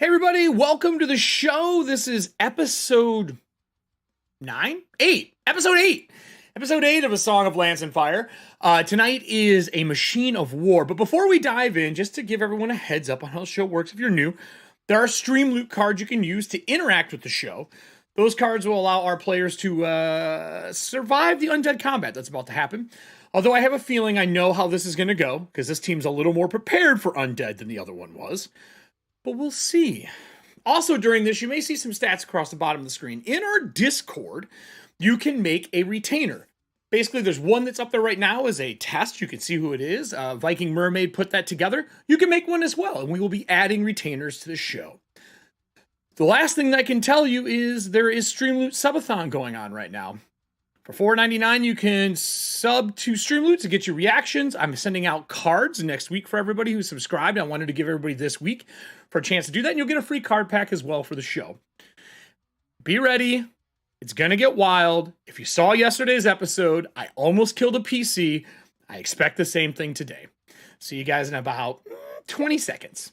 Hey everybody, welcome to the show. This is episode 9? 8. Episode 8. Episode 8 of A Song of Lance and Fire. Tonight is a Machine of War. But before we dive in, just to give everyone a heads up on how the show works if you're new, there are stream loot cards you can use to interact with the show. Those cards will allow our players to survive the undead combat that's about to happen. Although I have a feeling I know how this is going to go, because this team's a little more prepared for undead than the other one was. But we'll see. Also, during this, you may see some stats across the bottom of the screen. In our Discord, you can make a retainer. Basically, there's one that's up there right now as a test. You can see who it is. Viking Mermaid put that together. You can make one as well, and we will be adding retainers to the show. The last thing that I can tell you is there is StreamLoot Subathon going on right now. For $4.99, you can sub to StreamLoot to get your reactions. I'm sending out cards next week for everybody who's subscribed. I wanted to give everybody this week for a chance to do that, and you'll get a free card pack as well for the show. Be ready. It's going to get wild. If you saw yesterday's episode, I almost killed a PC. I expect the same thing today. See you guys in about 20 seconds.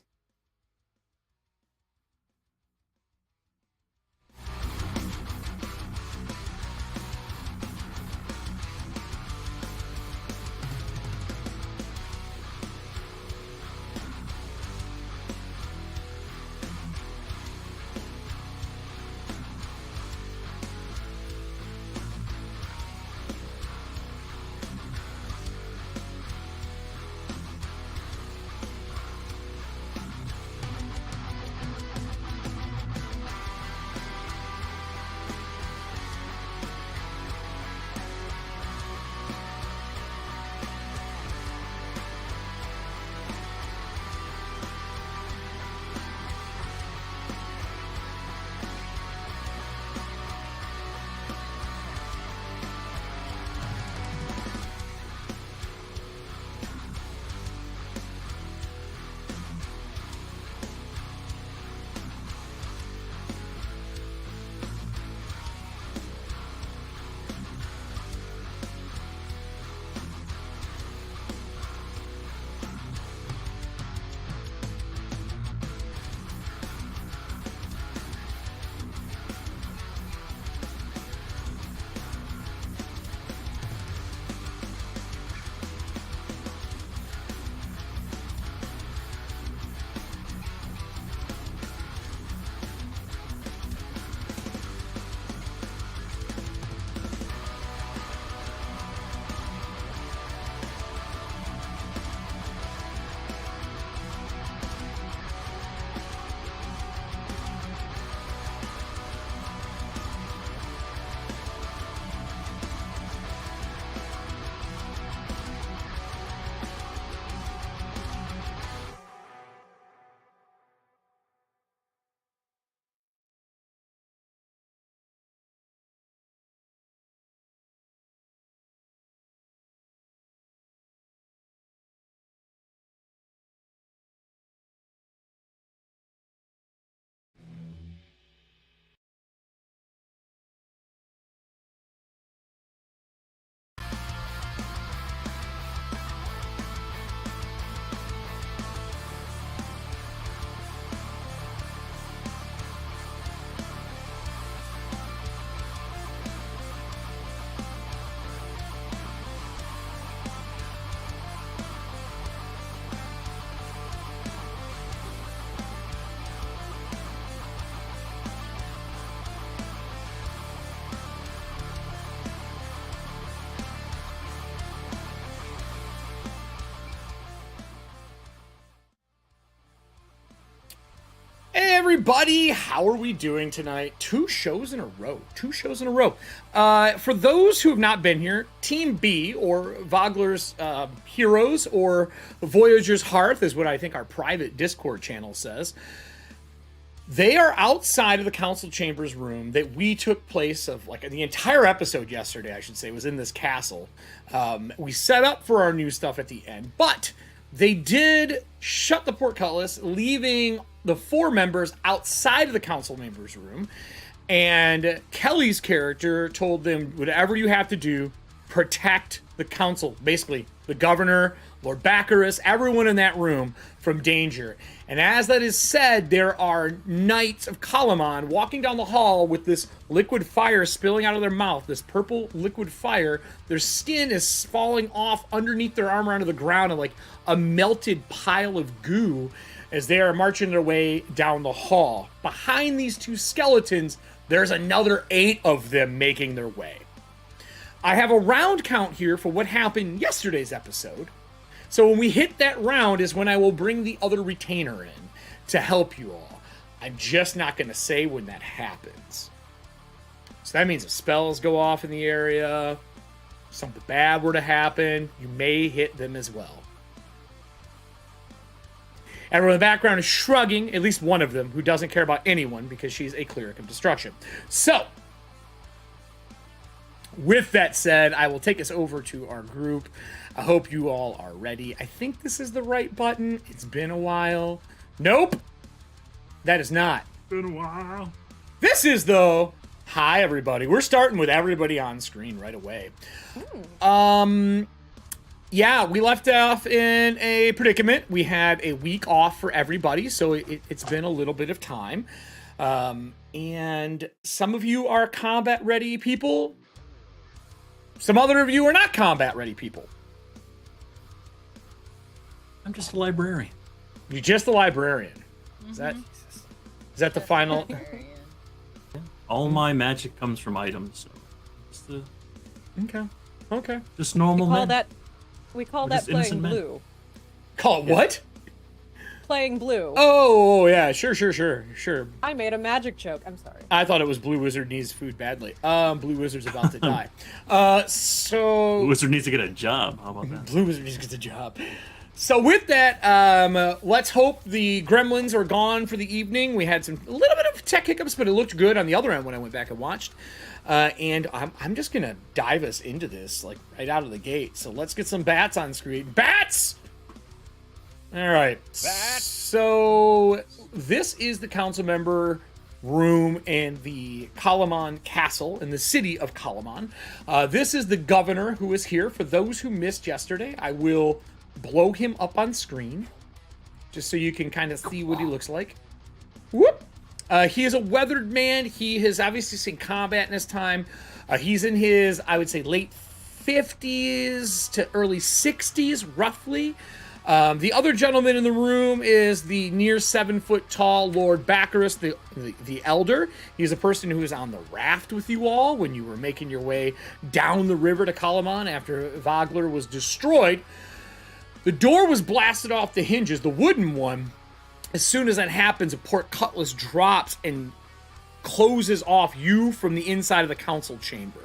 Hey everybody, how are we doing tonight? Two shows in a row. For those who have not been here, Team B, or Vogler's Heroes, or Voyager's Hearth, is what I think our private Discord channel says. They are outside of the council chambers room that we took place of, like, the entire episode yesterday, I should say, was in this castle. We set up for our new stuff at the end, but they did shut the portcullis, leaving the 4 members outside of the council members room. And Kelly's character told them, whatever you have to do, protect the council. Basically, the governor, Lord Baccarus, everyone in that room from danger. And as that is said, there are knights of Kalamon walking down the hall with this liquid fire spilling out of their mouth, this purple liquid fire. Their skin is falling off underneath their armor onto the ground, and like a melted pile of goo as they are marching their way down the hall. Behind these two skeletons, there's another 8 of them making their way. I have a round count here for what happened in yesterday's episode. So when we hit that round is when I will bring the other retainer in to help you all. I'm just not going to say when that happens. So that means if spells go off in the area, something bad were to happen, you may hit them as well. Everyone in the background is shrugging, at least one of them, who doesn't care about anyone because she's a cleric of destruction. So, with that said, I will take us over to our group. I hope you all are ready. I think this is the right button. It's been a while. Nope. That is not. Been a while. This is, though. Hi, everybody. We're starting with everybody on screen right away. Yeah, we left off in a predicament. We had a week off for everybody, so it's been a little bit of time. And some of you are combat-ready people. Some other of you are not combat-ready people. I'm just a librarian. You're just a librarian. Is that the final? All my magic comes from items. So Okay. Just normal men. We call We're that just playing innocent men. blue. Call it what? Playing blue. Oh, yeah, sure. I made a magic joke. I'm sorry. I thought it was Blue Wizard needs food badly. Blue Wizard's about to die. So Blue Wizard needs to get a job. How about that? Blue Wizard needs to get a job. So with that, let's hope the gremlins are gone for the evening. We had a little bit of tech hiccups, but it looked good on the other end when I went back and watched. And I'm just gonna dive us into this like right out of the gate. So let's get some bats on screen. Bats! All right. Bats! So this is the council member room in the Kalamon Castle in the city of Kalamon. This is the governor who is here. For those who missed yesterday, I will blow him up on screen just so you can kind of see what he looks like. Whoop! He is a weathered man. He has obviously seen combat in his time. He's in his, I would say, late 50s to early 60s, roughly. The other gentleman in the room is the near 7-foot-tall Lord Baccarus, the Elder. He's a person who was on the raft with you all when you were making your way down the river to Kalamon after Vogler was destroyed. The door was blasted off the hinges, the wooden one. As soon as that happens, a port cutlass drops and closes off you from the inside of the council chamber.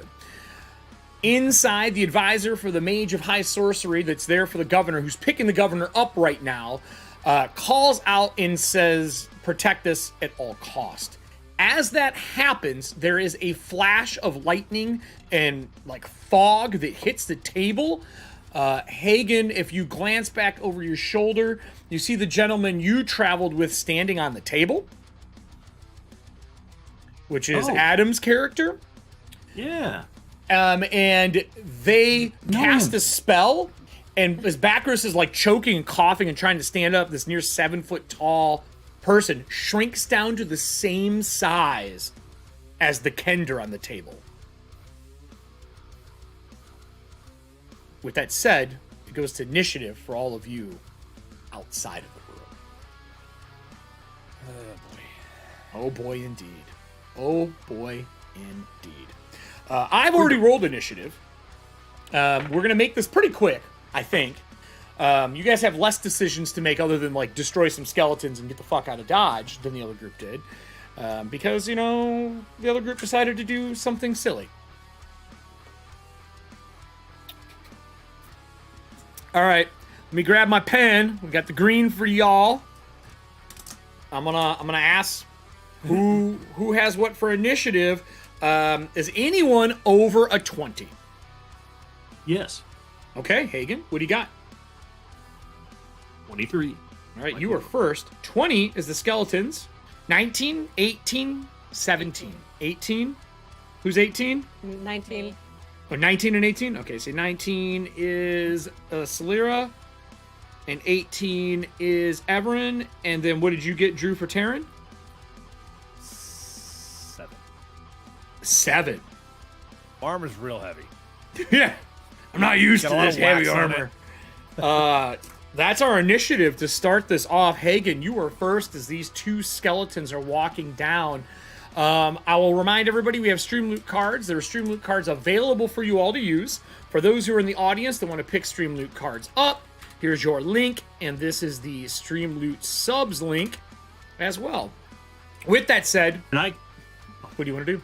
Inside, the advisor for the Mage of High Sorcery that's there for the governor, who's picking the governor up right now, calls out and says, "Protect us at all cost." As that happens, there is a flash of lightning and like fog that hits the table. Hagen, if you glance back over your shoulder, you see the gentleman you traveled with standing on the table, which is Adam's character. Yeah. And they cast a spell, and as Baccarus is like choking and coughing and trying to stand up, this near 7-foot-tall person shrinks down to the same size as the kender on the table. With that said, it goes to initiative for all of you outside of the room. Oh boy indeed. Oh boy indeed. I've already rolled initiative. We're going to make this pretty quick, I think. You guys have less decisions to make other than like destroy some skeletons and get the fuck out of Dodge than the other group did. Because, you know, the other group decided to do something silly. All right, let me grab my pen. We got the green for y'all. I'm gonna ask who has what for initiative. Is anyone over a 20? Yes. Okay, Hagen, what do you got? 23. All right, you are first. 20 is the skeletons. 19, 18, 17. 18? Who's 18? 19. Oh, 19 and 18? Okay, so 19 is Celira. And 18 is Everin. And then what did you get, Drew, for Terran? 7. 7. Armor's real heavy. Yeah. I'm not used to Got a lot this of wax heavy on armor. That's our initiative to start this off. Hagen, you are first as these 2 skeletons are walking down. I will remind everybody we have StreamLoot cards. There are StreamLoot cards available for you all to use. For those who are in the audience that want to pick StreamLoot cards up, here's your link, and this is the StreamLoot subs link as well. With that said, what do you want to do?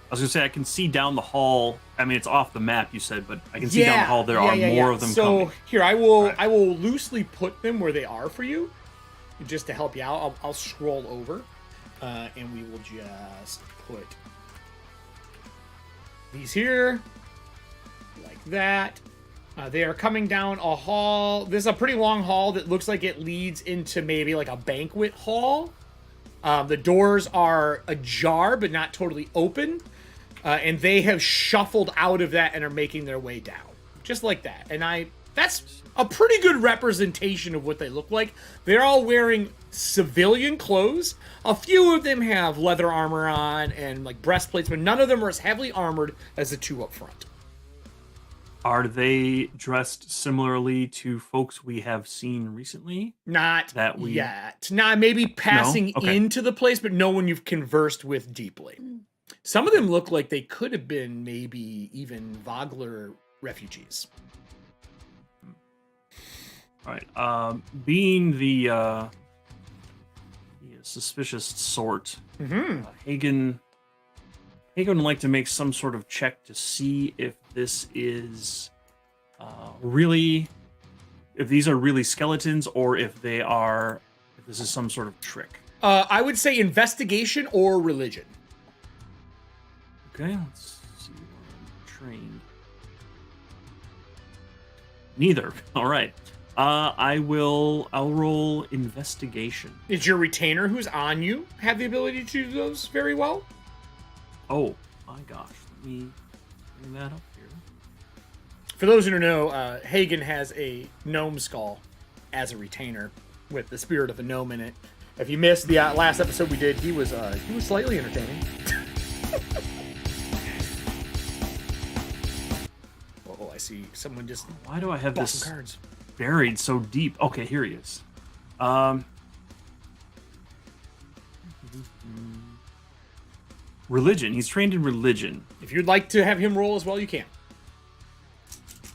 I was gonna say I can see down the hall. I mean, it's off the map, you said, but I can see down the hall there are more of them coming. So here, I will loosely put them where they are for you, just to help you out. I'll scroll over, and we will just put these here, like that. They are coming down a hall. This is a pretty long hall that looks like it leads into maybe like a banquet hall. The doors are ajar, but not totally open. And they have shuffled out of that and are making their way down. Just like that. And that's a pretty good representation of what they look like. They're all wearing civilian clothes. A few of them have leather armor on and like breastplates, but none of them are as heavily armored as the 2 up front. Are they dressed similarly to folks we have seen recently? Not yet. Nah, maybe passing into the place, but no one you've conversed with deeply. Some of them look like they could have been maybe even Vogler refugees. All right. Being the suspicious sort, Hagen would like to make some sort of check to see if this is if these are really skeletons or if this is some sort of trick. I would say investigation or religion. Okay, let's see where I'm trained. Neither. All right. I'll roll investigation. Is your retainer who's on you have the ability to do those very well? Oh my gosh. Let me bring that up here. For those who don't know, Hagen has a gnome skull as a retainer with the spirit of a gnome in it. If you missed the last episode we did, he was slightly entertaining. Oh, I see someone just. Why do I have bought this some cards buried so deep? Okay, here he is. Religion. He's trained in religion. If you'd like to have him roll as well, you can.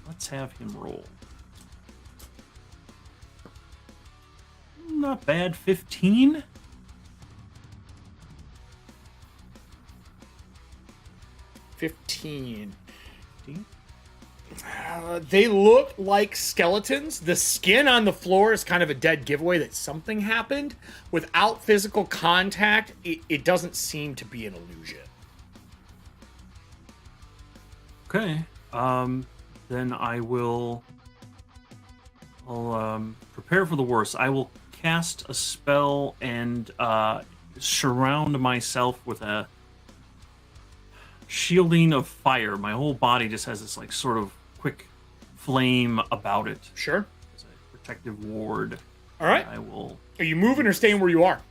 Let's have him roll. Not bad. 15? 15. They look like skeletons. The skin on the floor is kind of a dead giveaway that something happened. Without physical contact, it doesn't seem to be an illusion. Okay. Then I'll prepare for the worst. I will cast a spell and surround myself with a shielding of fire. My whole body just has this like sort of quick flame about it. Sure. As a protective ward. All right. I will. Are you moving or staying where you are?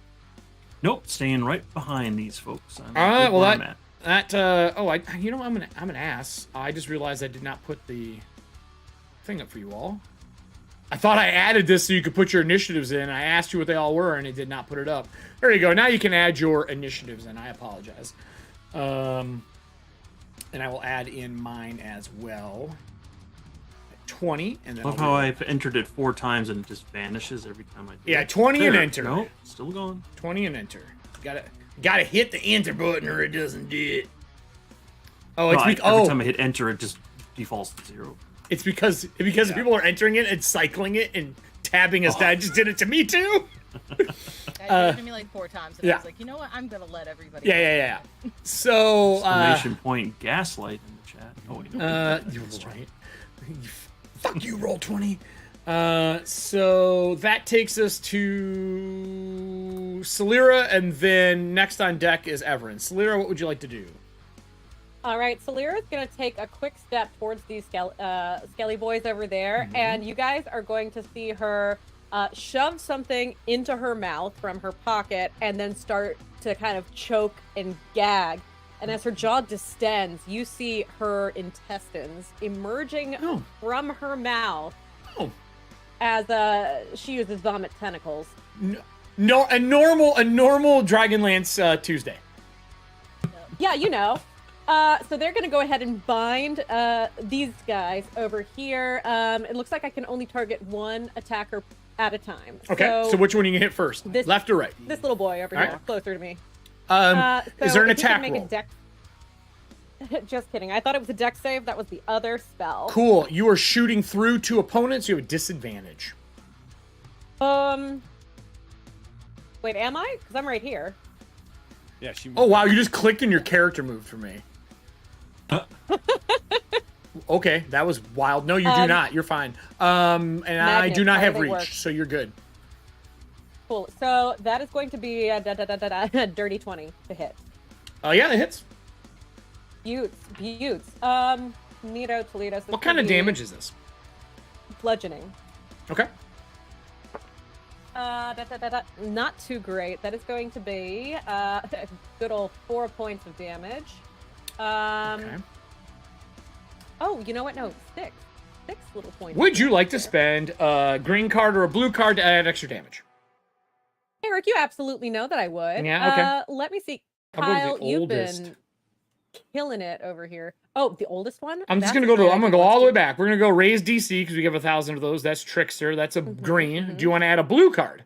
Nope, staying right behind these folks. All right. Well, I'm an ass. I just realized I did not put the thing up for you all. I thought I added this so you could put your initiatives in. I asked you what they all were, and it did not put it up. There you go. Now you can add your initiatives in. I apologize. And I will add in mine as well. 20, and then love how I've entered it 4 times and it just vanishes every time I do. Yeah, it. 20 there. and enter. Nope, still going. 20 and enter. Gotta hit the enter button or it doesn't do it. Oh, it's every time I hit enter, it just defaults to 0. It's because people are entering it and cycling it and tabbing us. Dad just did it to me too. That did it to me like 4 times, and I was like, you know what? I'm gonna let everybody. Yeah. So exclamation point gaslight in the chat. Oh wait, you're right. Fuck you, roll 20. So that takes us to Celira, and then next on deck is Everin. Celira, what would you like to do? All right, Salira's gonna take a quick step towards these skelly boys over there, and you guys are going to see her shove something into her mouth from her pocket, and then start to kind of choke and gag. And as her jaw distends, you see her intestines emerging from her mouth as she uses vomit tentacles. No, a normal Dragonlance Tuesday. Yeah, you know. So they're going to go ahead and bind these guys over here. It looks like I can only target one attacker at a time. Okay, so which one are you going to hit first? Left or right? This little boy over here, closer to me. Is there an attack roll? Just kidding. I thought it was a dex save. That was the other spell. Cool. You are shooting through 2 opponents. You have a disadvantage. Wait, am I? Because I'm right here. Yeah, she moved. Oh, wow. You just clicked and your character moved for me. Okay, that was wild. No, you do not. You're fine. And I do not have reach, so you're good. Cool. So that is going to be a dirty 20 to hit. Oh, yeah, it hits. Buttes. Nito, Toledo. What kind of damage is this? Bludgeoning. Okay. Not too great. That is going to be a good old 4 points of damage. Okay. Oh, you know what? No, 6. 6 little points. Would you like to spend a green card or a blue card to add extra damage? Eric, you absolutely know that I would. Yeah, okay. Let me see. I'll go to Kyle, the you've oldest. been killing it over here. Oh, the oldest one? I'm gonna go all the way back. We're gonna go raise DC because we have 1,000 of those. That's Trickster. That's a green. Do you want to add a blue card?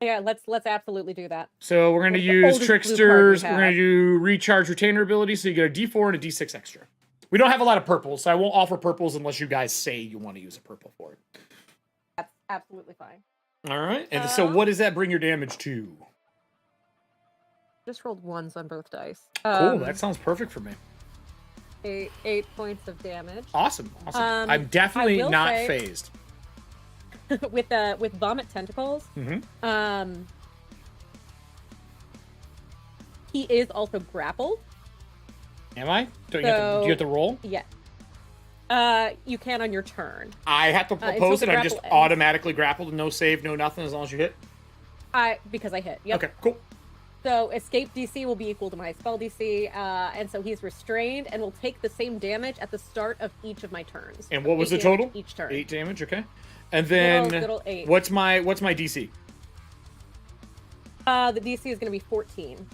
Yeah, let's absolutely do that. So we're gonna use Tricksters. We're gonna do recharge retainer ability. So you get a D4 and a D6 extra. We don't have a lot of purples, so I won't offer purples unless you guys say you want to use a purple for it. That's absolutely fine. All right. And so what does that bring your damage to? Just rolled 1s on both dice. Cool. That sounds perfect for me. 8 points of damage. Awesome. I'm definitely not phased. with vomit tentacles. He is also grappled. Am I? Do you have to roll? Yeah. You can on your turn. I have to oppose it. I'm just automatically grappled, no save, no nothing, as long as you hit. Because I hit. Yep. Okay, cool. So escape DC will be equal to my spell DC, and so he's restrained and will take the same damage at the start of each of my turns. And what was the total? Each turn. 8 damage. Okay. And then Good old 8. what's my DC? The DC is going to be 14.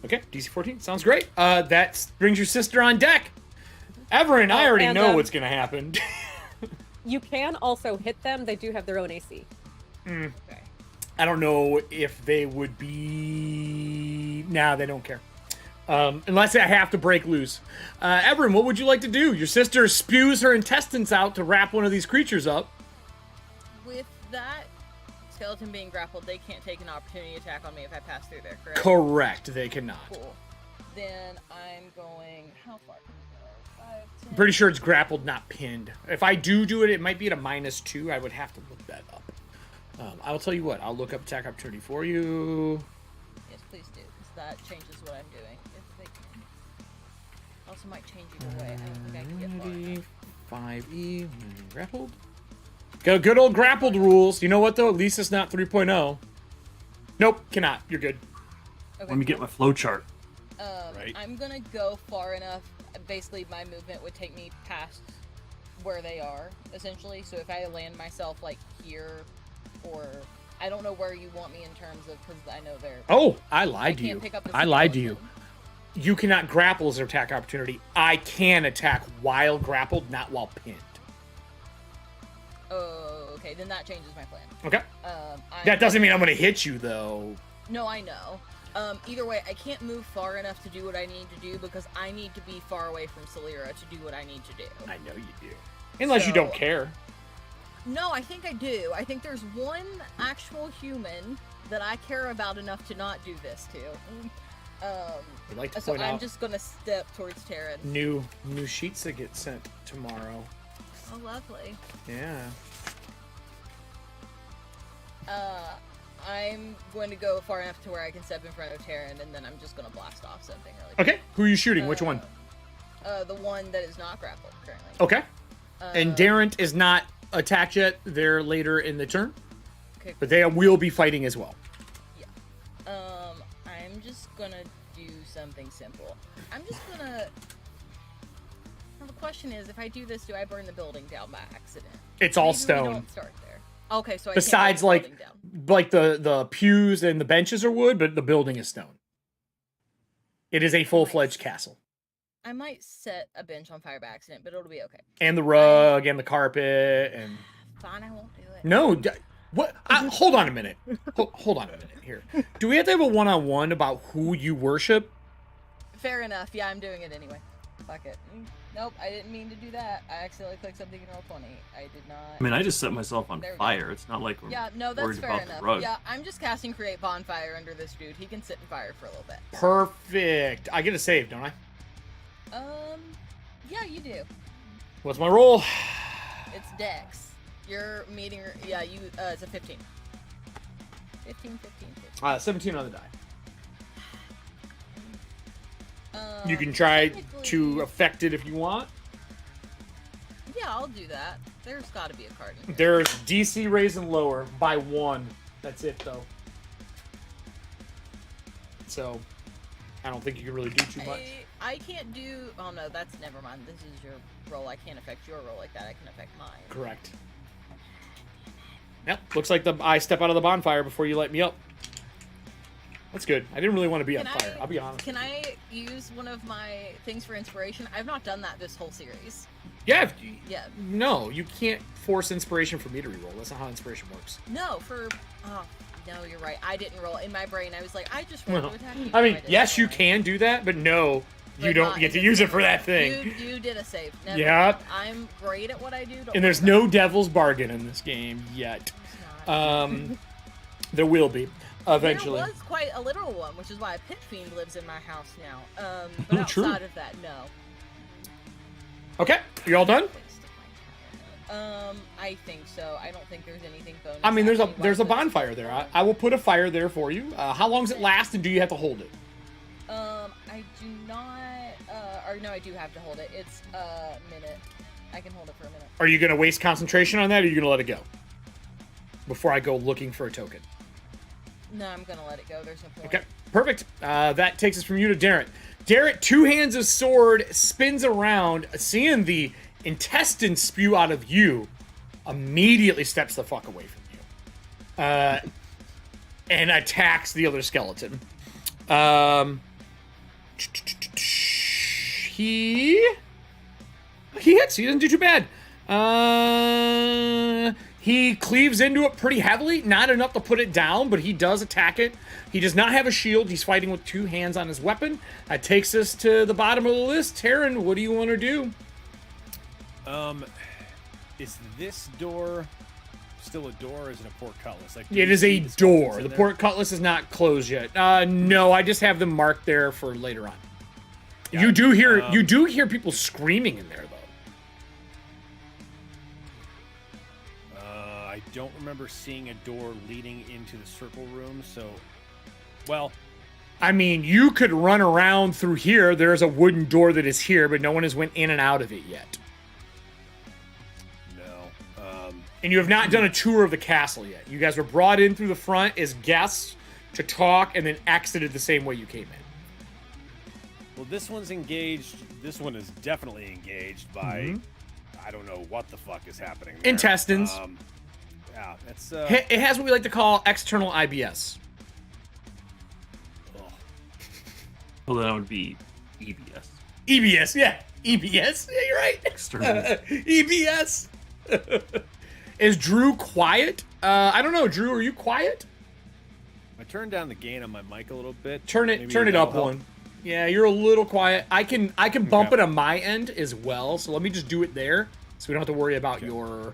Okay, DC 14 sounds great. That brings your sister on deck. Everin, I already know what's gonna happen. You can also hit them. They do have their own AC. Okay. I don't know if they would be. Nah, they don't care. Unless I have to break loose. Everin, what would you like to do? Your sister spews her intestines out to wrap one of these creatures up. With that skeleton being grappled, they can't take an opportunity attack on me if I pass through there, correct? Correct, they cannot. Cool. Then I'm going. How far can I go? 5, 10. Pretty sure it's grappled, not pinned. If I do it, it might be at a -2. I would have to look that up. I will tell you what. I'll look up attack opportunity for you. Yes, please do, because that changes what I'm doing. If they can. Also might change either way. I don't think I can get far enough. 5E, grappled. Go good old grappled rules. You know what though? At least it's not 3.0. Nope, cannot. You're good. Okay, Let me get my flow chart. Right. I'm gonna go far enough. Basically, my movement would take me past where they are, essentially. So if I land myself like here, or I don't know where you want me in terms of, because I know they're. Oh, I lied to you. Pick up the I lied to you. skeleton. You cannot grapple as an attack opportunity. I can attack while grappled, not while pinned. Oh, okay. Then that changes my plan. Okay. That doesn't mean I'm going to hit you, though. No, I know. Either way, I can't move far enough to do what I need to do because I need to be far away from Salira to do what I need to do. I know you do. Unless you don't care. No, I think I do. I think there's one actual human that I care about enough to not do this to. I'd like to So point I'm out just gonna step towards Terran. new sheets that get sent tomorrow. Oh, lovely. Yeah. I'm going to go far enough to where I can step in front of Terran, and then I'm just going to blast off something really quick. Okay, who are you shooting? Which one? The one that is not grappled currently. Okay. And Darrent is not attacked yet. They're later in the turn. Okay. But they will be fighting as well. Yeah. I'm just gonna do something simple. I'm just gonna... Now, the question is, if I do this, do I burn the building down by accident? It's all Maybe stone. We don't start there. Okay, so I Besides, can't burn the building down. like the pews and the benches are wood, but the building is stone. It is a full-fledged castle. I might set a bench on fire by accident, but it'll be okay. And the rug and the carpet and... Fine, I won't do it. No, what? Hold on a minute. Hold on a minute here. Do we have to have a one-on-one about who you worship? Fair enough. Yeah, I'm doing it anyway. Fuck it. Nope, I didn't mean to do that. I accidentally clicked something in Roll20. I did not. I mean, I just set myself on There we go. fire. It's not like we're Yeah, no, that's worried fair about enough. the rug. Yeah, I'm just casting Create Bonfire under this dude. He can sit in fire for a little bit. Perfect. I get a save, don't I? Yeah, you do. What's my roll? It's Dex. You're meeting, yeah, you, it's a 15. 15. 17 on the die. Um, You can try to technically- affect it if you want. Yeah, I'll do that. There's gotta be a card in here. There's DC raise and lower by 1. That's it, though. So, I don't think you can really do too much. I can't do, oh no, that's, never mind. This is your roll. I can't affect your roll like that. I can affect mine. Correct. Yep, looks like I step out of the bonfire before you light me up. That's good. I didn't really want to be on fire, I'll be honest. Can I use one of my things for inspiration? I've not done that this whole series. Yeah, Yeah. no, you can't force inspiration for me to reroll. That's not how inspiration works. No, no, you're right. I didn't roll. In my brain, I was like, I just rolled Well, to attack you. I mean, No, didn't. yes, you Alright. can do that, but no, you But don't not get in to this use it for scenario. that thing. You did a save. Never Yep. mind. I'm great at what I do. Don't And there's worry no about devil's bargain in this game yet. it. It's not. There will be eventually. There was quite a literal one, which is why a pit fiend lives in my house now. But True. outside of that, no. Okay, you all done? I think so. I don't think there's anything bonus. I mean, there's a action-wise that's bonfire there. I will put a fire there for you. How long does it last, and do you have to hold it? I do not. Or no, I do have to hold it. It's a minute. I can hold it for a minute. Are you going to waste concentration on that, or are you going to let it go? Before I go looking for a token. No, I'm gonna let it go. There's no point. Okay, perfect. That takes us from you to Darrent. Darrent, 2 hands of sword, spins around, seeing the intestines spew out of you, immediately steps the fuck away from you. And attacks the other skeleton. He hits. He doesn't do too bad. He cleaves into it pretty heavily. Not enough to put it down, but he does attack it. He does not have a shield. He's fighting with 2 hands on his weapon. That takes us to the bottom of the list. Terran, what do you want to do? Is this door still a door, or is it a portcullis? Like, do It you is see a the skeletons door. in The there? portcullis is not closed yet. No, I just have them marked there for later on. Got You it. do hear people screaming in there, though. I don't remember seeing a door leading into the circle room, so... Well, I mean, you could run around through here. There's a wooden door that is here, but no one has went in and out of it yet. no. And you have not done a tour of the castle yet. You guys were brought in through the front as guests to talk and then exited the same way you came in. Well, this one's engaged. This one is definitely engaged by... I don't know what the fuck is happening there. Intestines. Yeah, it's... It has what we like to call external IBS. ugh. Well, that would be EBS. EBS, yeah. EBS. Yeah, you're right. External. EBS. Is Drew quiet? I don't know. Drew, are you quiet? I turned down the gain on my mic a little bit. Turn Maybe it that'll up help. one. Yeah, you're a little quiet. I can bump Okay. it on my end as well. So let me just do it there, so we don't have to worry about your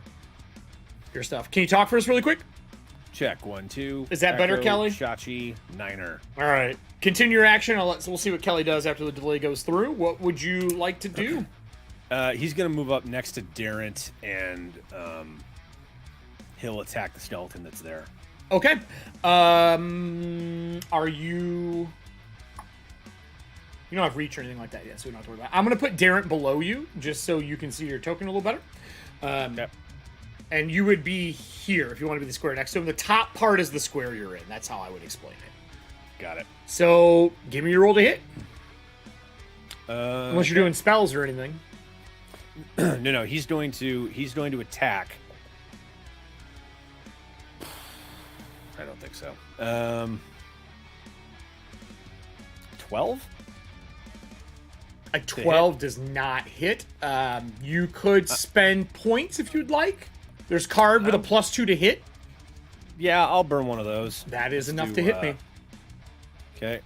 stuff. Can you talk for us really quick? Check 1, 2. Is that better, Echo, Kelly? Chachi, Niner. All right. Continue your action. We'll see what Kelly does after the delay goes through. What would you like to do? He's gonna move up next to Darrent, and he'll attack the skeleton that's there. Okay. Are you? You don't have reach or anything like that yet, so we don't have to worry about it. I'm going to put Darren below you, just so you can see your token a little better. Yep. And you would be here if you want to be the square next to him. The top part is the square you're in. That's how I would explain it. Got it. So, give me your roll to hit. Unless Unless you're doing spells or anything. no, he's going to attack. I don't think so. 12? A 12 does not hit. You could spend points if you'd like. There's card with a +2 to hit. Yeah, I'll burn one of those. That is Let's enough do, to hit me. Okay.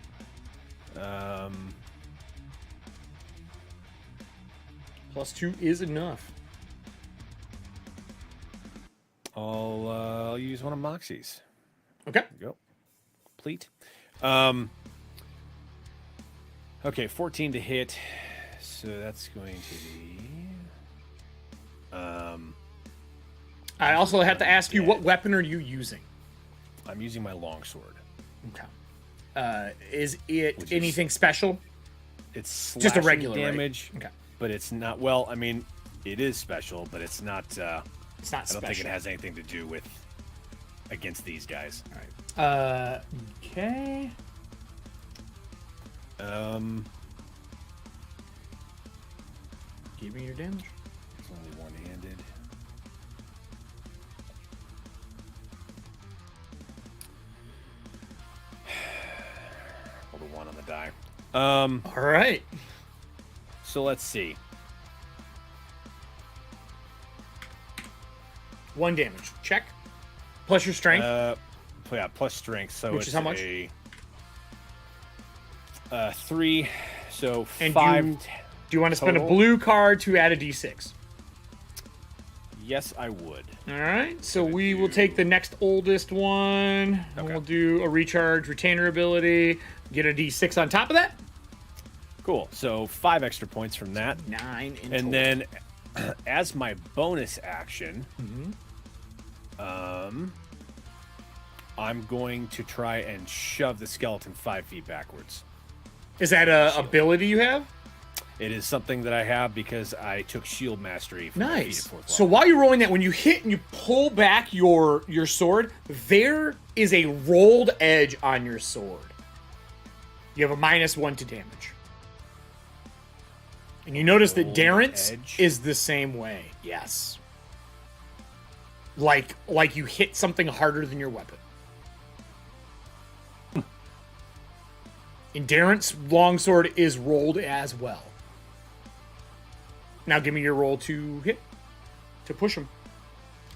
+2 is enough. I'll use one of Moxie's. Okay. There you go. Complete. Okay, 14 to hit. So that's going to be. I also have to ask you, what weapon are you using? I'm using my longsword. Okay. Is it Which is- anything special? It's Just a slashing regular, right? damage. Okay. But it's not. Well, I mean, it is special, but it's not. It's not I special. don't think it has anything to do with against these guys. All right. Okay. Give me your damage. It's only one-handed. Roll a 1 on the die. All right. So let's see. 1 damage. Check. Plus your strength. Yeah, plus strength. So Which it's is how much? 3. So And 5. do you want to spend a total? blue card to add a d6? Yes, I would. All right. So Gonna we will do- take the next oldest one. And Okay. we'll do a recharge retainer ability. Get a d6 on top of that. Cool. So 5 extra points from that. 9 in And total. then, as my bonus action, I'm going to try and shove the skeleton 5 feet backwards. Is that a ability you have? It is something that I have because I took shield mastery from my feet Nice. at 4th So level. while you're rolling that, when you hit and you pull back your sword, there is a rolled edge on your sword. You have a -1 to damage. And you notice that Rolled Darren's edge? is the same way. Yes. Like you hit something harder than your weapon. And Darren's longsword is rolled as well. Now give me your roll to hit. To push him.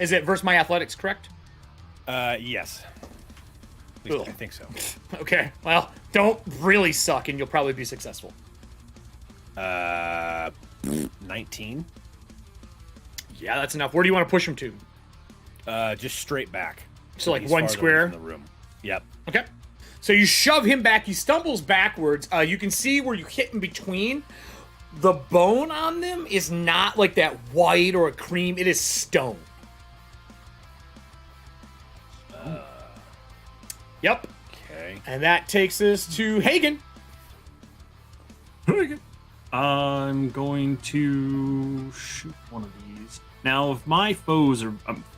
Is it versus my athletics, correct? Yes. At least Ugh. I think so. Okay. Well, don't really suck and you'll probably be successful. 19. Yeah, that's enough. Where do you want to push him to? Just straight back. So, like, he's one farther square? away from the room. Yep. Okay. So you shove him back. He stumbles backwards. You can see where you hit in between. The bone on them is not like that white or a cream. It is stone. Yep. Okay. And that takes us to Hagen. I'm going to shoot one of these. Now, if my foes are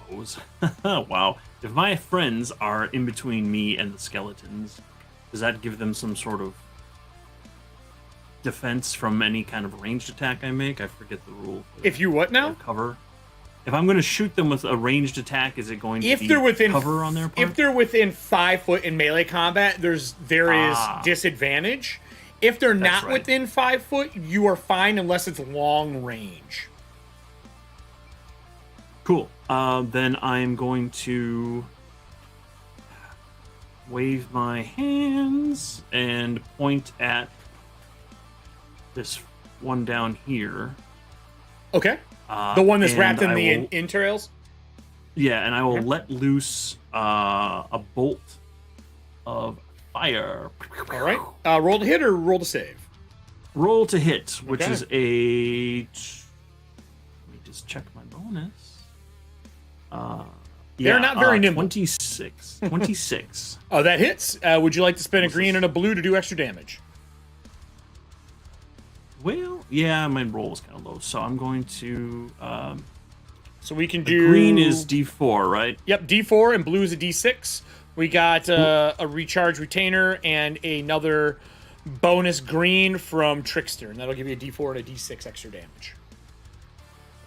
foes, wow. If my friends are in between me and the skeletons, does that give them some sort of defense from any kind of ranged attack I make? I forget the rule. If you what now? Cover. If I'm going to shoot them with a ranged attack, is it going to If be they're within cover on their part? If they're within 5 foot in melee combat, there is disadvantage. If they're not right. within 5 foot, you are fine unless it's long range. Cool. Then I'm going to wave my hands and point at this one down here. Okay. The one that's and wrapped in I the will- entrails? Yeah, and I will Okay. let loose a bolt of fire. All right. Roll to hit or roll to save? Roll to hit, which Okay. is a. Let me just check my bonus. They're not very nimble. 6. 26. Oh, that hits. Would you like to spend a green and a blue to do extra damage? Well, yeah, my roll was kind of low, so I'm going to... So we can the do... green is D4, right? Yep, D4, and blue is a D6. We got a recharge retainer and another bonus green from Trickster, and that'll give you a D4 and a D6 extra damage.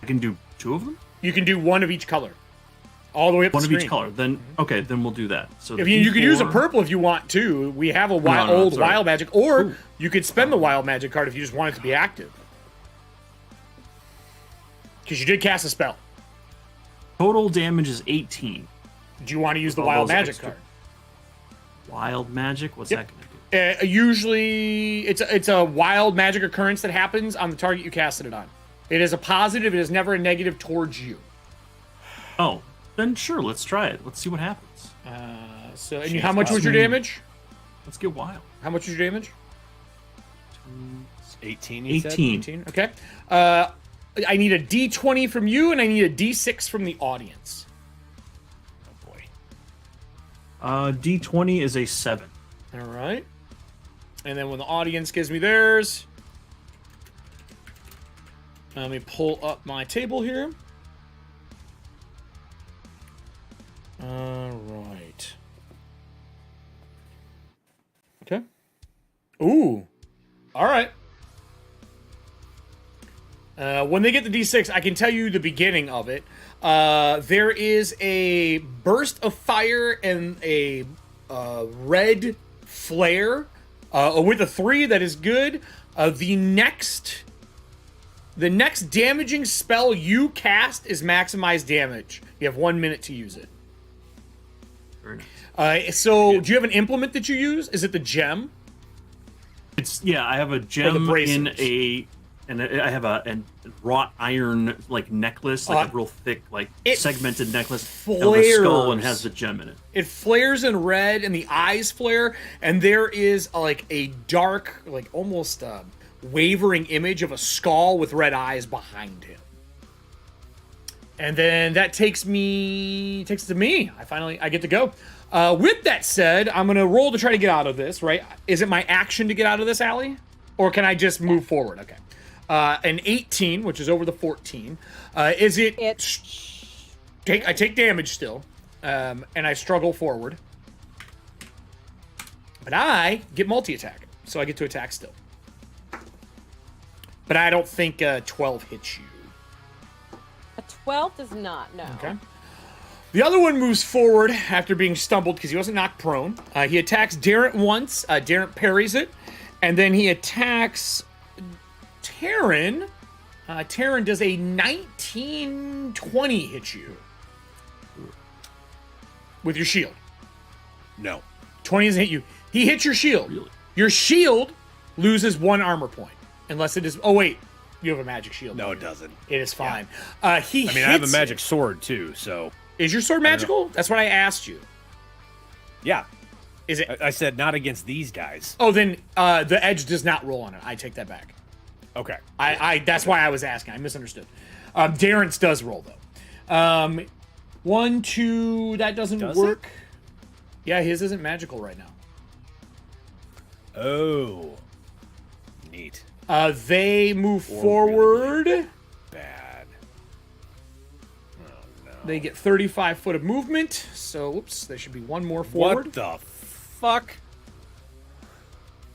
I can do 2 of them? You can do one of each color. All the way up One the of screen. each color. Then okay, then we'll do that. So If you could use a purple if you want to. We have a old sorry. wild magic, or you could spend the wild magic card if you just want it to be active. Because you did cast a spell. Total damage is 18. Do you want to use the All wild those magic extra- card? Wild magic? What's Yep. that gonna do? Usually, it's a wild magic occurrence that happens on the target you casted it on. It is a positive. It is never a negative towards you. Oh, then sure, let's try it. Let's see what happens. How much was your damage? Let's get wild. How much was your damage? 18. You said? 18. Okay. I need a D20 from you, and I need a D6 from the audience. Oh boy. D20 is a 7. All right. And then when the audience gives me theirs, let me pull up my table here. All right. Okay. Ooh. All right. When they get the D6, I can tell you the beginning of it. There is a burst of fire and a red flare with a 3 that is good. The next damaging spell you cast is maximized damage. You have 1 minute to use it. Very nice. So, do you have an implement that you use? Is it the gem? I have a gem bracers? I have a wrought iron like necklace, like a real thick, like segmented necklace. Of a skull and has the gem in it. It flares in red, and the eyes flare, and there is like a dark, like almost wavering image of a skull with red eyes behind him. And then that takes it to me. I get to go. With that said, I'm gonna roll to try to get out of this. Right? Is it my action to get out of this, Allie, or can I just move forward? Okay. An 18, which is over the 14. Is it? I take damage still, and I struggle forward. But I get multi-attack, so I get to attack still. But I don't think 12 hits you. A 12 does not, no. Okay. The other one moves forward after being stumbled because he wasn't knocked prone. He attacks Darren once. Darren parries it. And then he attacks Taryn. Taryn does a 19-20 hit you. With your shield. No. 20 doesn't hit you. He hits your shield. Really? Your shield loses 1 armor point. Unless it is... Oh, wait. You have a magic shield. No, it doesn't. It is fine. I Hits have a magic it. sword too, so. Is your sword magical? That's what I asked you. Yeah. Is it? I said not against these guys. Oh, then the edge does not roll on it. I take that back. Okay. That's why I was asking. I misunderstood. Darren's does roll though. 1, 2. That doesn't work. Yeah, his isn't magical right now. Oh. Neat. They move forward. Really bad. Oh no. They get 35 foot of movement. So, whoops, there should be 1 more forward. What the fuck?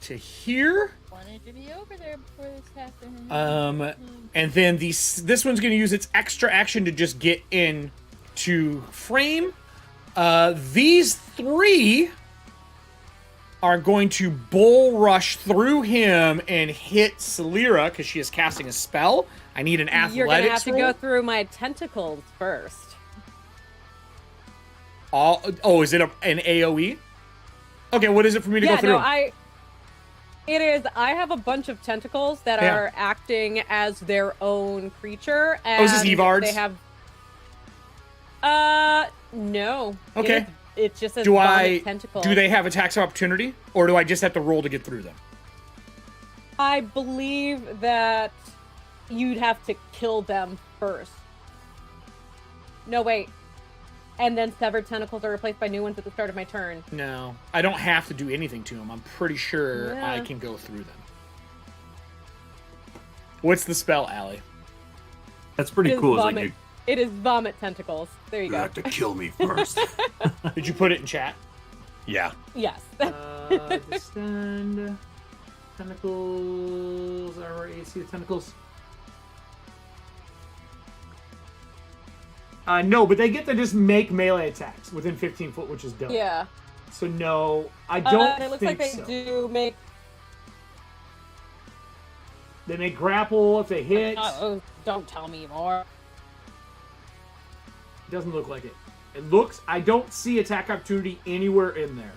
To here. Wanted to be over there before this happened. And then this one's going to use its extra action to just get in to frame. These 3 are going to bull rush through him and hit Celira because she is casting a spell. I need an athletics You're gonna have to roll. go through my tentacles first. Is it an AoE? Okay, what is it for me to go through? I have a bunch of tentacles that are acting as their own creature. And is this Evards? They have. No. Okay. It's just a tentacle. Do they have attacks of opportunity, or do I just have to roll to get through them? I believe that you'd have to kill them first. No, wait. and then severed tentacles are replaced by new ones at the start of my turn. No, I don't have to do anything to them. I'm pretty sure Yeah. I can go through them. What's the spell, Allie? That's pretty It is cool. It's vomit. like It is vomit tentacles. There you you go. have to kill me first. Did you put it in chat? Yeah. Yes. Descend. Tentacles. Our AC tentacles. No, but they get to just make melee attacks within 15 foot, which is dope. Yeah. So no, I don't It looks think like they so. do make. They may grapple if they hit. Oh, don't tell me more. Doesn't look like it. It looks. I don't see attack opportunity anywhere in there.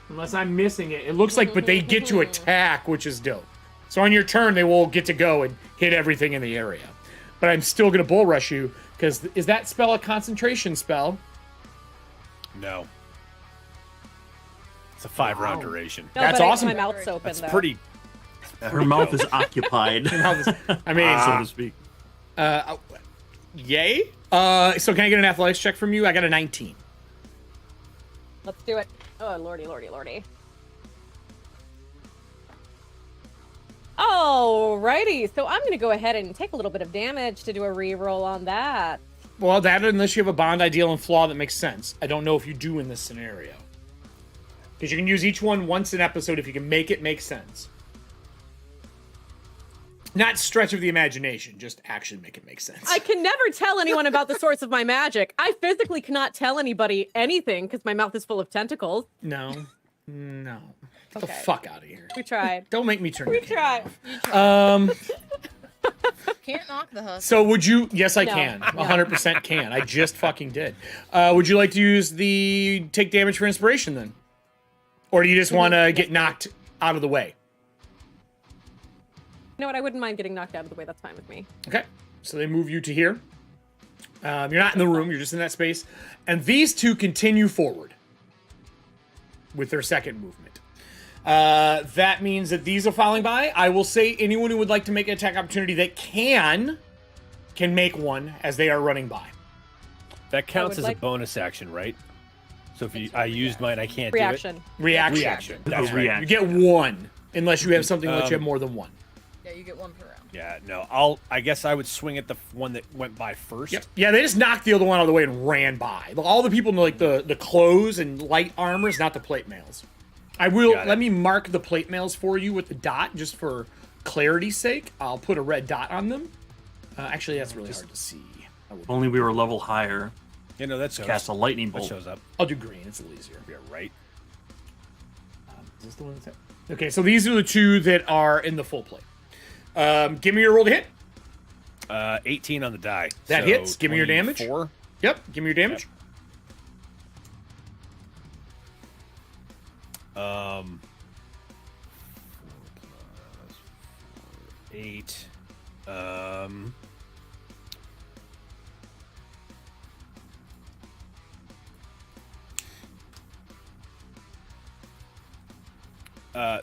Unless I'm missing it. It looks like, but they get to attack, which is dope. So on your turn, they will get to go and hit everything in the area. But I'm still going to bull rush you, because is that spell a concentration spell? No. It's a 5-round Wow. duration. No, That's but awesome. My mouth's open. That's though. pretty. Her mouth is occupied, I mean, so to speak. yay. So can I get an athletics check from you? I got a 19. Let's do it. Oh, lordy, lordy, lordy. Alrighty, so I'm gonna go ahead and take a little bit of damage to do a reroll on that. Well, that unless you have a bond, ideal, and flaw that makes sense. I don't know if you do in this scenario. Because you can use each one once an episode if you can make it make sense. Not stretch of the imagination, just actually make it make sense. I can never tell anyone about the source of my magic. I physically cannot tell anybody anything because my mouth is full of tentacles. No. Get the Okay. fuck out of here. We tried. Don't make me turn We the camera tried. off. Can't knock the hustle. So would you... Yes, I No. can. 100% can. I just fucking did. Would you like to use the take damage for inspiration then? Or do you just want to get knocked out of the way? You know what? I wouldn't mind getting knocked out of the way. That's fine with me. Okay. So they move you to here. You're not in the room. You're just in that space. And these two continue forward with their second movement. That means that these are falling by. I will say anyone who would like to make an attack opportunity that can make one as they are running by. That counts would as like- a bonus action, right? So if I used mine, I can't Reaction. do it. Reaction. Reaction. That's Oh, right. reaction. You get one, unless you have something that lets you have more than one. Yeah, you get one per round. Yeah, no. I guess I would swing at the one that went by first. Yep. Yeah, they just knocked the other one out of the way and ran by. All the people in like the clothes and light armors, not the plate mails. I will Got it. let me mark the plate mails for you with the dot just for clarity's sake. I'll put a red dot on them. Actually, that's really hard to see. If only we were a level higher. You know, that's Cast a lightning that bolt. shows up. I'll do green. It's a little easier. Yeah, right. Is this the one that's okay? So these are the two that are in the full plate. Give me your roll to hit. 18 on the die. That so hits. Give me your damage. 24. Yep. Give me your damage. Um, 8.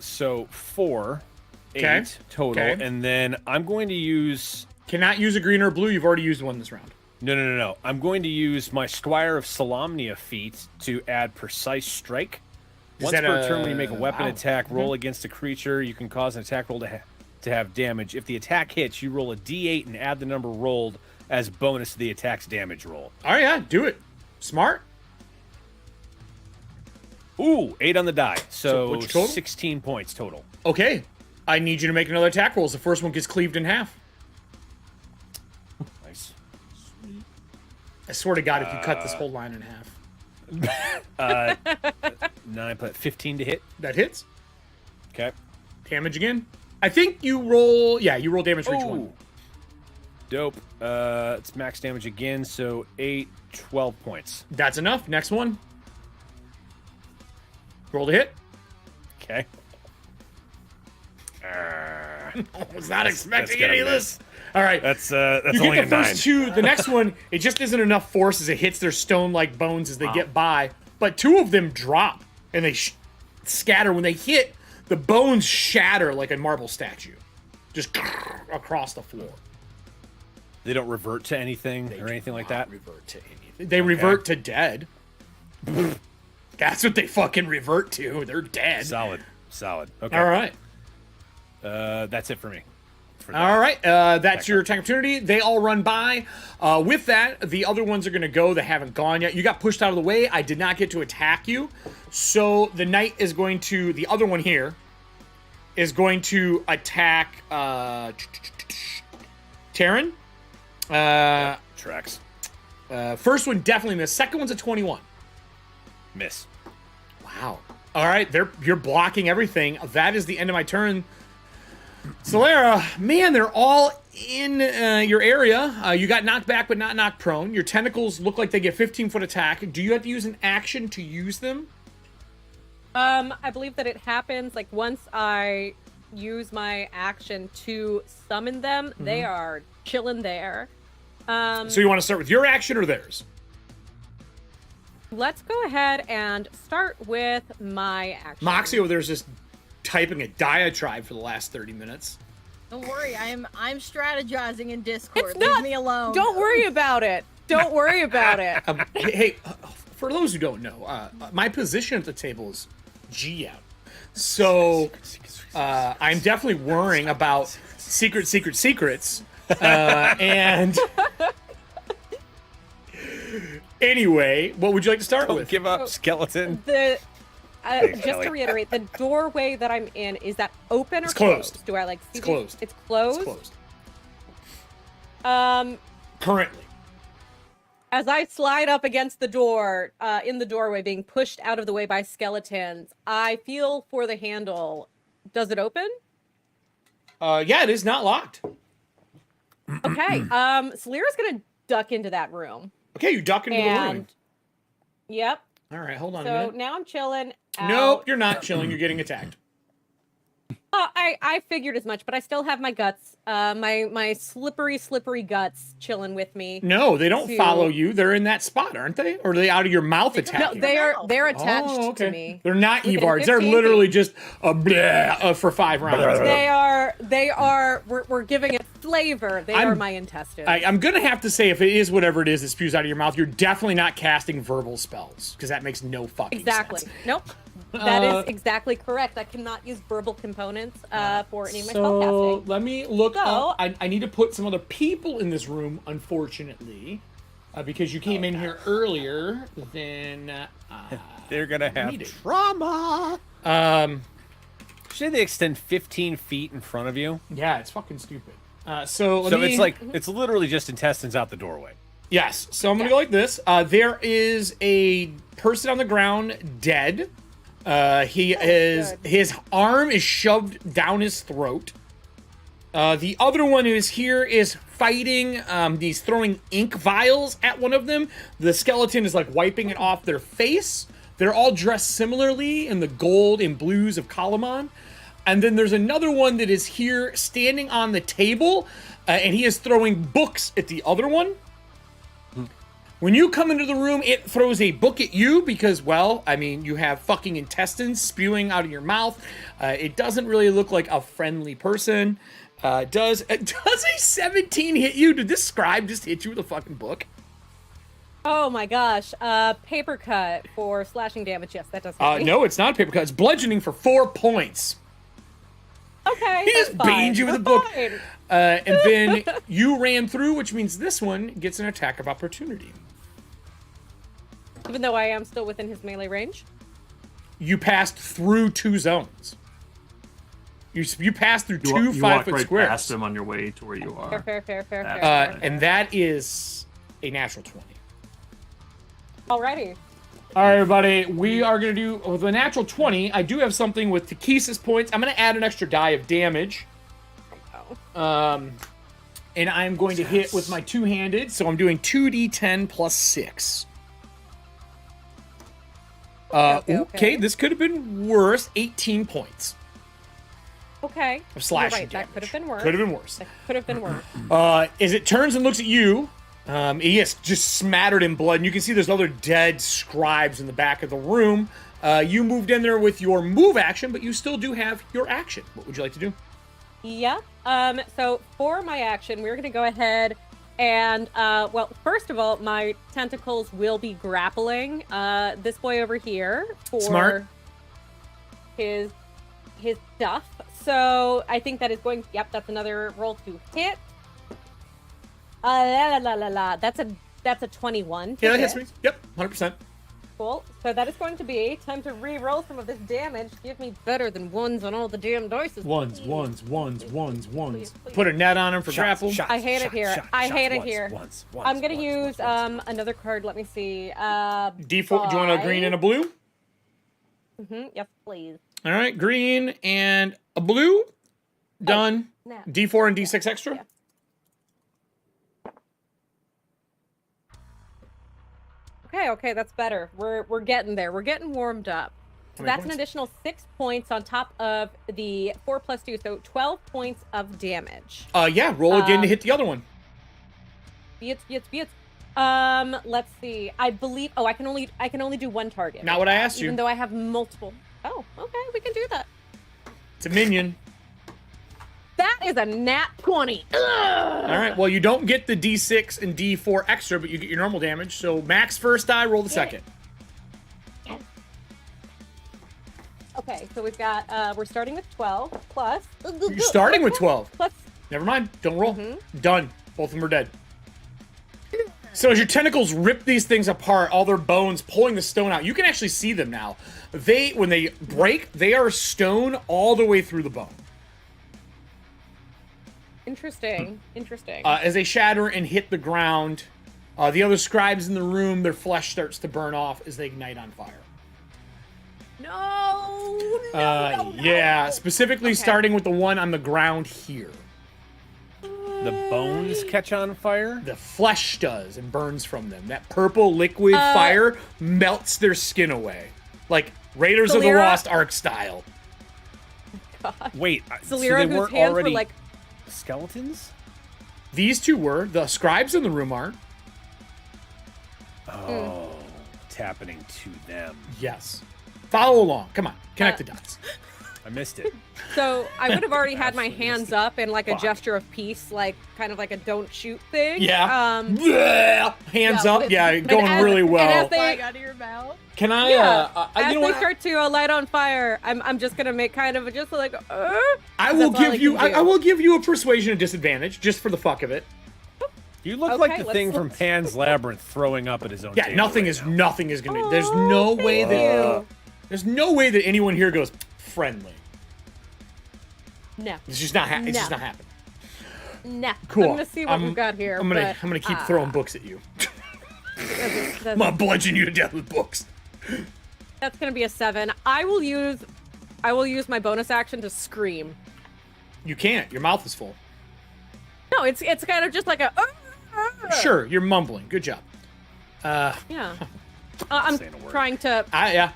So 4, 8 Okay. total, Okay. and then I'm going to use. Cannot use a green or blue. You've already used one this round. No. I'm going to use my Squire of Solamnia feat to add Precise Strike. Is Once that per turn, when you make a wow. weapon attack roll against a creature, you can cause an attack roll to have damage. If the attack hits, you roll a d8 and add the number rolled as bonus to the attack's damage roll. All right, yeah, do it. Smart. Ooh, 8 on the die. So what's your total? 16 points total. Okay. I need you to make another attack roll. The first one gets cleaved in half. Nice. I swear to God, if you cut this whole line in half. 9, but 15 to hit. That hits. Okay. Damage again. I think you roll... Yeah, you roll damage for each one. Ooh. Dope. It's max damage again, so 8, 12 points. That's enough. Next one. Roll to hit. Okay. I was not expecting gonna any of miss. this. All right. That's you only get a the 9. first two. The next one, it just isn't enough force as it hits their stone-like bones as they get by. But two of them drop, and they scatter. When they hit, the bones shatter like a marble statue. Just across the floor. They don't revert to anything They or do anything like not that? Revert to anything. They revert to dead. That's what they fucking revert to. They're dead. Solid. Okay. All right. That's it for me. For that. All right. That's your attack opportunity. They all run by. With that, the other ones are going to go that haven't gone yet. You got pushed out of the way. I did not get to attack you. So the knight is going to, the other one here, is going to attack Terran. Tracks. First one definitely missed. Second one's a 21. Miss. Wow. All right, you're blocking everything. That is the end of my turn. Solera, man, they're all in your area. You got knocked back, but not knocked prone. Your tentacles look like they get 15-foot attack. Do you have to use an action to use them? I believe that it happens like once I use my action to summon them, they are chilling there. So you want to start with your action or theirs? Let's go ahead and start with my action. Moxie over there's just typing a diatribe for the last 30 minutes. Don't worry, I'm strategizing in Discord. It's not, Leave me alone. Don't worry about it. Don't worry about it. Hey, for those who don't know, my position at the table is GM. So I'm definitely worrying about secrets. And anyway, what would you like to start Don't with? give up, skeleton. Just Kelly. to reiterate, the doorway that I'm in, is that open or It's closed. Do I like see It's closed. It's closed? It's closed. Um, Currently. as I slide up against the door, in the doorway, being pushed out of the way by skeletons, I feel for the handle. Does it open? Yeah, it is not locked. Okay. Solera's gonna duck into that room. Okay, you duck into the room. Yep. All right, hold on a So minute. now I'm chilling. Nope, you're not chilling. You're getting attacked. I figured as much, but I still have my guts, my slippery guts chilling with me. No, they don't to- follow you. They're in that spot, aren't they? Or are they out of your mouth No, attacking? they're attached to me. They're not Within Evards. They're 15 literally feet. just a bleh for 5 rounds. They are. We're giving it flavor. They are my intestines. I'm gonna have to say, if it is whatever it is that spews out of your mouth, you're definitely not casting verbal spells because that makes no fucking Exactly. sense. Nope. That is exactly correct. I cannot use verbal components for any of my So spellcasting. let me look So- up. I need to put some other people in this room, unfortunately, because you came in here earlier. Then They're gonna have need it. trauma. Should they extend 15 feet in front of you? yeah, it's fucking stupid. So let So me, it's like it's literally just intestines out the doorway. yes. So I'm gonna go like this. There is a person on the ground, dead. His arm is shoved down his throat. The other one who is here is fighting. He's throwing ink vials at one of them. The skeleton is like wiping it off their face. They're all dressed similarly in the gold and blues of Kalaman. And then there's another one that is here standing on the table, and he is throwing books at the other one. When you come into the room, it throws a book at you because, well, I mean, you have fucking intestines spewing out of your mouth. It doesn't really look like a friendly person. Does a 17 hit you? Did this scribe just hit you with a fucking book? Oh my gosh. Paper cut for slashing damage. Yes, that does hit me. No, it's not a paper cut. It's bludgeoning for 4 points. Okay. He that's just fine. baned you with a That's book. fine. And then you ran through, which means this one gets an attack of opportunity. Even though I am still within his melee range. You passed through 2 zones. You passed through two You 5 walk foot right squares. past them on your way to where you are. Fair. And that is a natural 20. Alrighty. All right, everybody. We are going to do, with a natural 20, I do have something with Takesis points. I'm going to add an extra die of damage. And I'm going to hit with my two-handed, so I'm doing 2d10 plus 6. Okay, this could have been worse. 18 points Okay. of slashing You're right. damage. That could have been worse. Could have been worse. That could have been worse. As it turns and looks at you, he is just smattered in blood, and you can see there's other dead scribes in the back of the room. You moved in there with your move action, but you still do have your action. What would you like to do? Yeah. So for my action, we're gonna go ahead And, well, first of all, my tentacles will be grappling this boy over here for Smart. his stuff. So I think that is going. Yep, that's another roll to hit. That's a 21. to Yeah, that hit. hits me. Yep, 100%. Cool. So that is going to be time to re-roll some of this damage. Give me better than ones on all the damn dice. Ones. Please. Put a net on him for grapple. I hate it here. I hate it here. Once, I'm gonna use another card. Let me see. D4. Do you want a green and a blue? Yes, please. All right, green and a blue. Done. No. D4 and D6 extra. Yeah. Okay, that's better. We're getting there. We're getting warmed up. So How many that's an points? additional 6 points on top of the 4 plus 2, so 12 points of damage. Yeah, roll again to hit the other one. Let's see. I believe. Oh, I can only do one target. Not what I asked you. Even though I have multiple. Oh, okay, we can do that. It's a minion. That is a nat 20. Ugh. All right, well, you don't get the D6 and D4 extra, but you get your normal damage. So max first die, roll the second. Okay, so we've got. We're starting with 12 plus. You're starting with 12. Plus. Never mind. Don't roll. Done. Both of them are dead. So as your tentacles rip these things apart, all their bones pulling the stone out, you can actually see them now. When they break, they are stone all the way through the bone. Interesting. As they shatter and hit the ground, the other scribes in the room, their flesh starts to burn off as they ignite on fire. No. Yeah, specifically starting with the one on the ground here. The bones catch on fire? The flesh does and burns from them. That purple liquid fire melts their skin away. Like Raiders of the Celera? Lost Ark style. Wait, so Celera, they whose weren't hands already were like. skeletons? These two were. The scribes in the room are. Oh, it's happening to them. Yes. Follow along. Come on. Connect the dots. I missed it. So I would have already had my Absolutely hands missed it. up in like a Fuck. gesture of peace, like kind of like a don't shoot thing. Yeah. Bleh. Hands Yeah, up. with- Yeah, and going as- really and well. as they- Flag out of your mouth. Can I? Yeah. You As know they what? start to light on fire, I'm just gonna make kind of just like. I will that's all I give you. can do. I will give you a persuasion disadvantage just for the fuck of it. You look Okay, like the let's thing from look. Pan's Labyrinth throwing up at his own Yeah, table nothing right is now. nothing is gonna. Oh, There's no way thank that. you. There's no way that anyone here goes friendly. No. It's just not. It's just No. not happening. Nah. Cool. I'm gonna see what we've got here. I'm gonna but, keep throwing books at you. that's- I'm gonna bludgeon you to death with books. That's gonna be a 7. I will use my bonus action to scream. You can't. Your mouth is full. No, it's kind of just like a. Sure, you're mumbling. Good job. Yeah. I'm Saying a word. trying to. Yeah.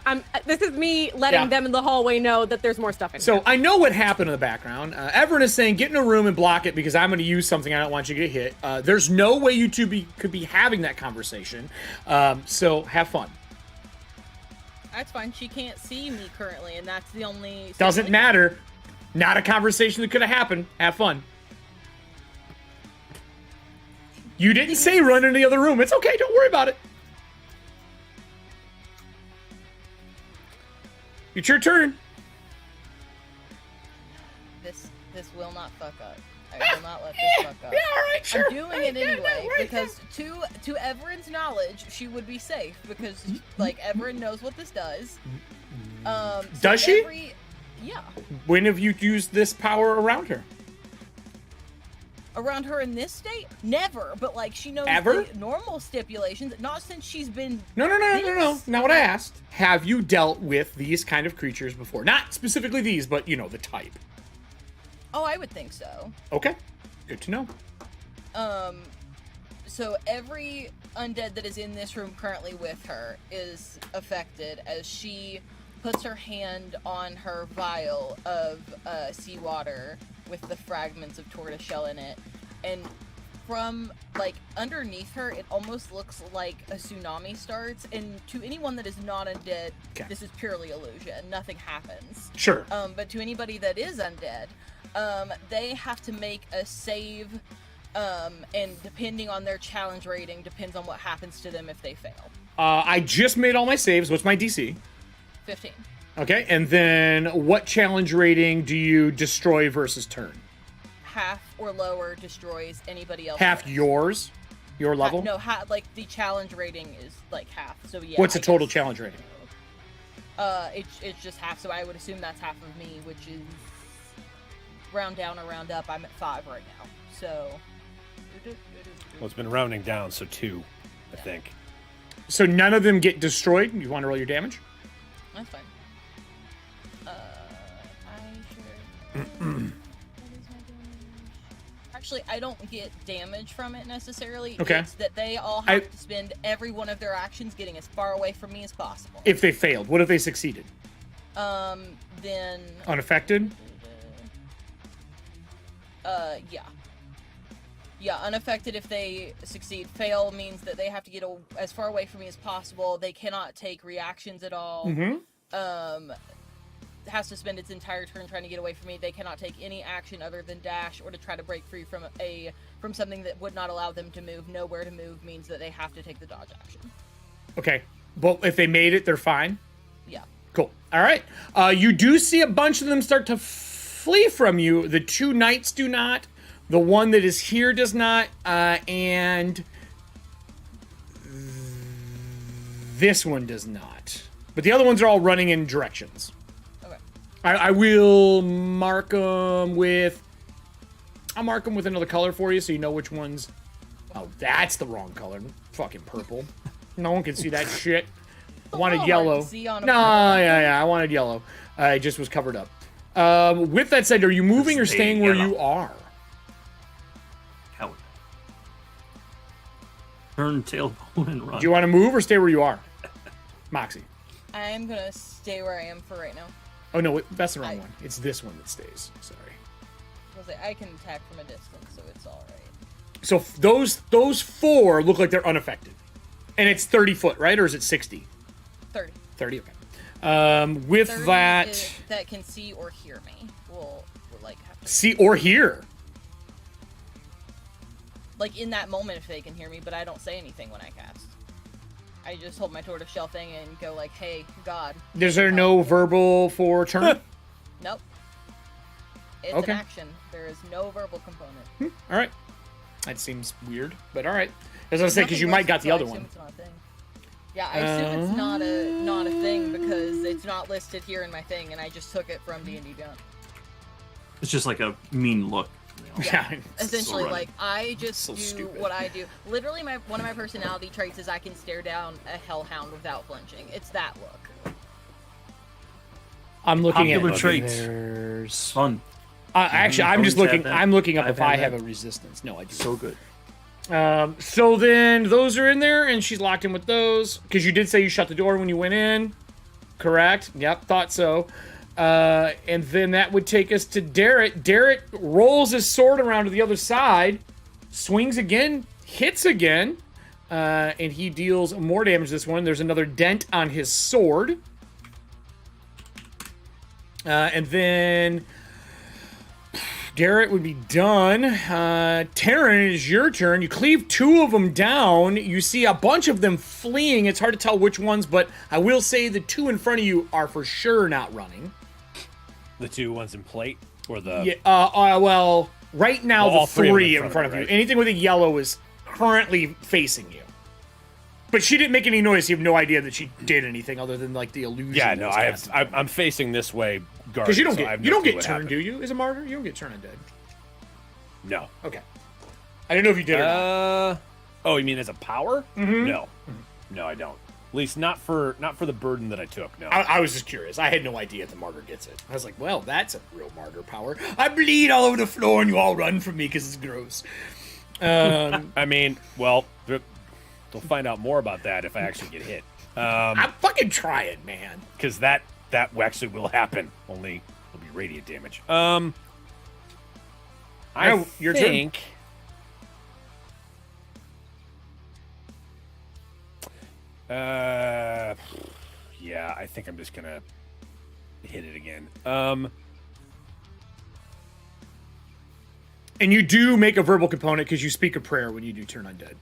This is me letting Yeah. them in the hallway know that there's more stuff in So here. I know what happened in the background. Everett is saying, get in a room and block it because I'm going to use something I don't want you to get hit. There's no way you two could be having that conversation. So have fun. That's fine. She can't see me currently, and that's the only. Doesn't matter. Not a conversation that could have happened. Have fun. You didn't say run into the other room. It's okay. Don't worry about it. It's your turn. This will not fuck up. I will not let this fuck up. Yeah, all right, sure. I'm doing it anyway because to Everin's knowledge, she would be safe because like Everin knows what this does. So Does she? Yeah. When have you used this power around her? Around her in this state? Never. But like she knows Ever? the normal stipulations. Not since she's been. No. Not what I asked. Have you dealt with these kind of creatures before? Not specifically these, but you know, the type. Oh, I would think so. Okay. Good to know. So every undead that is in this room currently with her is affected as she puts her hand on her vial of seawater with the fragments of tortoiseshell in it, and from like underneath her it almost looks like a tsunami starts, and to anyone that is not undead, Okay. this is purely illusion. Nothing happens. Sure. But to anybody that is undead, they have to make a save And depending on their challenge rating, depends on what happens to them if they fail. I just made all my saves. What's my DC? 15. Okay, and then what challenge rating do you destroy versus turn? Half or lower destroys anybody else. Half yours? Your level? Like the challenge rating is like half. So yeah. What's the total challenge rating? It's just half. So I would assume that's half of me, which is round down or round up. I'm at 5 right now. So. Well, it's been rounding down, so 2, I think. So none of them get destroyed? You want to roll your damage? That's fine. What is my damage? Actually, I don't get damage from it necessarily. Okay. It's that they all have to spend every one of their actions getting as far away from me as possible. If they failed. What if they succeeded? Then... Unaffected? Yeah. Yeah, unaffected if they succeed. Fail means that they have to get as far away from me as possible. They cannot take reactions at all. Mm-hmm. Has to spend its entire turn trying to get away from me. They cannot take any action other than dash or to try to break free from something that would not allow them to move. Nowhere to move means that they have to take the dodge action. Okay. Well, if they made it, they're fine? Yeah. Cool. All right. You do see a bunch of them start to flee from you. The 2 knights do not. The one that is here does not. And this one does not. But the other ones are all running in directions. Okay. I will mark them with... I'll mark them with another color for you so you know which ones... Oh, that's the wrong color. Fucking purple. No one can see that shit. I wanted yellow. I wanted yellow. It just was covered up. With that said, are you moving or staying where you are? Coward. Turn tailbone and run. Do you want to move or stay where you are? Moxie. I'm gonna stay where I am for right now. Oh, no, that's the wrong one. It's this one that stays. Sorry. I can attack from a distance, so it's alright. So those 4 look like they're unaffected. And it's 30 foot, right? Or is it 60? 30. 30, okay. With 30 that... that can see or hear me. We'll like have to... See or hear? Like, in that moment if they can hear me, but I don't say anything when I cast. I just hold my tortoiseshell thing and go like, hey, God. Is there no verbal for turn? Nope. It's Okay. an action. There is no verbal component. All right. That seems weird, but all right. As I was saying, because you might got the other one. It's not a thing. Yeah, I assume it's not a thing because it's not listed here in my thing, and I just took it from D&D Beyond. It's just like a mean look. Yeah. Essentially, So like, I just So do stupid. what I do. Literally, one of my personality traits is I can stare down a hellhound without flinching. It's that look. I'm looking Popular at traits. There's... Fun. Actually, I'm just Always have looking. that. I'm looking up I've if I had have that. a resistance. No, I do. So good. So then those are in there, and she's locked in with those because you did say you shut the door when you went in. Correct. Yep, thought so. And then that would take us to Derek. Derek rolls his sword around to the other side, swings again, hits again, and he deals more damage this one. There's another dent on his sword. And then Garrett would be done. Taryn, it is your turn. You cleave 2 of them down. You see a bunch of them fleeing. It's hard to tell which ones, but I will say the 2 in front of you are for sure not running. The 2 ones in plate? Or the... Yeah, well, right now Well, all the 3 3 of them in front of you. right? Anything with a yellow is currently facing you. But she didn't make any noise. You have no idea that she did anything other than like the illusion. Yeah, no, I'm facing this way. Because you don't so I have get no you don't clue get what turned, happened. do you? As a martyr, you don't get turned undead. No. Okay. I didn't know if you did or not. Oh, you mean as a power? Mhm. No. No, I don't. At least not for the burden that I took. No. I was just curious. I had no idea if the martyr gets it. I was like, well, that's a real martyr power. I bleed all over the floor and you all run from me because it's gross. I mean, well, they'll find out more about that if I actually get hit. I'm fucking trying, man. Because that actually will happen. Only it'll be radiant damage. I Now, your turn. think. Yeah, I think I'm just gonna hit it again. And you do make a verbal component because you speak a prayer when you do turn undead.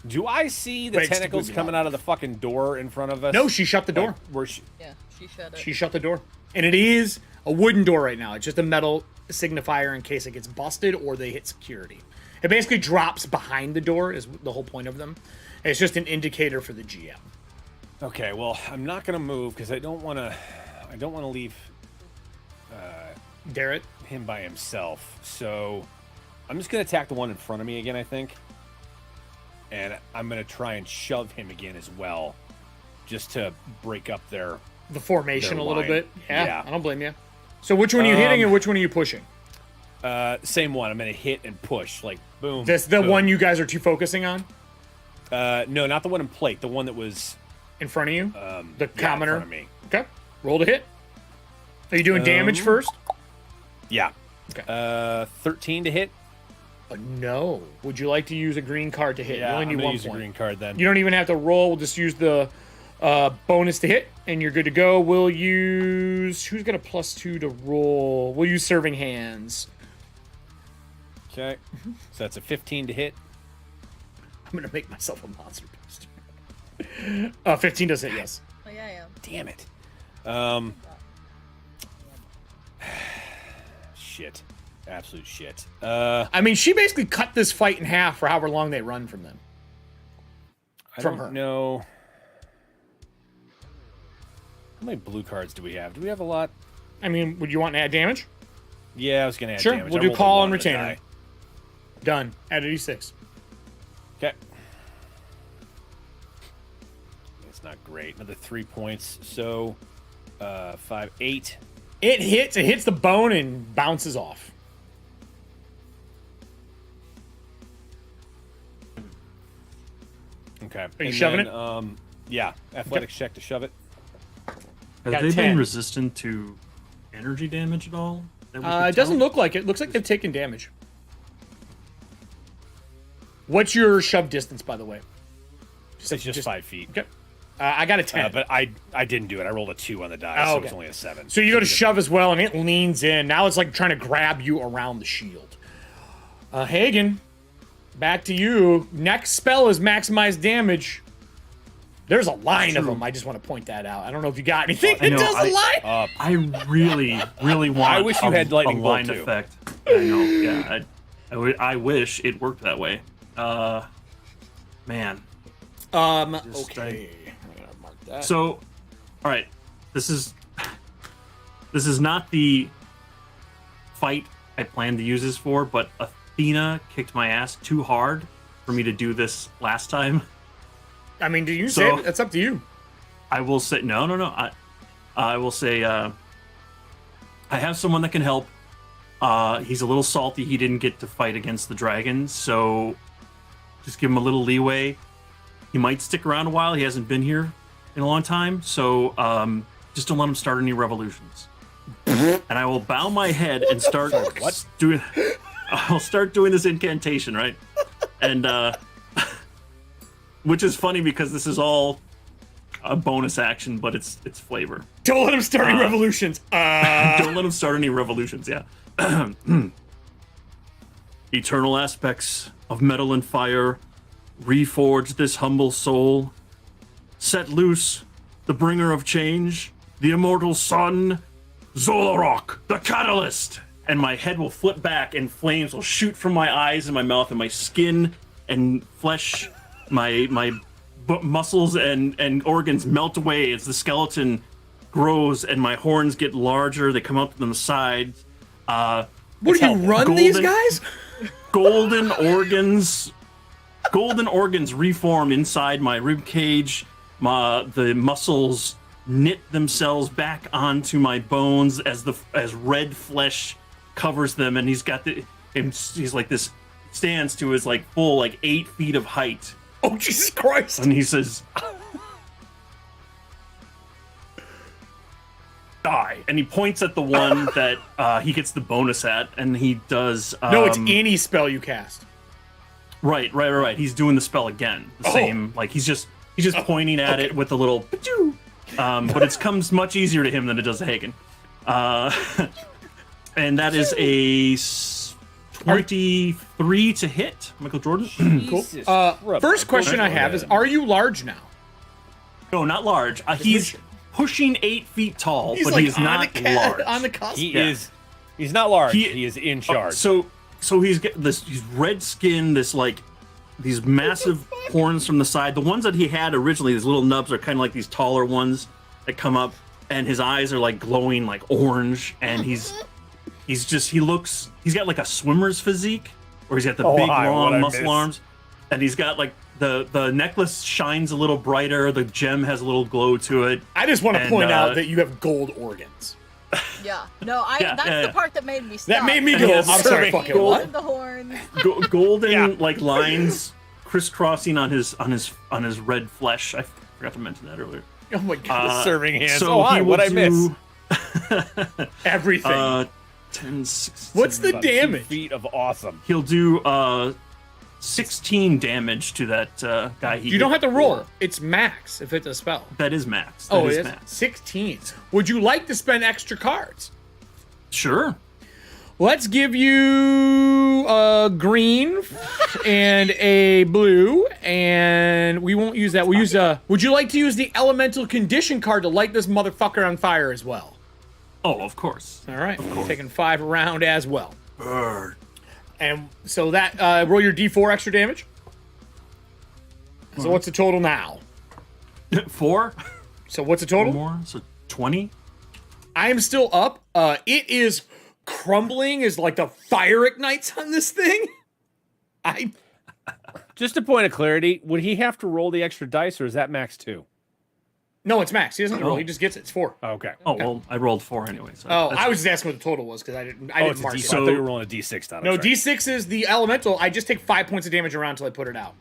Do I see the Wait, tentacles coming out of the fucking door in front of us? No, she shut the door. Like, where she... Yeah, she shut it. She shut the door. And it is a wooden door right now. It's just a metal signifier in case it gets busted or they hit security. It basically drops behind the door is the whole point of them. And it's just an indicator for the GM. Okay, well, I'm not gonna move because I don't want to leave Darrett? him by himself. So I'm just gonna attack the one in front of me again, I think. And I'm gonna try and shove him again as well, just to break up the formation a little line. bit. Yeah, Yeah. I don't blame you. So which one are you hitting and which one are you pushing? Same one. I'm gonna hit and push, like boom. This the boom. one you guys are too focusing on? No, not the one in plate. The one that was In front of you? The yeah, commoner? in front of me. Okay. Roll to hit. Are you doing damage first? Yeah. Okay. 13 to hit. No. Would you like to use a green card to hit? Yeah, you only I'm need gonna one use point. a green card then. You don't even have to roll. We'll just use the bonus to hit, and you're good to go. We'll use... Who's got a +2 to roll? We'll use Serving Hands. Okay. So that's a 15 to hit. I'm going to make myself a monster poster. 15 does hit, yes. Oh, yeah. Damn it. Shit. Absolute shit. I mean, she basically cut this fight in half for however long they run from them. I From don't her. know. How many blue cards do we have? Do we have a lot? I mean, would you want to add damage? Yeah, I was going to add Sure, damage. we'll I do rolled a call 1 and on the retainer. die. Done. Add a d6. Okay. It's not great. Another 3 points. So, 5, 8. It hits the bone and bounces off. Okay. Are you shoving it? Yeah. Athletics check to shove it. Have Got they 10. been resistant to energy damage at all? that we could It doesn't tell? look like it. Looks like they've taken damage. What's your shove distance, by the way? It's just 5 feet. Okay. I got a 10. But I didn't do it. I rolled a 2 on the die, so okay. it was only a 7. So you go to shove as well, and it leans in. Now it's like trying to grab you around the shield. Hagen, back to you. Next spell is maximize damage. There's a line of them. I just want to point that out. I don't know if you got anything I that know, does a line. I really, really want I wish you had lightning a bolt, line too. effect. I know, yeah. I wish it worked that way. Man. Okay. I'm gonna mark that. So, all right, this is not the fight I planned to use this for, but Athena kicked my ass too hard for me to do this last time. I mean, do you So- say it? That's up to you. I will say no. I will say I have someone that can help. He's a little salty. He didn't get to fight against the dragons, so just give him a little leeway. He might stick around a while. He hasn't been here in a long time, so just don't let him start any revolutions. And I will bow my head and start doing. I'll start doing this incantation, right? And which is funny because this is all a bonus action, but it's flavor. Don't let him start any revolutions. Don't let him start any revolutions, yeah. Eternal aspects of metal and fire, reforge this humble soul. Set loose the bringer of change, the immortal sun, Zolarok, the catalyst. And my head will flip back and flames will shoot from my eyes and my mouth and my skin and flesh, my muscles and organs melt away as the skeleton grows and my horns get larger. They come up to the sides. What do you run these Golden- guys? Golden organs reform inside my rib cage. The muscles knit themselves back onto my bones as red flesh covers them, and he's like this, stands to his like full 8 feet of height, Oh, Jesus Christ. and he says, "Die!" And he points at the one that he gets the bonus at, and he does. No, it's any spell you cast. Right. He's doing the spell again. The same, like he's just pointing at it with a little. But it comes much easier to him than it does to Hagen. And that is a 23 to hit, Michael Jordan. Cool. Jesus First question I have is, are you large now? No, not large. He's pushing 8 feet tall, but like he is not large. on the cusp. He's not large. He is in charge. So he's got he's red skin, these massive horns from the side. The ones that he had originally, these little nubs, are kind of like these taller ones that come up, and his eyes are like glowing like orange, and he's got like a swimmer's physique, where he's got the big long muscle arms, and he's got like the necklace shines a little brighter, the gem has a little glow to it. I just want to point out that you have gold organs. Yeah. No, that's the part that made me stop. That made me go, I'm sorry, fucking what? The horns. Golden like lines crisscrossing on his red flesh. I forgot to mention that earlier. Oh my god. The serving hands. So what'd I miss? Everything. 10, 16, What's the damage? 2 feet of awesome. He'll do 16 damage to that guy. You don't have to roll. It's max if it's a spell. That is max. It is is max. 16. Would you like to spend extra cards? Sure. Let's give you a green and a blue, and we won't use that. We'll use would you like to use the elemental condition card to light this motherfucker on fire as well? Oh, of course. All right. Taking 5 around as well. Burn. And so that, roll your d4 extra damage. So what's the total now? 4. So what's the total? More. So 20. I am still up. It is crumbling as like the fire ignites on this thing. Just a point of clarity, would he have to roll the extra dice, or is that max 2? No, it's max. He doesn't roll. He just gets it. It's 4. Okay. Oh, well, I rolled 4 anyway. So I was just asking what the total was because I didn't it's a mark D6. it. I thought you were rolling a D6 down. No, D6 is the elemental. I just take 5 points of damage around until I put it out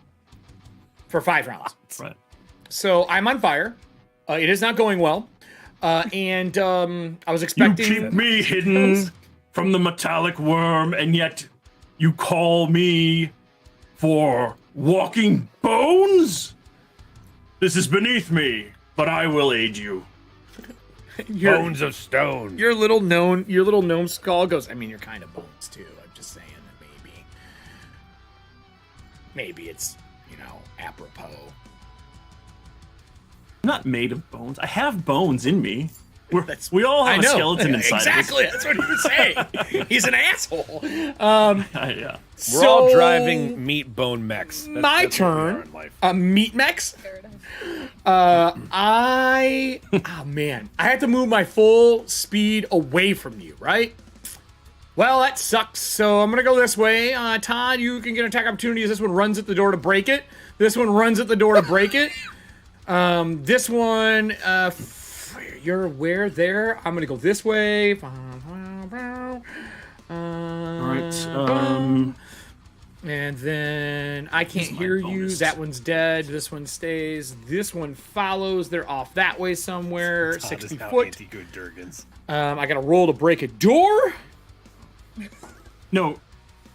for 5 rounds. Right. So I'm on fire. It is not going well. And I was expecting... You keep me hidden from the metallic worm, and yet you call me for walking bones? This is beneath me, but I will aid you. Bones of stone. Your little gnome skull goes, I mean, you're kind of bones, too. I'm just saying that maybe it's, apropos. I'm not made of bones. I have bones in me. We all have a skeleton inside exactly. of us. That's what he was saying. He's an asshole. Yeah. We're all driving meat bone mechs. My turn. Meat mechs. I had to move my full speed away from you, right? Well, that sucks. So I'm gonna go this way. Todd, you can get an attack opportunity as this one runs at the door to break it. This one runs at the door to break it. This one, you're where there? I'm gonna go this way. All right. And then I can't hear you. That one's dead. This one stays. This one follows. They're off that way somewhere. 60 foot. I gotta roll to break a door. No,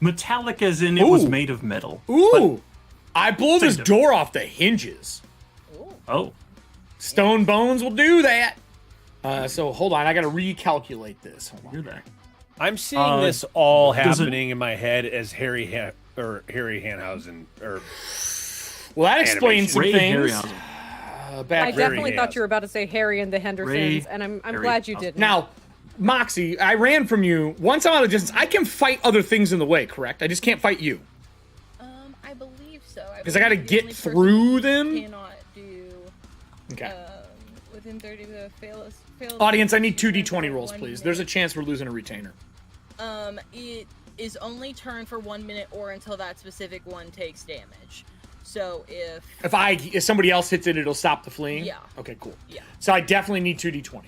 metallic as in it was made of metal. Ooh! I blow this door off the hinges. Oh. Stone bones will do that. So hold on, I gotta recalculate this. Hold on. Hear that? I'm seeing this all happening in my head as Harry Hanhausen. Well, that explains some Ray things. I definitely thought you were about to say Harry and the Hendersons, and I'm glad you didn't. Now, Moxie, I ran from you. Once I'm out of distance, I can fight other things in the way, correct? I just can't fight you. I believe so. Because I gotta get through them. Cannot do. Okay. Within 30 to fail. Audience, I need 2d20 rolls, please. There's a chance we're losing a retainer. It is only turn for 1 minute or until that specific one takes damage. So if somebody else hits it, it'll stop the fleeing? Yeah. Okay, cool. Yeah. So I definitely need 2d20.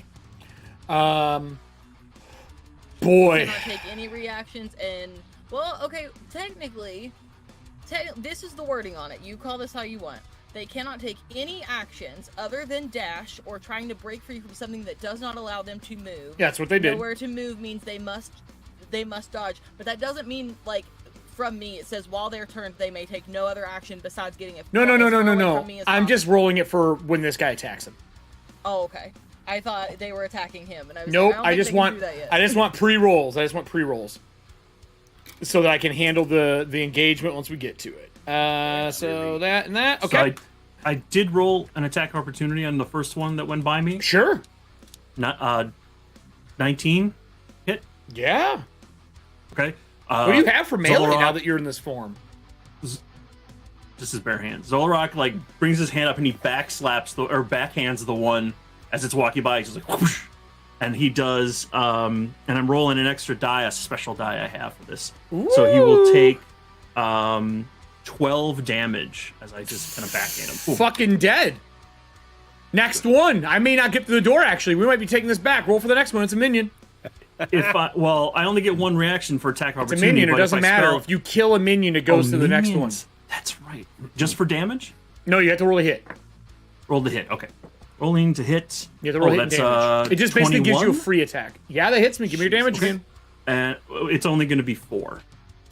Boy. Cannot take any reactions and okay, technically, this is the wording on it. You call this how you want. They cannot take any actions other than dash or trying to break free from something that does not allow them to move. Yeah, that's what they did. Nowhere to move means they must dodge, but that doesn't mean like from me. It says while their turn, they may take no other action besides getting a. No. I'm just rolling it for when this guy attacks him. Oh, okay. I thought they were attacking him, and I was Nope. like, I don't just think they can want. do that yet. I just want pre-rolls. So that I can handle the engagement once we get to it. So that and that. Okay. So I did roll an attack opportunity on the first one that went by me. Sure. Not 19 hit. Yeah. Okay. What do you have for melee Zolorok, now that you're in this form? Just his bare hand. Zolorok like brings his hand up and he backslaps backhands the one as it's walking by. He's just like whoosh, and he does. And I'm rolling an extra die, a special die I have for this. Ooh. So he will take 12 damage as I just kind of backhand him. Ooh. Fucking dead. Next one. I may not get through the door, actually. We might be taking this back. Roll for the next one. It's a minion. I only get one reaction for attack It's a opportunity. minion. It but doesn't if I matter. spell- If you kill a minion, it goes to the next one. minions. That's right. Just for damage? No, you have to roll a hit. Roll the hit. Okay. Rolling to hit. You have to roll hit and that's, damage. It just basically gives you a 21? free attack. Yeah, that hits me. Give me your damage again. And it's only going to be 4.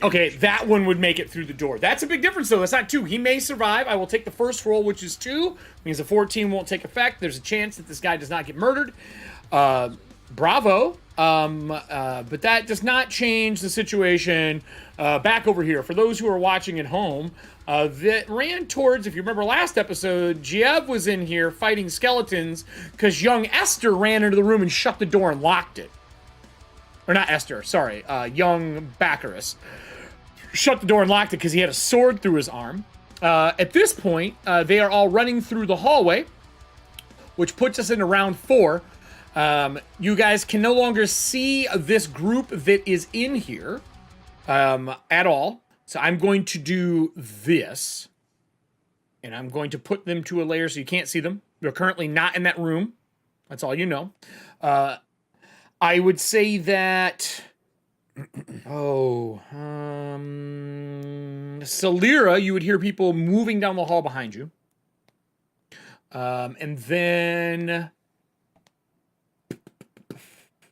Okay, that one would make it through the door. That's a big difference, though. That's not 2. He may survive. I will take the first roll, which is 2. Means a 14 won't take effect. There's a chance that this guy does not get murdered. Bravo. But that does not change the situation. Back over here. For those who are watching at home, that ran towards, if you remember last episode, Giev was in here fighting skeletons because young Esther ran into the room and shut the door and locked it. Or not Esther, sorry. Young Baccharis. Shut the door and locked it because he had a sword through his arm. At this point, they are all running through the hallway, which puts us into round 4. You guys can no longer see this group that is in here at all. So I'm going to do this. And I'm going to put them to a layer so you can't see them. They're currently not in that room. That's all you know. I would say that... Salira, you would hear people moving down the hall behind you. And then...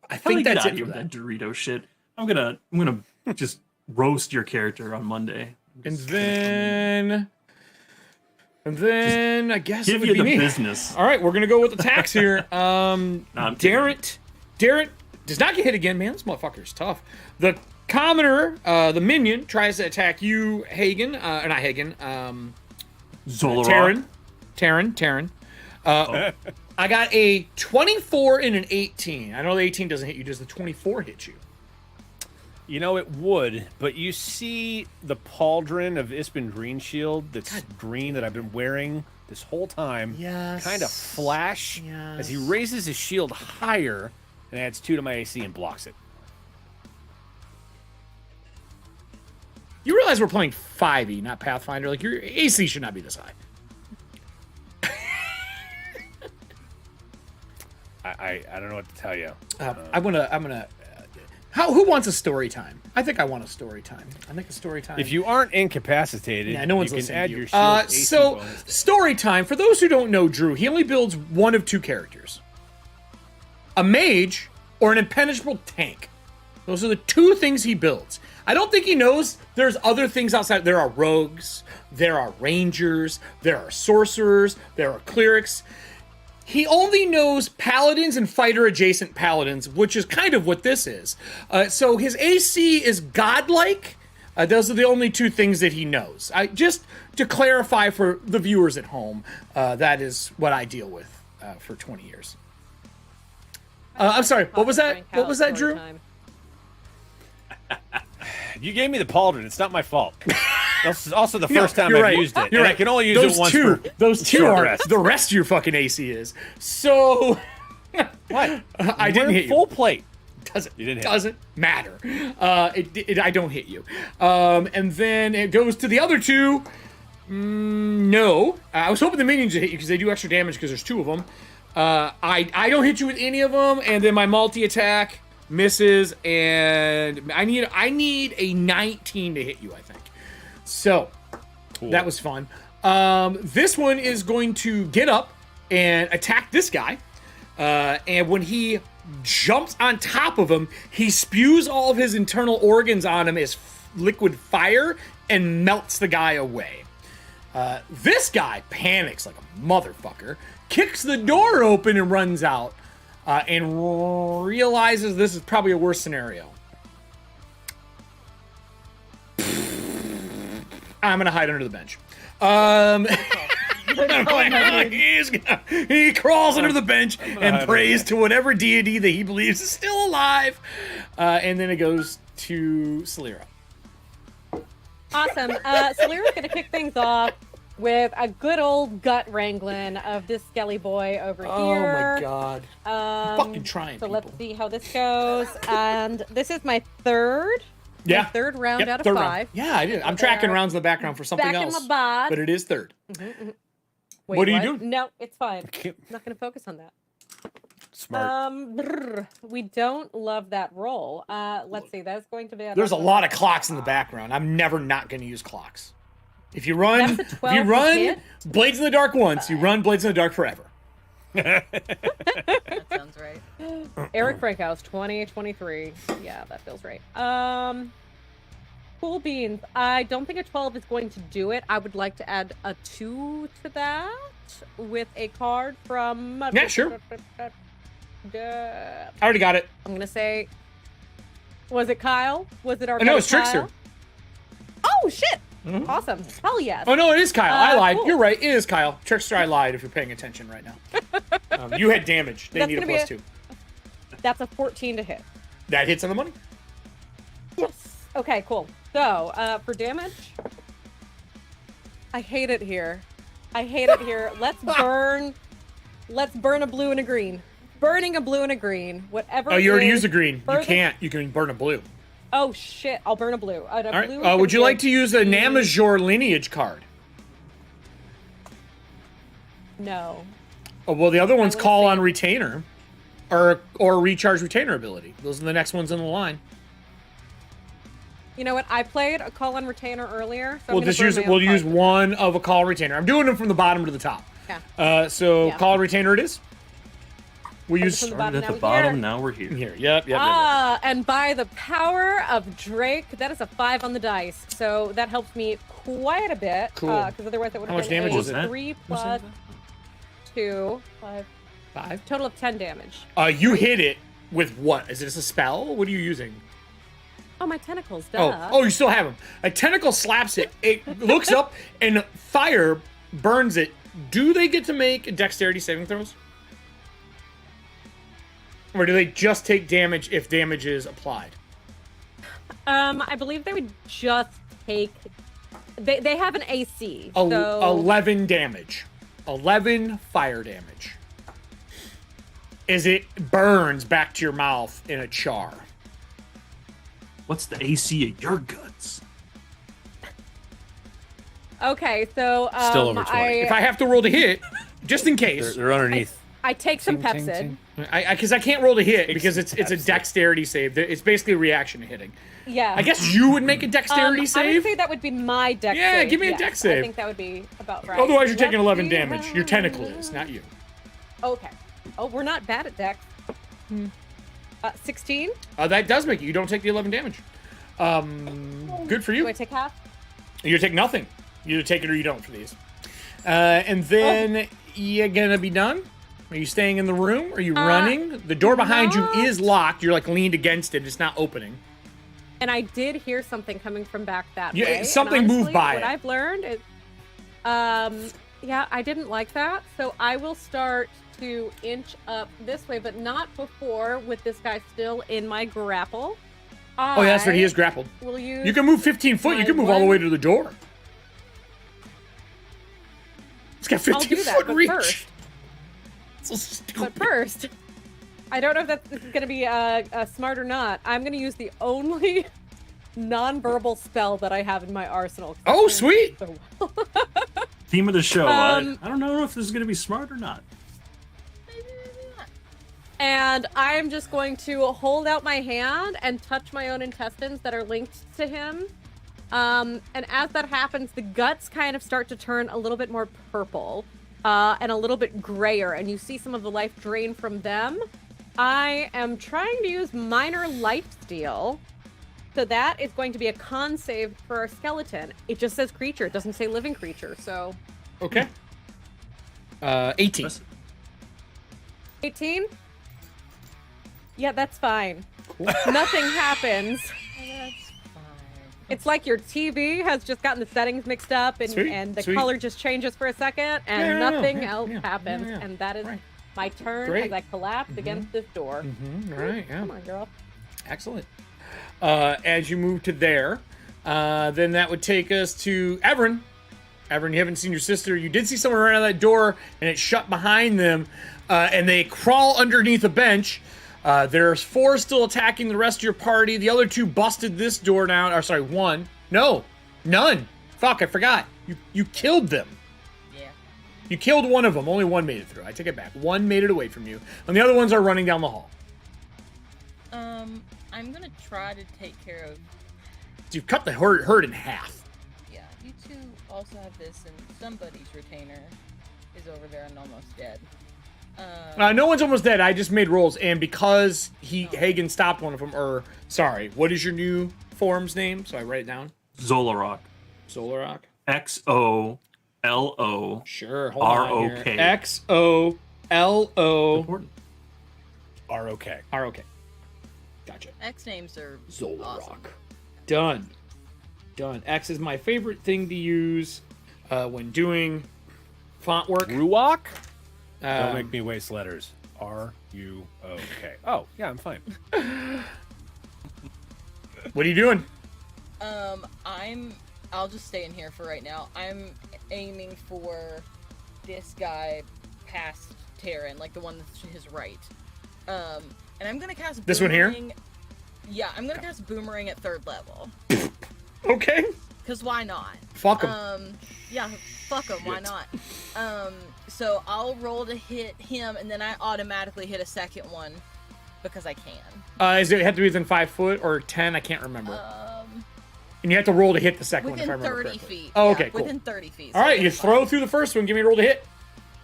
I think that's it for with that. that Dorito shit. I'm gonna just roast your character on Monday. And then I guess it Give would you be the me. business. All right, we're gonna go with attacks here. Darrent does not get hit again. Man, this motherfucker's tough. The commoner, the minion, tries to attack you, Hagen. Not Hagen. Zolorok. Terran. I got a 24 and an 18. I know the 18 doesn't hit you. Does the 24 hit you? You know, it would, but you see the pauldron of Ispen Greenshield that's green that I've been wearing this whole time kind of flash as he raises his shield higher and adds 2 to my AC and blocks it. You realize we're playing 5e, not Pathfinder. Like, your AC should not be this high. I don't know what to tell you. I'm gonna. Who wants a story time? I think I want a story time. I think a story time. If you aren't incapacitated, Yeah, no one's you can listening add to you. your shield AC So, bonus to- story time. For those who don't know Drew, he only builds one of 2 characters. A mage or an impenetrable tank. Those are the 2 things he builds. I don't think he knows there's other things outside. There are rogues, there are rangers, there are sorcerers, there are clerics. He only knows paladins and fighter-adjacent paladins, which is kind of what this is. So his AC is godlike. Those are the only 2 things that he knows. Just to clarify for the viewers at home, that is what I deal with for 20 years. I'm sorry, what was that? What was that, Drew? You gave me the pauldron. It's not my fault. Also, the first time You're I've right. used it. You're and right. I can only use Those it once two, for those 2 short are rest. the rest of your fucking AC is. So What? I didn't hit you. Full plate. Doesn't matter. I don't hit you. And then it goes to the other 2. No. I was hoping the minions would hit you because they do extra damage because there's 2 of them. I don't hit you with any of them, and then my multi-attack misses, and I need a 19 to hit you, I think. So, That was fun. This one is going to get up and attack this guy. And when he jumps on top of him, he spews all of his internal organs on him as liquid fire and melts the guy away. This guy panics like a motherfucker kicks the door open and runs out, and realizes this is probably a worse scenario. I'm gonna hide under the bench. He crawls under the bench and prays to whatever deity that he believes is still alive. And then it goes to Celira. Awesome. Celira's gonna kick things off with a good old gut wrangling of this skelly boy over here. Oh my god. Fucking trying. So people. let's see how this goes. And this is my third. Yeah. My third round out of third 5. Round. Yeah, I did. I'm tracking rounds in the background for something Back else. in my bod. But it is third. Wait, What are you doing? No, it's fine. I'm not going to focus on that. Smart. We don't love that roll. Let's see. That's going to be. There's a lot of clocks in the background. I'm never not going to use clocks. If you run, That's a 12 hit? Blades in the Dark once, you run Blades in the Dark forever. That sounds right. Erik Frankhouse, 2023. Yeah, that feels right. Cool beans. I don't think a 12 is going to do it. I would like to add a 2 to that with a card from. Yeah, sure. I already got it. I'm gonna say. Was it Kyle? Was it our? No, buddy it's Trickster. Kyle? Oh shit! Awesome. Hell yes. Oh no, it is Kyle. I lied. Cool. You're right. It is Kyle. Trickster, I lied. If you're paying attention right now, you had damage. They That's need a gonna plus be 2. That's a 14 to hit. That hits on the money. Yes. Okay, cool. So, for damage, I hate it here. I hate it here. Let's burn a blue and a green. Burning a blue and a green. Whatever. Oh, you already is used a green. You furthest- can't. You can burn a blue. Oh shit! I'll burn a blue. All right. Would you like to use a Namajor lineage card? No. Oh, well, the other one's would call say- on retainer, or recharge retainer ability. Those are the next ones in the line. You know what? I played a call on retainer earlier. So We'll just use it. We'll use one of a call retainer. I'm doing them from the bottom to the top. Yeah. So Yeah. call retainer it is. We use from the Started bottom, at now the we bottom, here. now we're here. here. Yep. And by the power of Drake, that is a 5 on the dice. So that helps me quite a bit. Cool. Because otherwise that would How have much been damage a was it? 3 plus 2, 5, 5. total of 10 damage. You hit it with what? Is this a spell? What are you using? Oh, my tentacles, duh. Oh, you still have them. A tentacle slaps it. It looks up and fire burns it. Do they get to make dexterity saving throws? Or do they just take damage if damage is applied? I believe they would just take. They have an AC. So 11 damage. 11 fire damage. As it burns back to your mouth in a char. What's the AC of your guts? Okay, so Still over 20. If I have to roll to hit, just in case. They're underneath. I take some Ting, ting, Pepsid. ting. Because I can't roll to hit because it's a dexterity save. It's basically a reaction to hitting. Yeah. I guess you would make a dexterity I save. would say that would be my dex Yeah, save. give me a yes. dex save. I think that would be about right. Otherwise, you're taking Let's 11 see damage. Your how- tentacle is, not you. Okay. Oh, we're not bad at dex. 16? That does make it. You don't take the 11 damage. Good for Do you. I take half? You take nothing. You either take it or you don't for these. And then you're gonna be done. Are you staying in the room? Are you running? The door behind you is locked. You're like leaned against it. It's not opening. And I did hear something coming from back that Yeah, way. and something moved honestly, by What it. I've learned is, yeah, I didn't like that. So I will start to inch up this way, but not before with this guy still in my grapple. Oh, yeah, that's right. He is grappled. Will use You can move 15 foot. You my can move all the one- way to the door. It's got I'll 15 do that, foot but reach. first. So stupid. But first, I don't know if this is going to be smart or not. I'm going to use the only non-verbal spell that I have in my arsenal. Oh, sweet. So- Theme of the show. Um, I don't know if this is going to be smart or not. And I'm just going to hold out my hand and touch my own intestines that are linked to him. And as that happens, the guts kind of start to turn a little bit more purple and a little bit grayer, and you see some of the life drain from them. I am trying to use minor life steal. So that is going to be a con save for our skeleton. It just says creature. It doesn't say living creature, so... Okay. 18. 18? Yeah, that's fine. Nothing happens. That's fine. It's like your TV has just gotten the settings mixed up and, Sweet, and the sweet. color just changes for a second and Yeah, nothing yeah, else yeah, happens. yeah, yeah. And that is Right. my turn Great. as I collapse against this door. Right, yeah. Come on, girl. Excellent. As you move to there, then that would take us to Everin. Everin, you haven't seen your sister. You did see someone right out that door, and it's shut behind them, and they crawl underneath a bench. There's 4 still attacking the rest of your party. The other 2 busted this door down. Or sorry, 1. No, none. Fuck, I forgot. You killed them. Yeah. You killed one of them. Only 1 made it through. I take it back. 1 made it away from you, and the other ones are running down the hall. I'm gonna try to take care of. You've cut the herd in half. Yeah, you two also have this, and somebody's retainer is over there and almost dead. No one's almost dead. I just made rolls, and because Hagen stopped one of them, or sorry, what is your new form's name? So I write it down. Zolorok. Solarok. XOLO. Sure. Hold on here. R-O-K. XOLO. Important. R-O-K. ROK. Gotcha. X names are Zolorok. awesome. Done. X is my favorite thing to use when doing font work. Ruok? Um, Don't make me waste letters. R-U-O-K. Oh, yeah, I'm fine. What are you doing? I'll just stay in here for right now. I'm aiming for this guy past Terran, like the one that's to his right. And I'm gonna cast This one here? Boomerang. Yeah, I'm gonna cast Boomerang at 3rd level. Okay. Cause why not? Fuck him. Yeah, fuck him. Why not? So I'll roll to hit him, and then I automatically hit a second one because I can. Does it have to be within 5 foot or 10? I can't remember. And you have to roll to hit the second one if I Within remember 30 correctly. feet. Oh, Yeah, okay, cool. Within 30 feet. All right, so you that's throw fine. through the first one. Give me a roll to hit.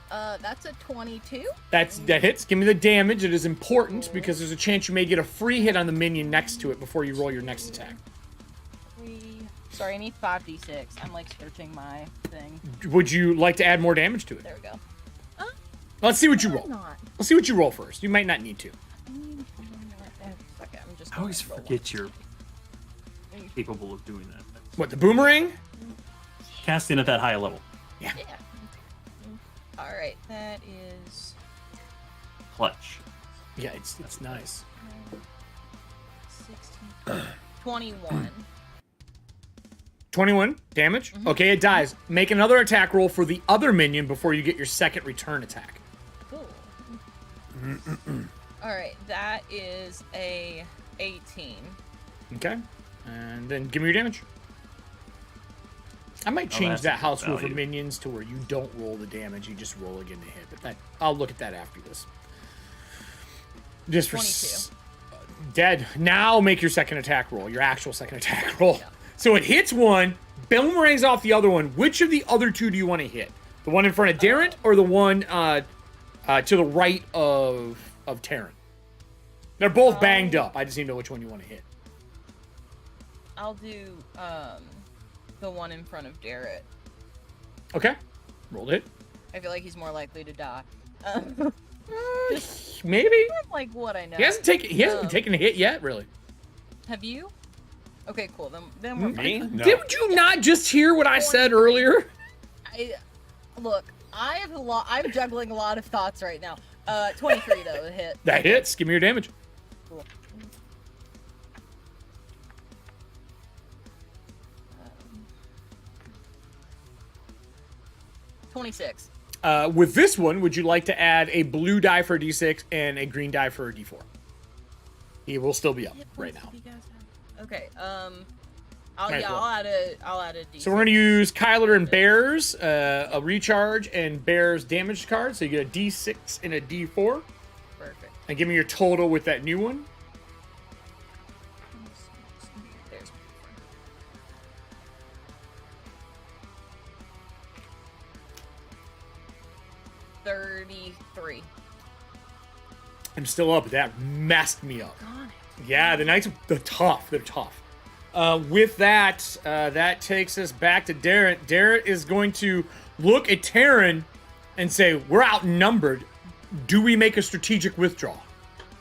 That's a 22. That hits. Give me the damage. It is important because there's a chance you may get a free hit on the minion next to it before you roll your next attack. Sorry, I need 5d6. I'm like searching my thing. Would you like to add more damage to it? There we go. Let's see what you roll. Not. Let's see what you roll first. You might not need to. Okay, I'm just I always gonna roll forget you're capable of doing that. What, the boomerang? Casting at that high level. one. Yeah. All right, that is Clutch. Yeah, it's nice. 16, 21. 21 damage. Okay, it dies. Make another attack roll for the other minion before you get your second return attack. Cool. All right, that is a 18. Okay, and then give me your damage. I might change that's that a house rule for value. minions to where you don't roll the damage, you just roll again to hit. But I'll look at that after this. Just for 22. Dead. Now make your second attack roll, your actual second attack roll. So it hits one, boomerangs off the other one. Which of the other 2 do you want to hit? The one in front of Darren or the one to the right of Terran? They're both banged up. I just need to know which one you want to hit. I'll do the one in front of Jarrett. Okay. Rolled it. I feel like he's more likely to die. Maybe. Like what I know. He hasn't been taken a hit yet, really. Have you? Okay, cool. Then we're Me? fine. No. Did you not just hear what I said earlier? Look, I have a lot. I'm juggling a lot of thoughts right now. 23 though, a hit. That hits. Give me your damage. Cool. 26. With this one, would you like to add a blue die for a d6 and a green die for a d4? He will still be up right now. Okay. Right, cool. I'll add a D6. So we're going to use Kyler and Bears, a recharge, and Bears damage card. So you get a d6 and a d4. Perfect. And give me your total with that new one. There's 33. I'm still up. That messed me up. Got it. Yeah, the Knights, they're tough. They're tough. With that, that takes us back to Darren. Darren is going to look at Terran and say, we're outnumbered. do we make a strategic withdrawal?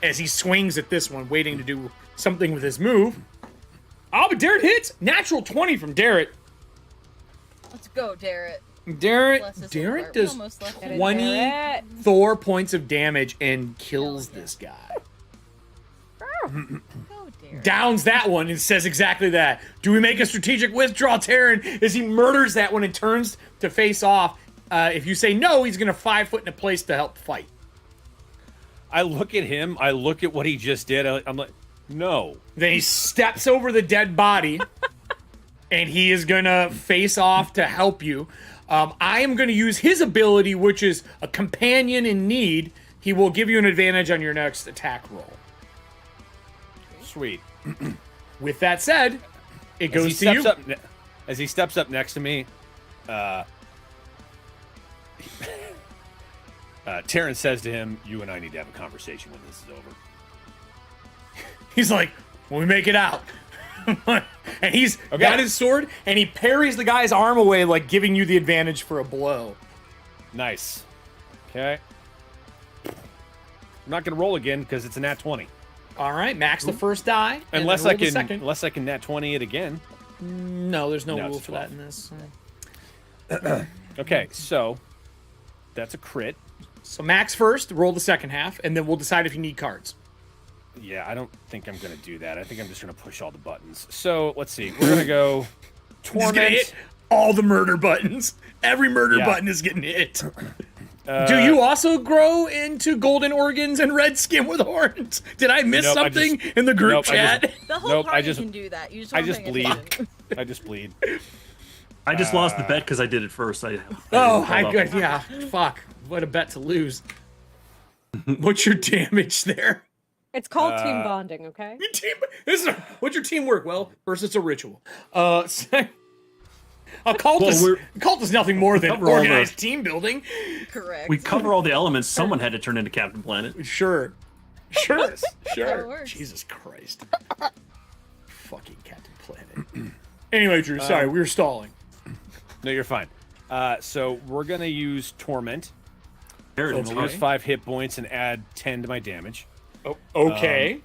As he swings at this one, waiting to do something with his move. Oh, but Darrett hits! Natural 20 from Darrett. Let's go, Darrett. Darrett does 24 points of damage and kills this guy. Go, Darrett. Downs that one and says exactly that. Do we make a strategic withdrawal, Taryn? As he murders that one and turns to face off. If you say no, he's going to 5 foot in a place to help fight. I look at him. I look at what he just did. I'm like, no. Then he steps over the dead body, and he is going to face off to help you. I am going to use his ability, which is a companion in need. He will give you an advantage on your next attack roll. Sweet. With that said, it goes to you. As he steps up next to me, Terrence says to him, "You and I need to have a conversation when this is over." He's like, when we make it out. And he's got his sword, and he parries the guy's arm away, like giving you the advantage for a blow. Nice. Okay. I'm not going to roll again because it's a nat 20. All right, max the first die. Unless I can nat 20 it again. No, there's no rule for that in this. Okay, so that's a crit. So max first, roll the second half, and then we'll decide if you need cards. Yeah, I don't think I'm going to do that. I think I'm just going to push all the buttons. So let's see. We're going to go Torment. Gonna hit all the murder buttons. Every murder button is getting hit. Do you also grow into golden organs and red skin with horns? Did I miss something in the group chat? The whole party can do that. You just I just bleed. I just lost the bet because I did it first. Fuck. What a bet to lose. What's your damage there? It's called team bonding, okay? What's your teamwork? Well, first it's a ritual. A cult is nothing more than organized team building. Correct. We cover all the elements. Someone had to turn into Captain Planet. Sure. Works. Jesus Christ. Fucking Captain Planet. Anyway, Drew, sorry, we were stalling. No, you're fine. So we're going to use Torment. There it So is. we'll lose 5 hit points and add 10 to my damage. Oh, okay.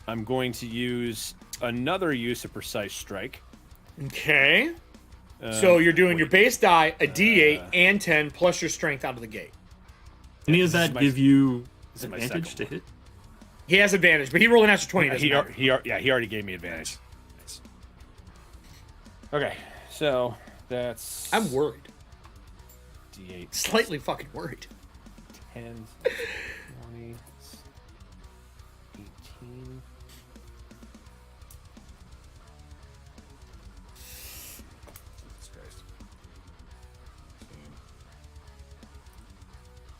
I'm going to use another use of Precise Strike. Okay. So you're doing your base die, a D8, and 10, plus your strength out of the gate. Any of that give you advantage to hit? He has advantage, but he rolled an extra 20. He already gave me advantage. Nice. Okay, so that's... I'm worried. D8. Slightly fucking worried. 10, 20, 18...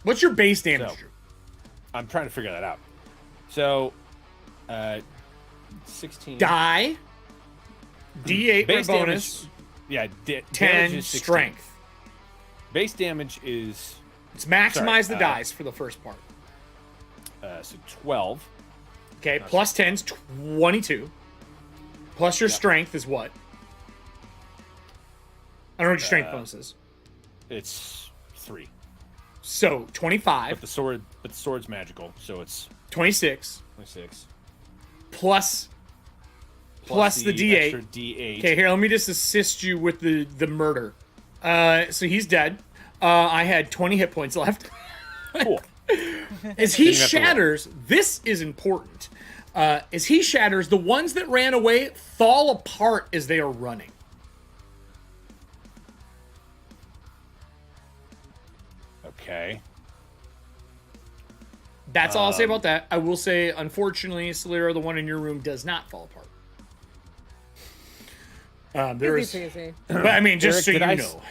What's your base damage, Drew? I'm trying to figure that out. So, 16. Die. D8 base for bonus. Damage, 10 is strength. Base damage is... Let's maximize the dice for the first part. So 12. Okay, plus 10's 22. Plus your strength is what? I don't know what your strength bonus is. It's 3. So 25. But the sword's magical, so it's 26. 26. Plus the D8. Extra D8. Okay, here, let me just assist you with the murder. So he's dead. I had 20 hit points left. Cool. As he shatters, this is important. As he shatters, the ones that ran away fall apart as they are running. Okay. That's all I'll say about that. I will say, unfortunately, Solera, the one in your room, does not fall apart. Easy. But I mean, just Eric, so you know.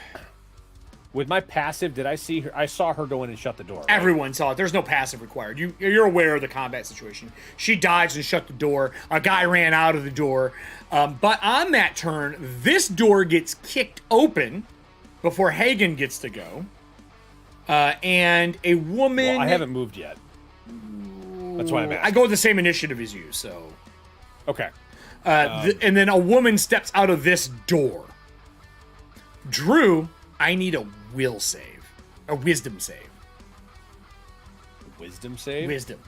With my passive, did I see her? I saw her go in and shut the door. Right? Everyone saw it. There's no passive required. You're aware of the combat situation. She dodged and shut the door. A guy ran out of the door. But on that turn, this door gets kicked open before Hagen gets to go. And a woman... Well, I haven't moved yet. That's why I'm asking. I go with the same initiative as you, so... Okay. And then a woman steps out of this door. Drew, I need a will save. A wisdom save. Wisdom save? Wisdom.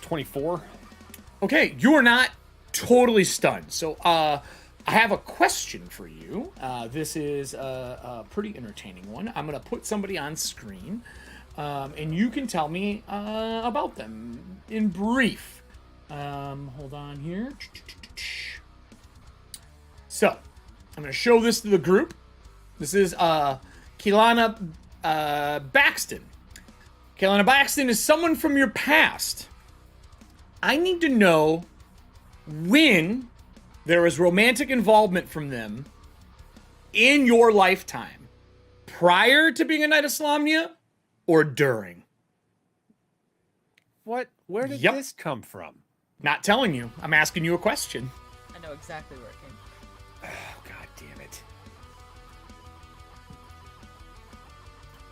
24. Okay, you are not totally stunned. So, I have a question for you. This is a pretty entertaining one. I'm going to put somebody on screen, and you can tell me about them in brief. Hold on here. So, I'm going to show this to the group. This is Keelana Baxton. Keelana Baxton is someone from your past. I need to know when there was romantic involvement from them in your lifetime, prior to being a Knight of Solamnia or during. What? Where did this come from? Not telling you. I'm asking you a question. I know exactly where it came from. Oh, God damn it.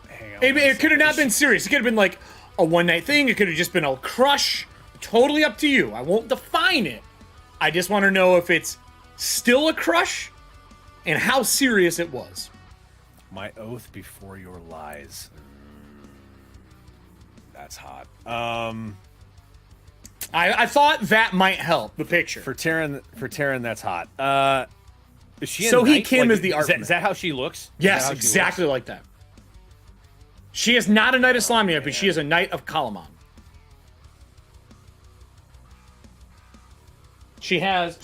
Hang on. It could have not been serious. It could have been like a one-night thing. It could have just been a crush. Totally up to you. I won't define it. I just want to know if it's still a crush and how serious it was. My oath before your lies. That's hot. I thought that might help the picture. For Taryn, that's hot. Is she a So he knight? Kim Like, is the art. Is that how she looks? Yes, exactly like that. She is not a Knight of Solamnia, but she is a Knight of Kalaman. She has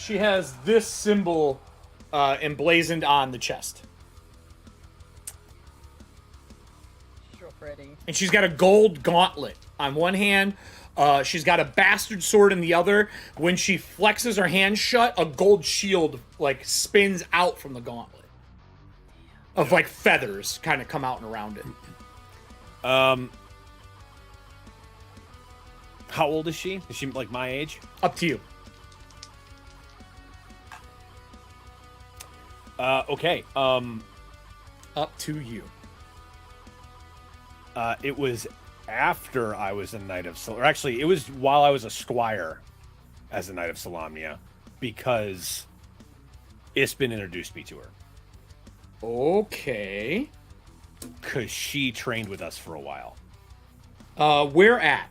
this symbol emblazoned on the chest. She's real pretty. And she's got a gold gauntlet on one hand. She's got a bastard sword in the other. When she flexes her hand shut, a gold shield like spins out from the gauntlet. Of like feathers kind of come out and around it. How old is she? Is she like my age? Up to you. Okay. Up to you. It was after I was a Knight of or actually, it was while I was a squire as a Knight of Solamnia, because Isbin introduced me to her. Okay. Because she trained with us for a while. Where at?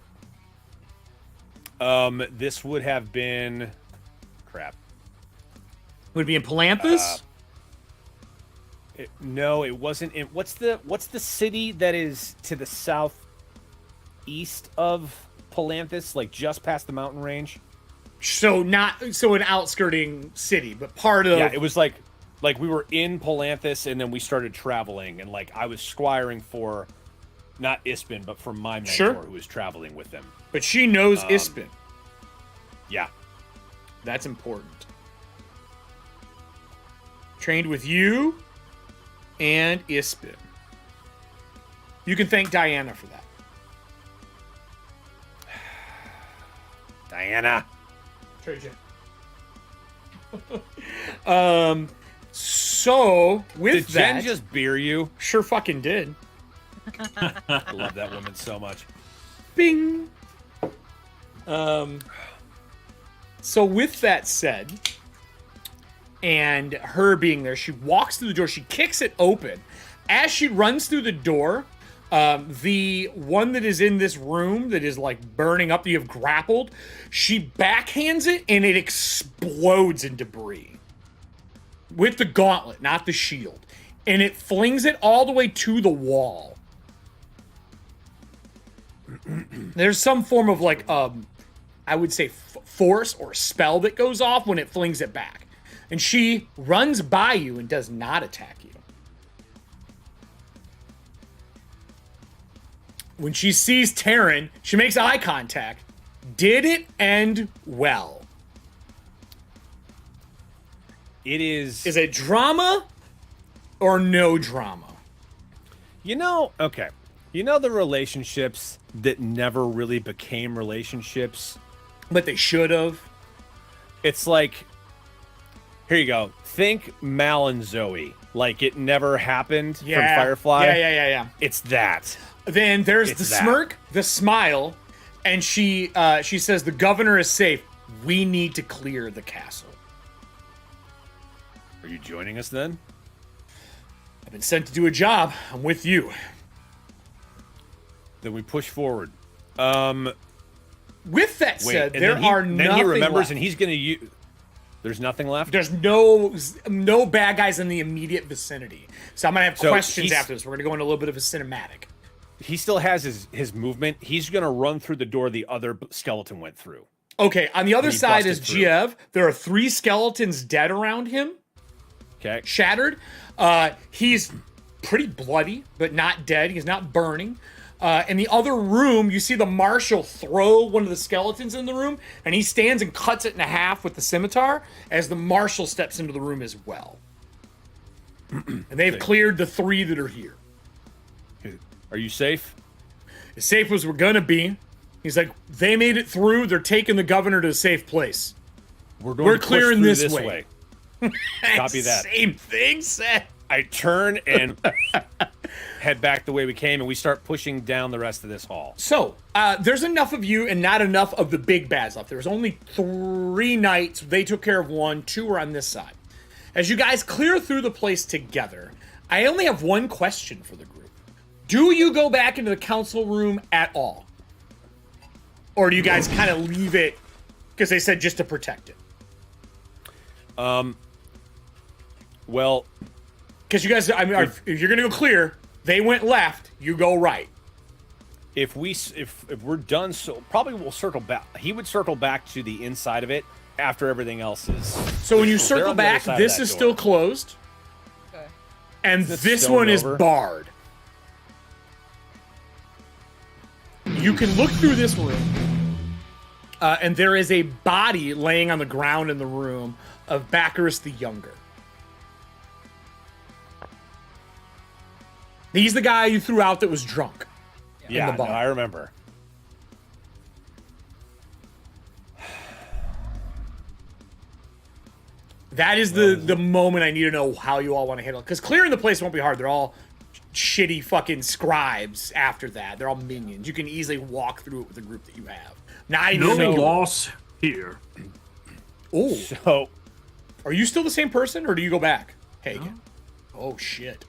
This would have been... Crap. Would it be in Palanthas? No, it wasn't in... What's the city that is to the southeast of Palanthas, like just past the mountain range? So an outskirting city, but part of... Yeah, it was like we were in Palanthas and then we started traveling, and like I was squiring for not Isbin, but for my mentor who was traveling with them. But she knows Isbin. Yeah. That's important. Trained with you and Isbin. You can thank Diana for that. Diana. Trade you. So with Did that, Jen just beer you? Sure fucking did. I love that woman so much. Bing. So with that said, and her being there, she walks through the door. She kicks it open. As she runs through the door, the one that is in this room that is like burning up that you have grappled, she backhands it and it explodes in debris. With the gauntlet, not the shield. And it flings it all the way to the wall. There's some form of like, I would say force or spell that goes off when it flings it back. And she runs by you and does not attack you. When she sees Taryn, she makes eye contact. Did it end well? It is... Is it drama or no drama? Okay. You know the relationships that never really became relationships? But they should have. It's like, here you go. Think Mal and Zoe. Like it never happened from Firefly. Yeah. It's that. Then there's the smirk, the smile, and she says, the governor is safe. We need to clear the castle. Are you joining us then? I've been sent to do a job. I'm with you. Then we push forward. With that said, there then are nothing Then he remembers, left. and he's going to use. There's nothing left. There's no bad guys in the immediate vicinity. So I'm gonna have questions after this. We're gonna go into a little bit of a cinematic. He still has his movement. He's going to run through the door the other skeleton went through. Okay, on the other He side is busted through. Giev. There are 3 skeletons dead around him, Okay. shattered. He's pretty bloody, but not dead. He's not burning. In the other room, you see the marshal throw one of the skeletons in the room, and he stands and cuts it in half with the scimitar as the marshal steps into the room as well. And they've cleared the 3 that are here. Are you safe? As safe as we're gonna be. He's like, they made it through. They're taking the governor to a safe place. We're We're clearing this way. Copy that. Same thing said. I turn and head back the way we came, and we start pushing down the rest of this hall. So, there's enough of you and not enough of the big bads left. There's only 3 knights. They took care of 1. 2 are on this side. As you guys clear through the place together, I only have one question for the group. Do you go back into the council room at all? Or do you guys kind of leave it because they said just to protect it? Well, because you guys, I mean, if you're gonna go clear, they went left. You go right. if we're done, so probably we'll circle back. He would circle back to the inside of it after everything else is. So when you They're circle on the other back, side of this that is door. still closed, Okay. and Is this this stone one is over? barred. You can look through this room, and there is a body laying on the ground in the room of Bacchus the Younger. He's the guy you threw out that was drunk. Yeah, the no, bar. I remember. That is the moment I need to know how you all want to handle it. Because clearing the place won't be hard. They're all shitty fucking scribes after that. They're all minions. You can easily walk through it with the group that you have. Now you No know. loss here. Oh, So are you still the same person, or do you go back? Hagen. Oh shit.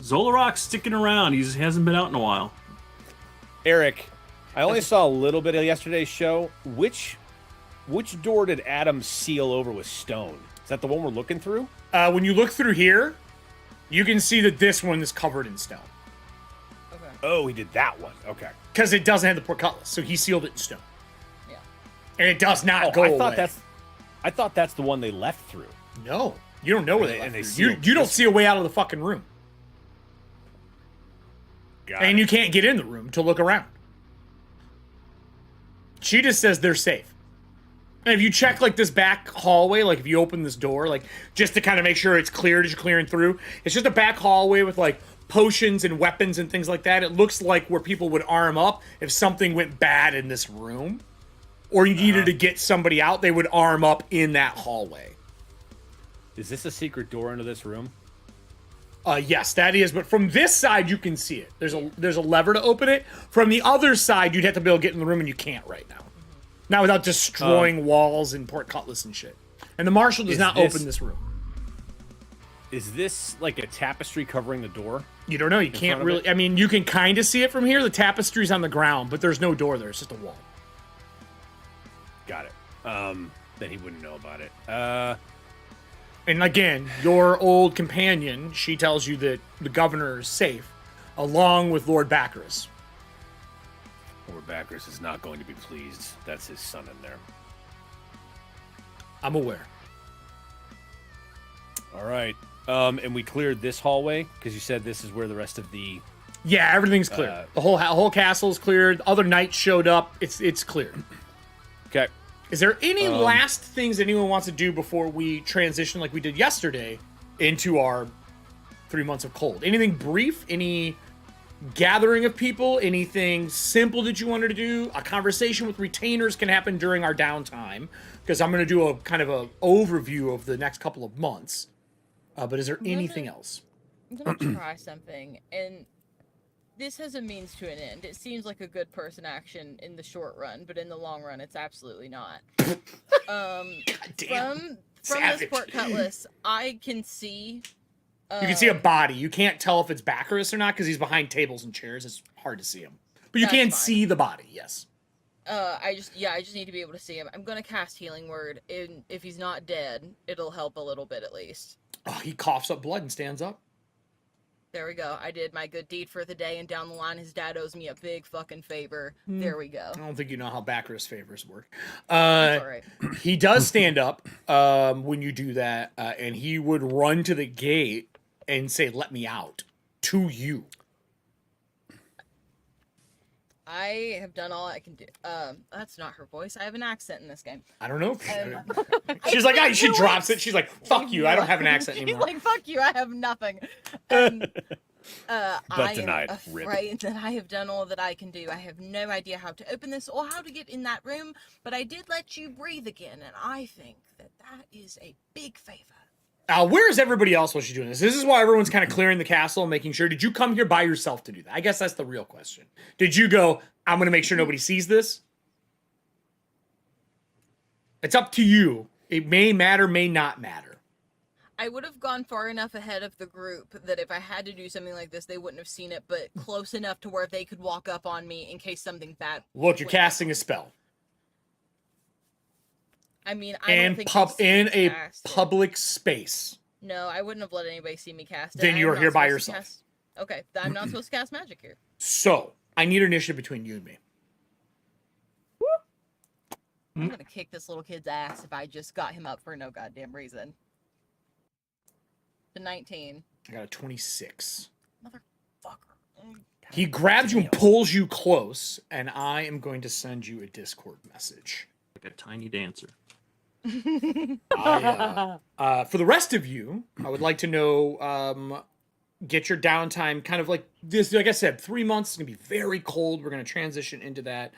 Zolarok's sticking around. He hasn't been out in a while. Eric, I only saw a little bit of yesterday's show. Which door did Adam seal over with stone? Is that the one we're looking through? When you look through here, you can see that this one is covered in stone. Okay. Oh, he did that one. Okay. Because it doesn't have the portcullis, so he sealed it in stone. Yeah. And it does not Oh, go I away. thought that's the one they left through. No, you don't know where they And left they through. sealed You don't this see a way out of the fucking room. Got And it. you can't get in the room to look around. She just says they're safe. And if you check like this back hallway, like if you open this door, like just to kind of make sure it's cleared as you're clearing through, it's just a back hallway with like potions and weapons and things like that. It looks like where people would arm up if something went bad in this room, or you needed to get somebody out, they would arm up in that hallway. Is this a secret door into this room? Yes, that is. But from this side, you can see it. There's a lever to open it. From the other side, you'd have to be able to get in the room, and you can't right now. Not without destroying walls and portcullis and shit. And the marshal does not open this room. Is this like a tapestry covering the door? You don't know. You front can't of really. it? I mean, you can kind of see it from here. The tapestry's on the ground, but there's no door there. It's just a wall. Got it. Then he wouldn't know about it. And again, your old companion, she tells you that the governor is safe, along with Lord Bacchus. Lord Bacchus is not going to be pleased. That's his son in there. I'm aware. All right. And we cleared this hallway because you said this is where the rest of the. Yeah, everything's clear. The whole castle's cleared. Other knights showed up. It's clear. Okay. Is there any last things anyone wants to do before we transition, like we did yesterday, into our 3 months of cold? Anything brief? Any gathering of people? Anything simple that you wanted to do? A conversation with retainers can happen during our downtime, because I'm going to do a kind of a overview of the next couple of months. But is there anything else? I'm gonna try something, and this has a means to an end. It seems like a good person action in the short run, but in the long run, it's absolutely not. Damn. From From Savage. this port cutlass, I can see. You can see a body. You can't tell if it's Baccarus or not because he's behind tables and chairs. It's hard to see him. But you That's can fine. see the body, yes. I just need to be able to see him. I'm gonna cast Healing Word, and if he's not dead, it'll help a little bit at least. Oh, he coughs up blood and stands up. There we go. I did my good deed for the day, and down the line, his dad owes me a big fucking favor. There we go. I don't think you know how Baccarus favors work. That's all right. He does stand up when you do that, and he would run to the gate and say, "Let me out," to you. I have done all I can do. That's not her voice. I have an accent in this game. I don't know. She's She's like, she drops it. She's like, "Fuck you. I don't have an accent She's anymore." like, fuck you, I have nothing. I denied, am rip. afraid that I have done all that I can do. I have no idea how to open this or how to get in that room, but I did let you breathe again, and I think that that is a big favor. Where's everybody else while she's doing this? This is why everyone's kind of clearing the castle, making sure. Did you come here by yourself to do that? I guess that's the real question. Did you go, "I'm going to make sure nobody sees this"? It's up to you. It may matter, may not matter. I would have gone far enough ahead of the group that if I had to do something like this, they wouldn't have seen it, but close enough to where they could walk up on me in case something bad. Look, you're went casting down. a spell. I mean, I don't think they've in seen me a cast it. public space. No, I wouldn't have let anybody see me cast it. Then I you're am here not by supposed to yourself. cast- Okay, I'm not supposed to cast magic here. So, I need initiative between you and me. I'm gonna kick this little kid's ass if I just got him up for no goddamn reason. The 19. I got a 26. Motherfucker. He grabs you and pulls you close, and I am going to send you a Discord message. Like a tiny dancer. For the rest of you, I would like to know, get your downtime kind of like this. Like I said, 3 months is going to be very cold. We're going to transition into that.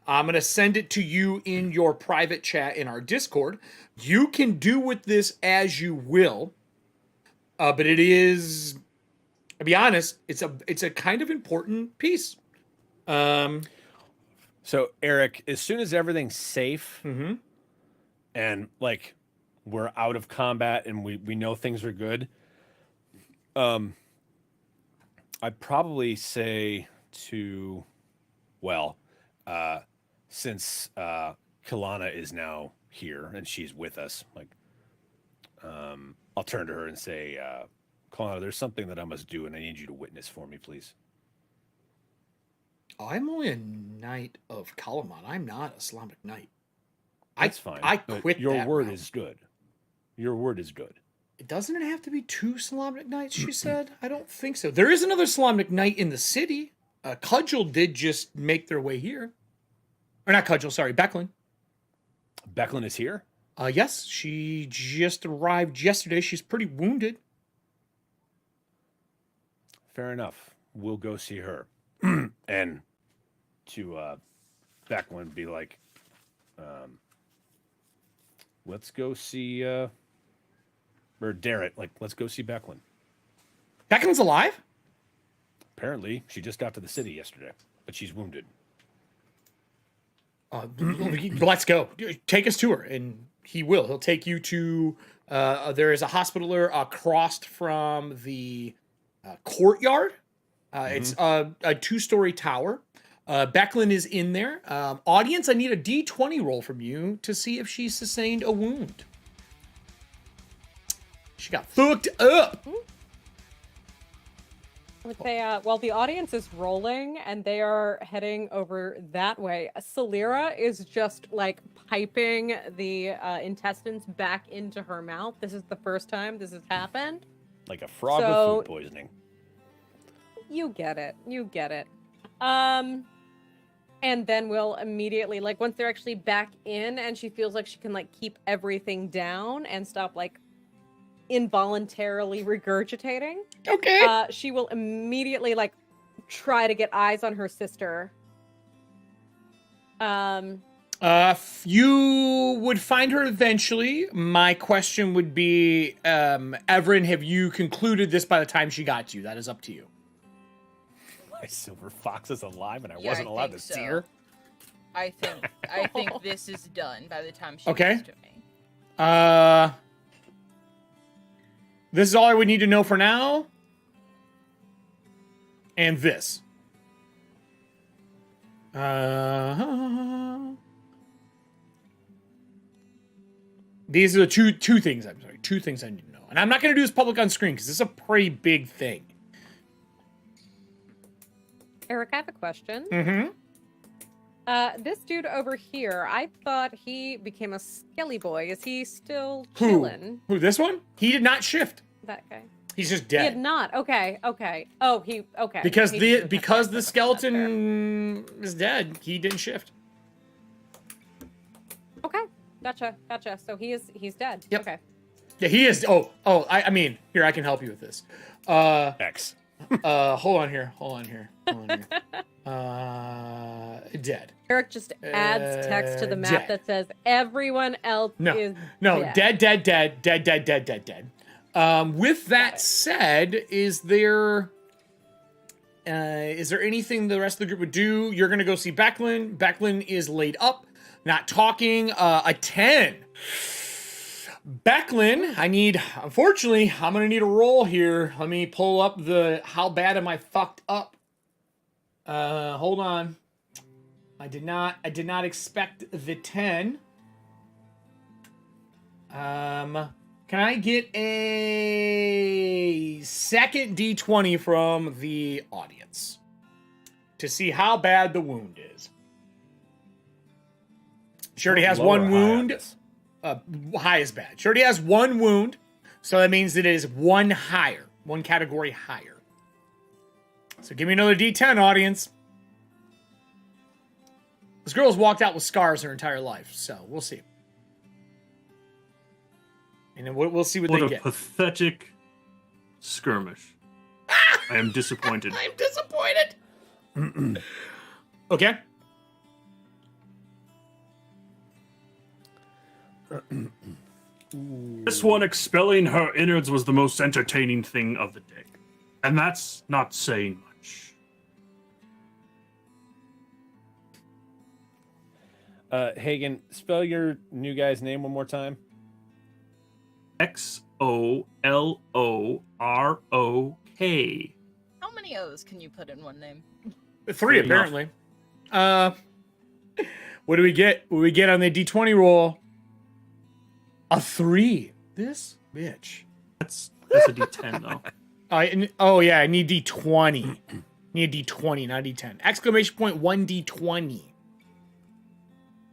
I'm going to send it to you in your private chat in our Discord. You can do with this as you will, but it is, to be honest, it's a kind of important piece. So, Eric, as soon as everything's safe Mm-hmm. and like we're out of combat and we know things are good, I'd probably say to, well, since Kalana is now here and she's with us, like, I'll turn to her and say, Kalana, there's something that I must do and I need you to witness for me, please. I'm only a knight of Kalaman. I'm not a Islamic knight. That's fine. I but quit your that word route. is good. Your word is good. Doesn't it have to be 2 Islamic knights, she said? I don't think so. There is another Islamic knight in the city. Cudgel did just make their way here. Or not Cudgel, sorry, Becklin. Becklin is here? Yes, she just arrived yesterday. She's pretty wounded. Fair enough. We'll go see her. And to Becklin be like, let's go see, or Darrett, like, let's go see Becklin. Becklin's alive? Apparently, she just got to the city yesterday, but she's wounded. Let's go. Take us to her, and he will. He'll take you to, there is a hospital there across from the courtyard. It's a 2-story tower. Becklin is in there. Audience, I need a D20 roll from you to see if she sustained a wound. She got fucked up. I would say, while the audience is rolling and they are heading over that way, Celira is just like piping the intestines back into her mouth. This is the first time this has happened. Like a frog So- with food poisoning. You get it. You get it. And then we'll immediately, like, once they're actually back in and she feels like she can, like, keep everything down and stop, like, involuntarily regurgitating. Okay. She will immediately, like, try to get eyes on her sister. You would find her eventually. My question would be, Everin, have you concluded this by the time she got to you? That is up to you. My silver fox is alive and I Yeah, wasn't I allowed to think see so. her. I think this is done by the time she Okay. gets to me. This is all I would need to know for now. And this. These are the two things. I'm sorry, two things I need to know. And I'm not going to do this public on screen because this is a pretty big thing. Eric, I have a question. Mm-hmm. This dude over here, I thought he became a skelly boy. Is he still chilling? Who? This one? He did not shift. That guy. He's just He dead. did not. Okay. Oh, okay. Because He the didn't because have the to. skeleton is dead, he didn't shift. Okay. Gotcha. So he's dead. Yep. Okay. Yeah, he is. I mean, here, I can help you with this. X. Hold on here. Dead. Eric just adds text to the map dead. that says everyone else is dead. Dead. With that said, is there anything the rest of the group would do? You're gonna go see Becklin. Becklin is laid up, not talking. A 10. Becklin, unfortunately, I'm gonna need a roll here. Let me pull up how bad am I fucked up? Hold on. I did not expect the 10. Can I get a second D20 from the audience to see how bad the wound is? She already has one wound. High is bad. She already has one wound, so that means it is one category higher. So give me another D10, audience. This girl's walked out with scars her entire life, so we'll see. And then we'll see what they get. What a pathetic skirmish. I am disappointed. I'm disappointed. Okay. This one expelling her innards was the most entertaining thing of the day. And that's not saying much. Hagen, spell your new guy's name one more time. Xolorok. How many O's can you put in one name? 3, apparently. What do we get? What do we get on the D20 roll? A 3. This bitch. That's a D10 though. Yeah, I need D20. Need a D20, not a D10. Exclamation point 1 D20.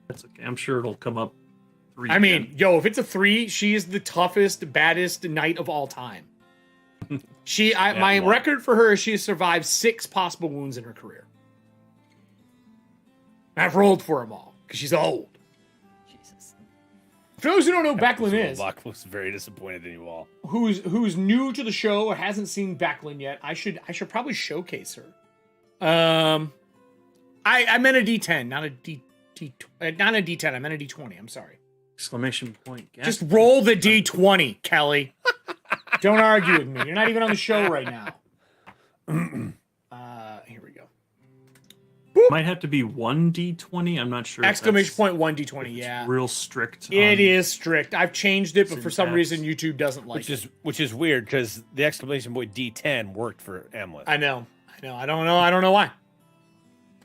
That's okay. I'm sure it'll come up 3. I mean, if it's a 3, she is the toughest, baddest knight of all time. My record for her is she has survived 6 possible wounds in her career. And I've rolled for them all because she's old. Jesus. For those who don't know who Becklin is, Locke was very disappointed in you all. Who's new to the show or hasn't seen Becklin yet, I should probably showcase her. I meant a D10, not a D10. I meant a D20. I'm sorry. Exclamation point. Just roll the D20, Kelly. Don't argue with me. You're not even on the show right now. Here we go. Might have to be 1 D20. I'm not sure. Exclamation point 1 D20. Yeah. Real strict. It is strict. I've changed it, but for some syntax. reason YouTube doesn't like it. Which is weird because the exclamation point D10 worked for Amleth. I know. I don't know why.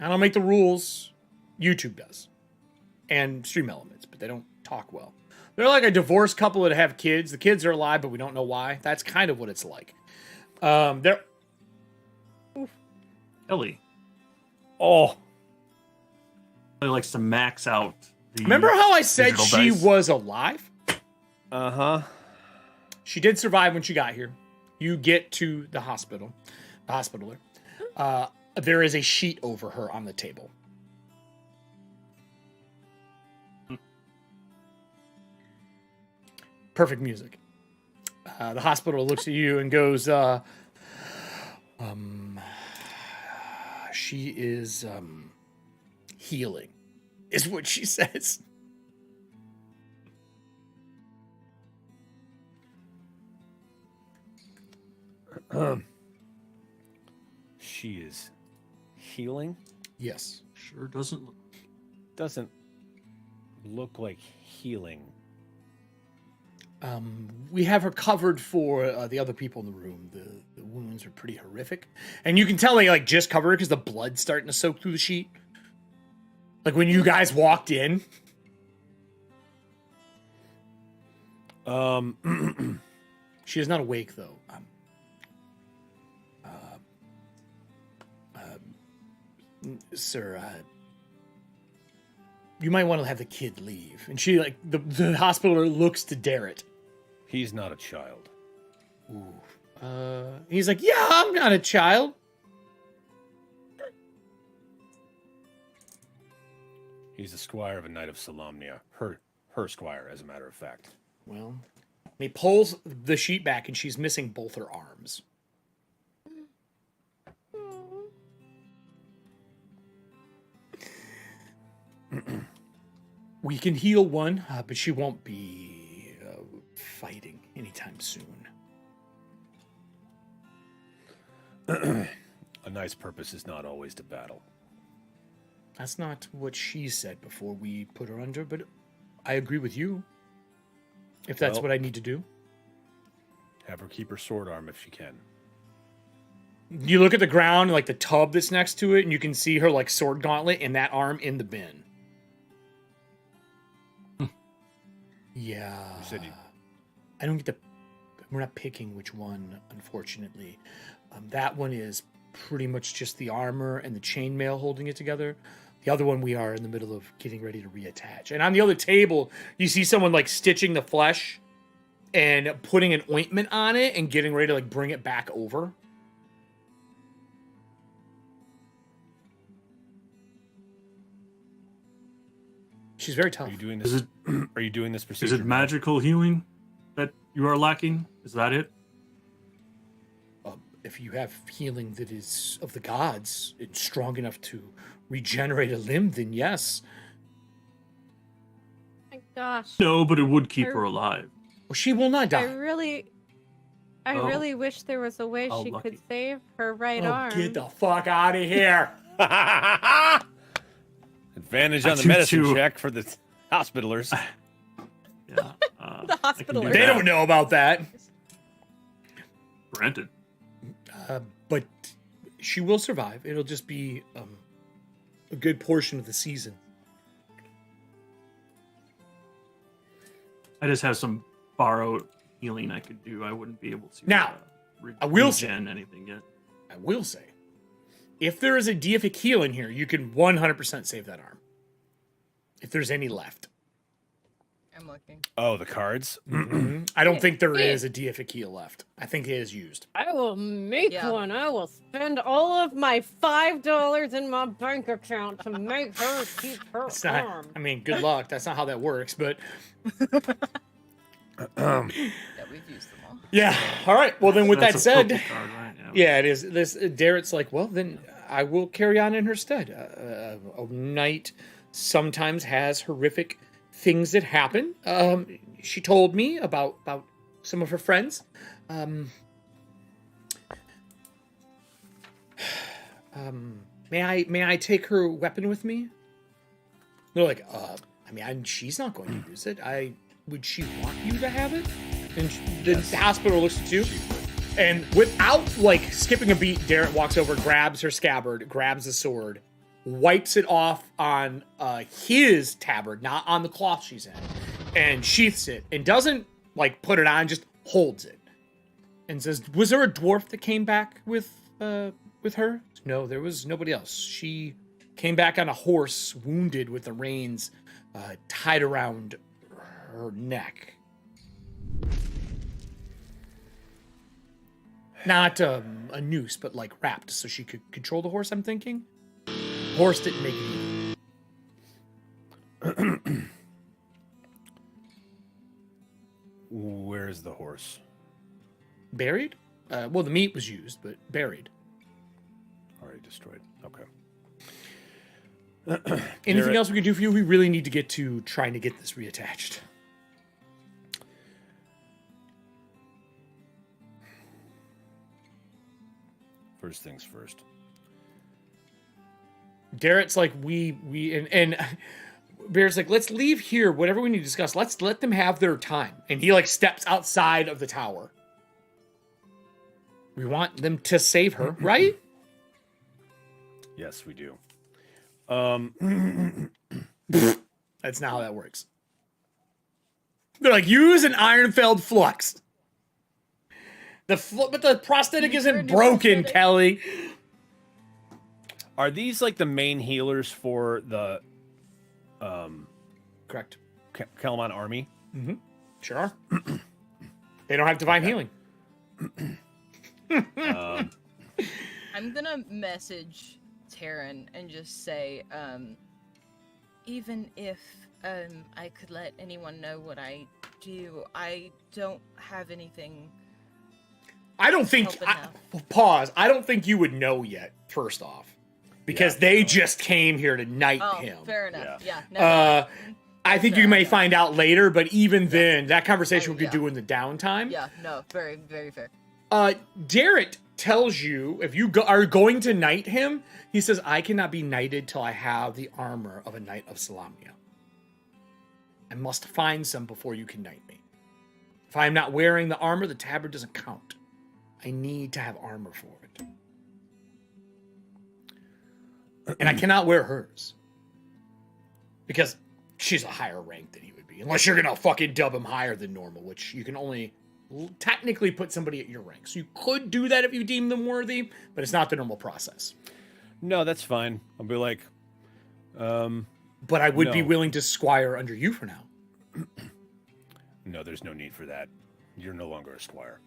I don't make the rules. YouTube does. And Stream Elements, but they don't talk well. They're like a divorced couple that have kids. The kids are alive, but we don't know why. That's kind of what it's like. They're... Ellie. Oh. Ellie likes to max out the Remember how I said digital she dice? was alive? Uh-huh. She did survive when she got here. You get to the hospital. The hospitaler. There is a sheet over her on the table. Perfect music. The hospital looks at you and goes, she is healing, is what she says. She is healing? Yes. Sure doesn't look. Doesn't look like healing. We have her covered for the other people in the room. The wounds are pretty horrific. And you can tell they like just covered it because the blood's starting to soak through the sheet. Like when you guys walked in. She is not awake though. Sir, you might want to have the kid leave. And she, like, the hospital looks to Darrett. He's not a child. Ooh. He's like, yeah, I'm not a child. He's the squire of a knight of Solamnia. Her squire, as a matter of fact. Well, he pulls the sheet back and she's missing both her arms. We can heal one, but she won't be fighting anytime soon. A nice purpose is not always to battle. That's not what she said before we put her under, but I agree with you. If that's what I need to do. Have her keep her sword arm if she can. You look at the ground, like the tub that's next to it, and you can see her like sword gauntlet and that arm in the bin. Yeah. You said I don't get to... We're not picking which one, unfortunately. That one is pretty much just the armor and the chainmail holding it together. The other one, we are in the middle of getting ready to reattach. And on the other table, you see someone like stitching the flesh and putting an ointment on it and getting ready to like bring it back over. She's very tough. Are you doing this? Are you doing this procedure? Is it magical healing that you are lacking? Is that it? If you have healing that is of the gods, it's strong enough to regenerate a limb, then yes. My gosh. No, but it would keep her alive. Well, she will not die. I really wish there was a way she lucky. could save her right arm. Get the fuck out of here. Advantage on the medicine check for the hospitalers. Yeah. The hospitalers. They don't know about that. Granted. But she will survive. It'll just be a good portion of the season. I just have some borrowed healing I could do. I wouldn't be able to Now, I will regen anything yet. I will say, if there is a deific heal in here, you can 100% save that arm. If there's any left. I'm looking. Oh, the cards? I don't think there is a deific heal left. I think it is used. I will make one. I will spend all of my $5 in my bank account to make her keep her arm. I mean, good luck. That's not how that works, but... Yeah, we've used them all. Yeah. All right. Well, then with that That's a said... purple card, right? Yeah, it is. This Darrett's like, well, then I will carry on in her stead. A knight sometimes has horrific things that happen. She told me about some of her friends. May I take her weapon with me? They're like, I mean, she's not going to use it. Would she want you to have it? And the hospital looks at you. And without, like, skipping a beat, Darrett walks over, grabs her scabbard, grabs the sword, wipes it off on his tabard, not on the cloth she's in, and sheaths it, and doesn't, like, put it on, just holds it. And says, was there a dwarf that came back with her? No, there was nobody else. She came back on a horse, wounded with the reins tied around her neck. Not a noose, but like wrapped so she could control the horse, I'm thinking. Horse didn't make it either. Where's the horse? Buried? Well, the meat was used, but buried. Already destroyed. Okay. Anything else we can do for you? We really need to get to trying to get this reattached. First things first. Darrett's like, and Bear's like, let's leave here. Whatever we need to discuss, let's let them have their time. And he like steps outside of the tower. We want them to save her, right? Yes, we do. That's not how that works. They're like, use an Ironfeld flux. But the prosthetic isn't broken, Kelly. Are these like the main healers for the Correct. Kalamon army? Mm-hmm. Sure. They don't have divine healing. I'm gonna message Terran and just say, even if I could let anyone know what I do, I don't have anything. I don't think. Pause. I don't think you would know yet. First off, because they just came here to knight him. Fair enough. Yeah. I think you may find out later, but even then, that conversation we could do in the downtime. Yeah. No. Very, very fair. Darrett tells you if you are going to knight him, he says, "I cannot be knighted till I have the armor of a knight of Salamnia. I must find some before you can knight me. If I am not wearing the armor, the tabard doesn't count. I need to have armor for it. And I cannot wear hers. Because she's a higher rank than he would be. Unless you're going to fucking dub him higher than normal, which you can only technically put somebody at your rank. So you could do that if you deem them worthy, but it's not the normal process. No, that's fine. I'll be like, but I would be willing to squire under you for now. No, there's no need for that. You're no longer a squire.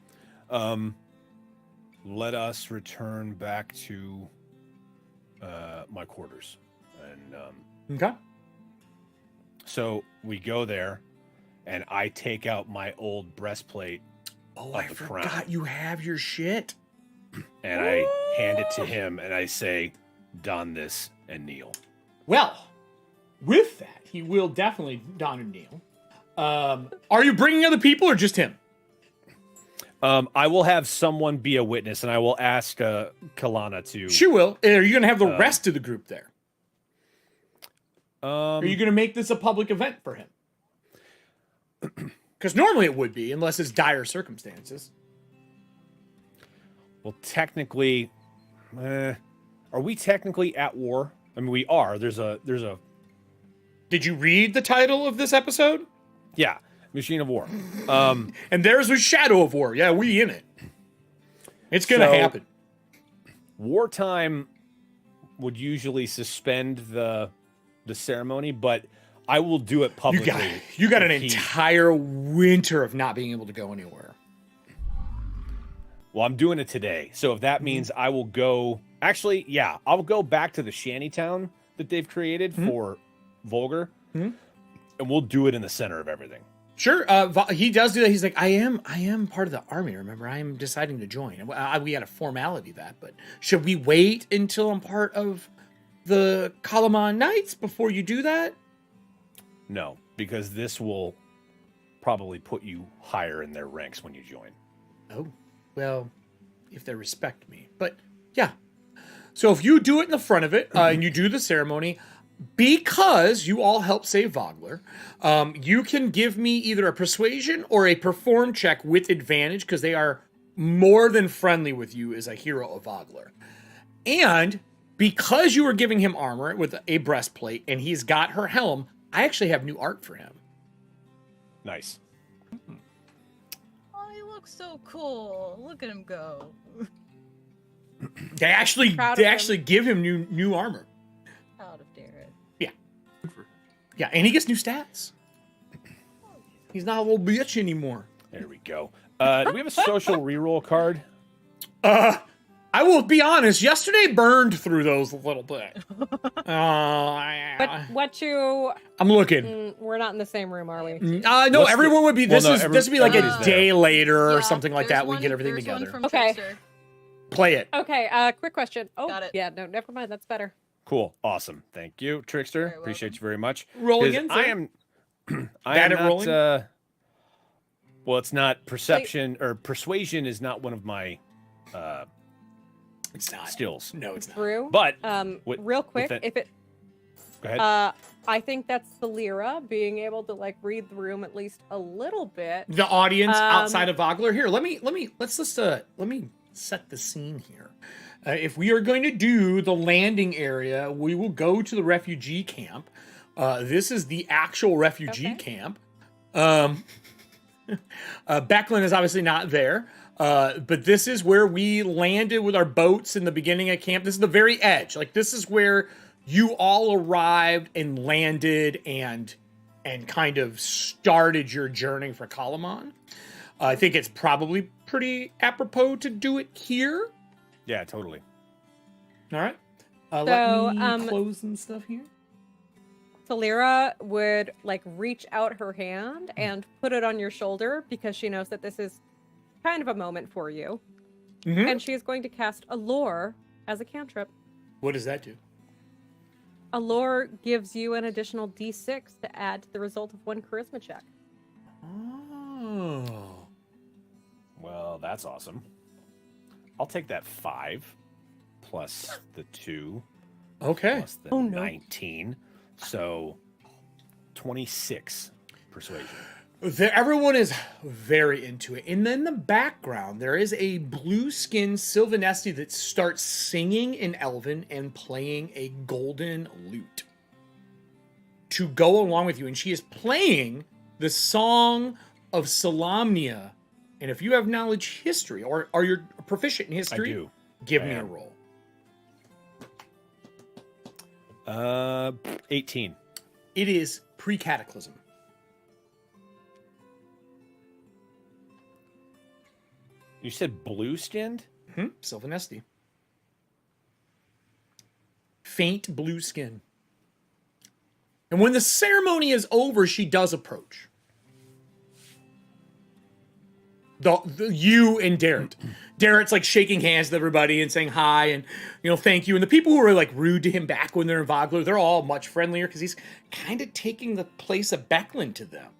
Let us return back to my quarters. And Okay. so we go there, and I take out my old breastplate. Oh, I forgot you have your shit. And I hand it to him, and I say, don this and kneel. Well, with that, he will definitely don and kneel. Are you bringing other people or just him? I will have someone be a witness, and I will ask Kalana to... She will. Are you going to have the rest of the group there? Are you going to make this a public event for him? Because normally it would be, unless it's dire circumstances. Well, technically... are we technically at war? I mean, we are. There's a... Did you read the title of this episode? Yeah. Machine of War. And theirs was Shadow of War. Yeah, we in it. It's going to happen. Wartime would usually suspend the ceremony, but I will do it publicly. You got an entire winter of not being able to go anywhere. Well, I'm doing it today. So if that means I will go... Actually, yeah, I'll go back to the shantytown that they've created for Volgar, and we'll do it in the center of everything. Sure, he does do that. He's like, I am part of the army. Remember, I am deciding to join. We had a formality that, but should we wait until I'm part of the Kalamon Knights before you do that? No, because this will probably put you higher in their ranks when you join. Oh, well, if they respect me. But yeah, so if you do it in the front of it and you do the ceremony. Because you all help save Vogler, you can give me either a persuasion or a perform check with advantage because they are more than friendly with you as a hero of Vogler. And because you are giving him armor with a breastplate and he's got her helm, I actually have new art for him. Nice. Oh, he looks so cool. Look at him go. They actually give him new armor. Proud of Darren. Yeah, and he gets new stats. He's not a little bitch anymore. There we go. Do we have a social reroll card? I will be honest. Yesterday burned through those a little bit. But what you... I'm looking. We're not in the same room, are we? No, everyone would be... This would be like a day later or Yeah, something like that. We one- get everything there's one together. from Okay. Trickster. Play it. Okay, quick question. Oh, Got it. yeah, no, never mind. That's better. Cool. Awesome. Thank you, Trickster. Very Appreciate welcome. you very much. Roll 'Cause again, I sir. am... I Bad am at not, rolling? well, it's not perception, or persuasion is not one of my It's not. skills. No, it's not. Drew, But... real quick, that- if it... Go ahead. I think that's Celira being able to like read the room at least a little bit. The audience outside of Vogler. Here, let me set the scene here. If we are going to do the landing area, we will go to the refugee camp. This is the actual refugee camp. Becklin is obviously not there, but this is where we landed with our boats in the beginning of camp. This is the very edge. Like, this is where you all arrived and landed and kind of started your journey for Kalamon. I think it's probably pretty apropos to do it here. Yeah, totally. All right. Let me close some stuff here. Celira would like reach out her hand and put it on your shoulder because she knows that this is kind of a moment for you. Mm-hmm. And she is going to cast Allure as a cantrip. What does that do? Allure gives you an additional d6 to add to the result of one charisma check. Oh. Well, that's awesome. I'll take that 5 plus the 2 Okay. plus the 19. So 26 persuasion. Everyone is very into it. And then in the background, there is a blue-skinned Sylvanesti that starts singing in Elven and playing a golden lute to go along with you. And she is playing the Song of Solamnia. And if you have knowledge history, or are you proficient in history? I do. Give me a roll. 18. It is pre-cataclysm. You said blue-skinned? Mm-hmm. Sylvanesti. Faint blue skin. And when the ceremony is over, she does approach. You and Darrett. Darrett's like shaking hands with everybody and saying hi and, thank you. And the people who are like rude to him back when they're in Vogler, they're all much friendlier because he's kind of taking the place of Becklin to them.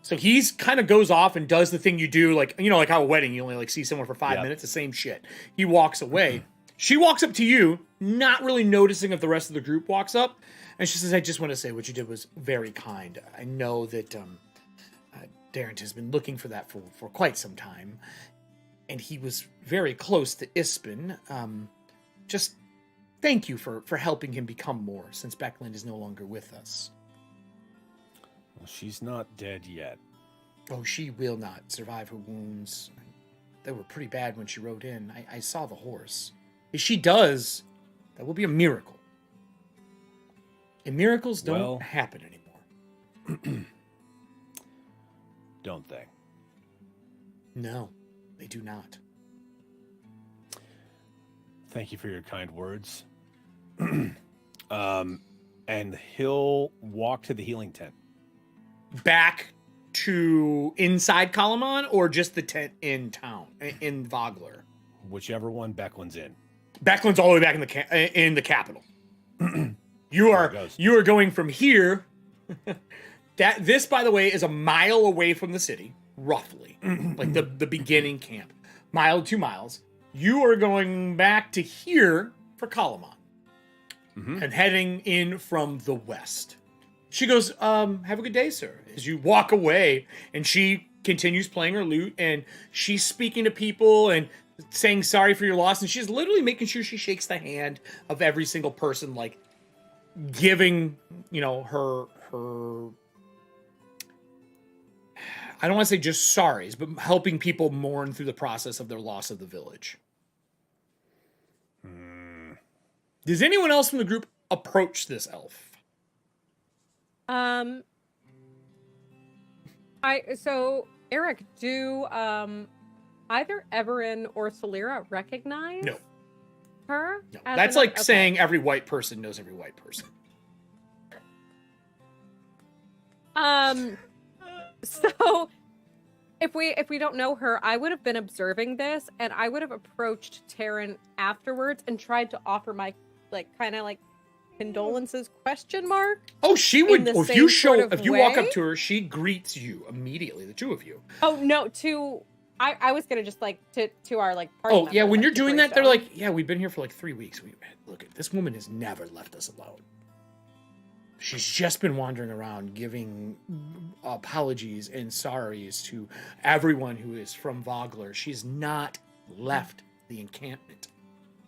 So he's kind of goes off and does the thing you do, like, like how a wedding, you only like see someone for 5 minutes, the same shit. He walks away. She walks up to you, not really noticing if the rest of the group walks up. And she says, I just want to say what you did was very kind. I know that Darrent has been looking for that for quite some time. And he was very close to Ispin. Just thank you for helping him become more, since Becklin is no longer with us. Well, she's not dead yet. Oh, she will not survive her wounds. They were pretty bad when she rode in. I saw the horse. If she does, that will be a miracle. And miracles don't happen anymore. Don't they? No, they do not. Thank you for your kind words. And he'll walk to the healing tent. Back to inside Kalamon or just the tent in town, in Vogler? Whichever one Becklin's in. Becklin's all the way back in the capital. You are going from here. This, by the way, is a mile away from the city, roughly, like the beginning camp, 2 miles. You are going back to here for Kalamon, and heading in from the west. She goes, have a good day, sir. As you walk away, and she continues playing her lute, and she's speaking to people and saying sorry for your loss, and she's literally making sure she shakes the hand of every single person, like giving, her I don't want to say just sorries, but helping people mourn through the process of their loss of the village. Does anyone else from the group approach this elf? Erik, do either Everin or Celira recognize her? No. That's like saying every white person knows every white person. So if we don't know her, I would have been observing this, and I would have approached Taryn afterwards and tried to offer my condolences ? Oh, she would. If you walk way? up to her, she greets you immediately. The two of you. Oh no, I was gonna just to our party. Oh yeah, members, when you're doing that, they're show. like, yeah, we've been here for 3 weeks. Look, this woman has never left us alone. She's just been wandering around giving apologies and sorries to everyone who is from Vogler. She's not left the encampment.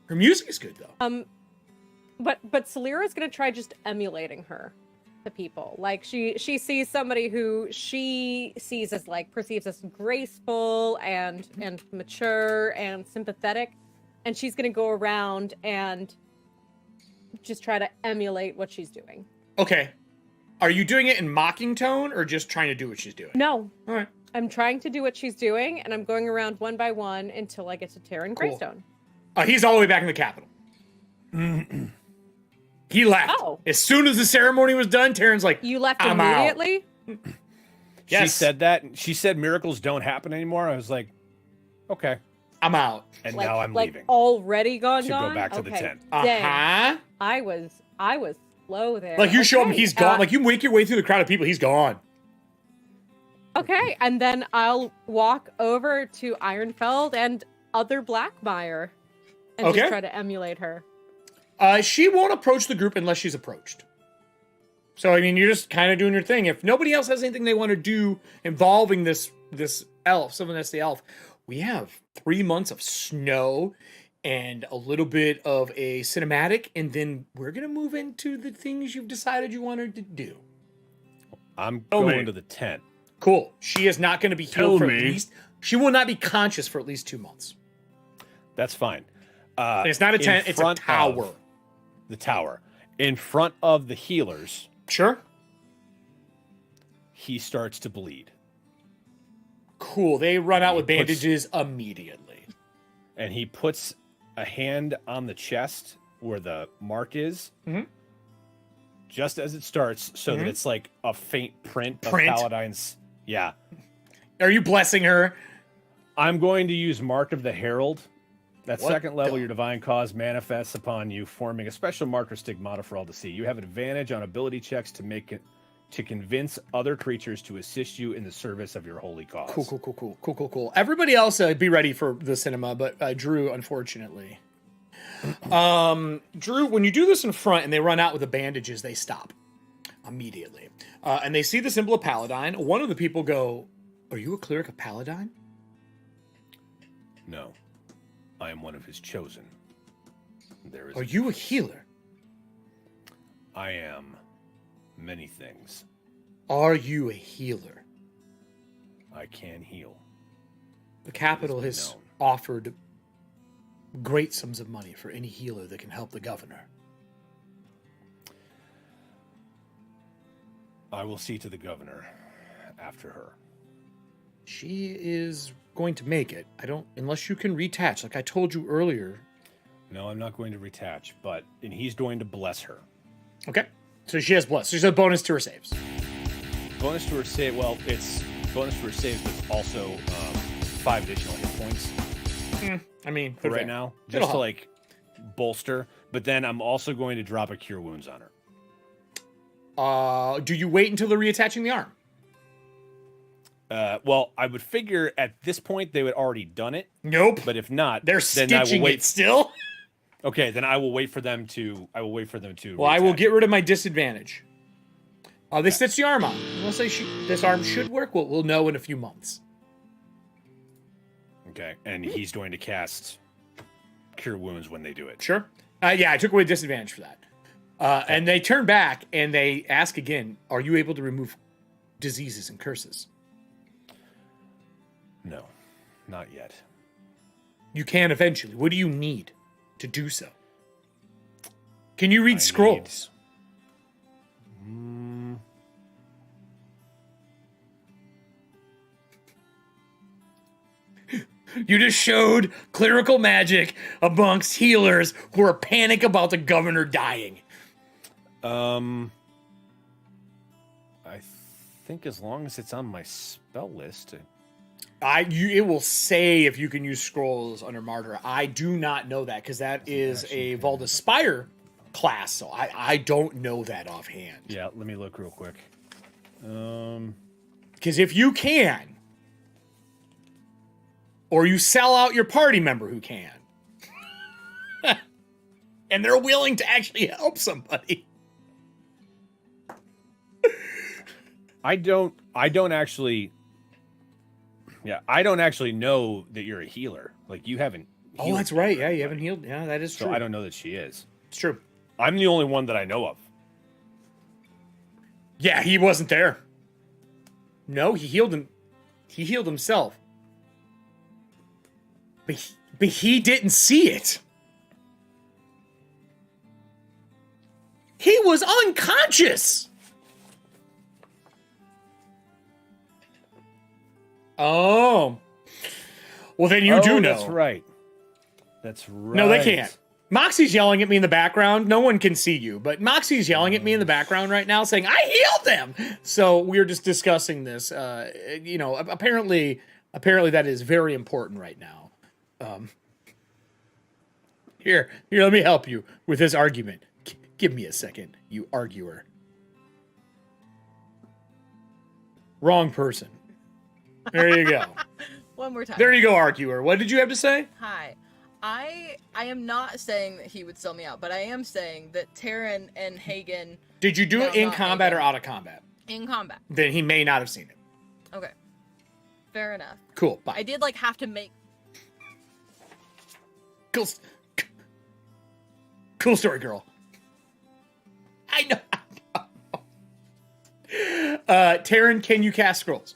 Her music is good though. But Celira is gonna try just emulating her to people. Like she sees somebody who she sees as like perceives as graceful and mature and sympathetic, and she's gonna go around and just try to emulate what she's doing. Okay. Are you doing it in mocking tone or just trying to do what she's doing? No. All right. I'm trying to do what she's doing, and I'm going around one by one until I get to Terran Cool. Greystone. He's all the way back in the capital. He left. Oh. As soon as the ceremony was done, Terran's like, You left I'm out. immediately? Yes. She said that. She said miracles don't happen anymore. I was like, okay. I'm out. And Like, now I'm like leaving already gone. to go back to the tent. Dang. Uh-huh. I was slow there. Like you show him, Okay, he's gone. Like you make your way through the crowd of people, he's gone. Okay, and then I'll walk over to Ironfeld and other Blackmire and Okay. just try to emulate her. She won't approach the group unless she's approached. So I mean, you're just kind of doing your thing. If nobody else has anything they want to do involving this elf, someone that's the elf, we have 3 months of snow and a little bit of a cinematic, and then we're gonna move into the things you've decided you wanted to do. I'm Tell going me. to the tent. Cool. She is not going to be Tell healed for me. at least. She will not be conscious for at least 2 months. That's fine. And it's not a in tent; it's a front tower. of the tower. In front of the healers, Sure. he starts to bleed. Cool. They run out with Puts- bandages immediately. And he puts a hand on the chest where the mark is, Mhm. just as it starts, so Mhm. that it's like a faint print of Print? Paladine's. Yeah. Are you blessing her? I'm going to use Mark of the Herald. At What second level, the- your divine cause manifests upon you, forming a special marker stigmata for all to see. You have an advantage on ability checks to convince other creatures to assist you in the service of your holy cause. Cool. Everybody else, be ready for the cinema, but Drew, unfortunately. Drew, when you do this in front and they run out with the bandages, they stop immediately. And they see the symbol of Paladine. One of the people go, "Are you a cleric of Paladine?" No, I am one of his chosen. There is. "Are you a healer?" I am many things. "Are you a healer?" I can heal. The capital It has has been known. offered great sums of money for any healer that can help the governor. I will see to the governor after her. She is going to make it. Unless you can retach, like I told you earlier. No, I'm not going to retach, and he's going to bless her. Okay. So she has bless. She's a bonus to her saves. Bonus to her save. Well, it's bonus to her saves, but it's also 5 additional hit points I mean, for right now, It'll just to help. like bolster. But then I'm also going to drop a cure wounds on her. Do you wait until they're reattaching the arm? Well, I would figure at this point they would already done it, Nope. but if not, They're then I will stitching wait. it still. Okay, then I will wait for them to. I will wait for them to. Well, I will reattach. get rid of my disadvantage. They stitch the arm on. Unless this arm should work, we'll know in a few months. Okay, and he's going to cast cure wounds when they do it. Sure. Yeah, I took away disadvantage for that. And they turn back and they ask again, "Are you able to remove diseases and curses?" No, not yet. You can eventually. What do you need to do so? Can you read I scrolls? You just showed clerical magic amongst healers who are panic about the governor dying. I think as long as it's on my spell list. It will say if you can use scrolls under Martyr. I do not know that because that is a Valdus Spire class, so I don't know that offhand. Yeah, let me look real quick. Because if you can, or you sell out your party member who can, and they're willing to actually help somebody, I don't actually. Yeah, I don't actually know that you're a healer. Like you haven't. Oh, that's right. Yeah, you haven't healed. Yeah, that is so true. I don't know that she is. It's true. I'm the only one that I know of. Yeah, he wasn't there. No, he healed him. He healed himself. But he didn't see it. He was unconscious. Oh. Well, then you do know. That's right. That's right. No, they can't. Moxie's yelling at me in the background. No one can see you, but Moxie's yelling at me in the background right now saying, I healed them! So we're just discussing this. You know, apparently that is very important right now. Here, let me help you with this argument. Give me a second, you arguer. Wrong person. There you go. One more time. There you go, arguer. What did you have to say? Hi. I am not saying that he would sell me out, but I am saying that Terran and Hagen... Did you do it in combat or out of combat? In combat. Then he may not have seen it. Okay. Fair enough. Cool, bye. I did, like, have to make... Cool story, girl. I know. Terran, can you cast scrolls?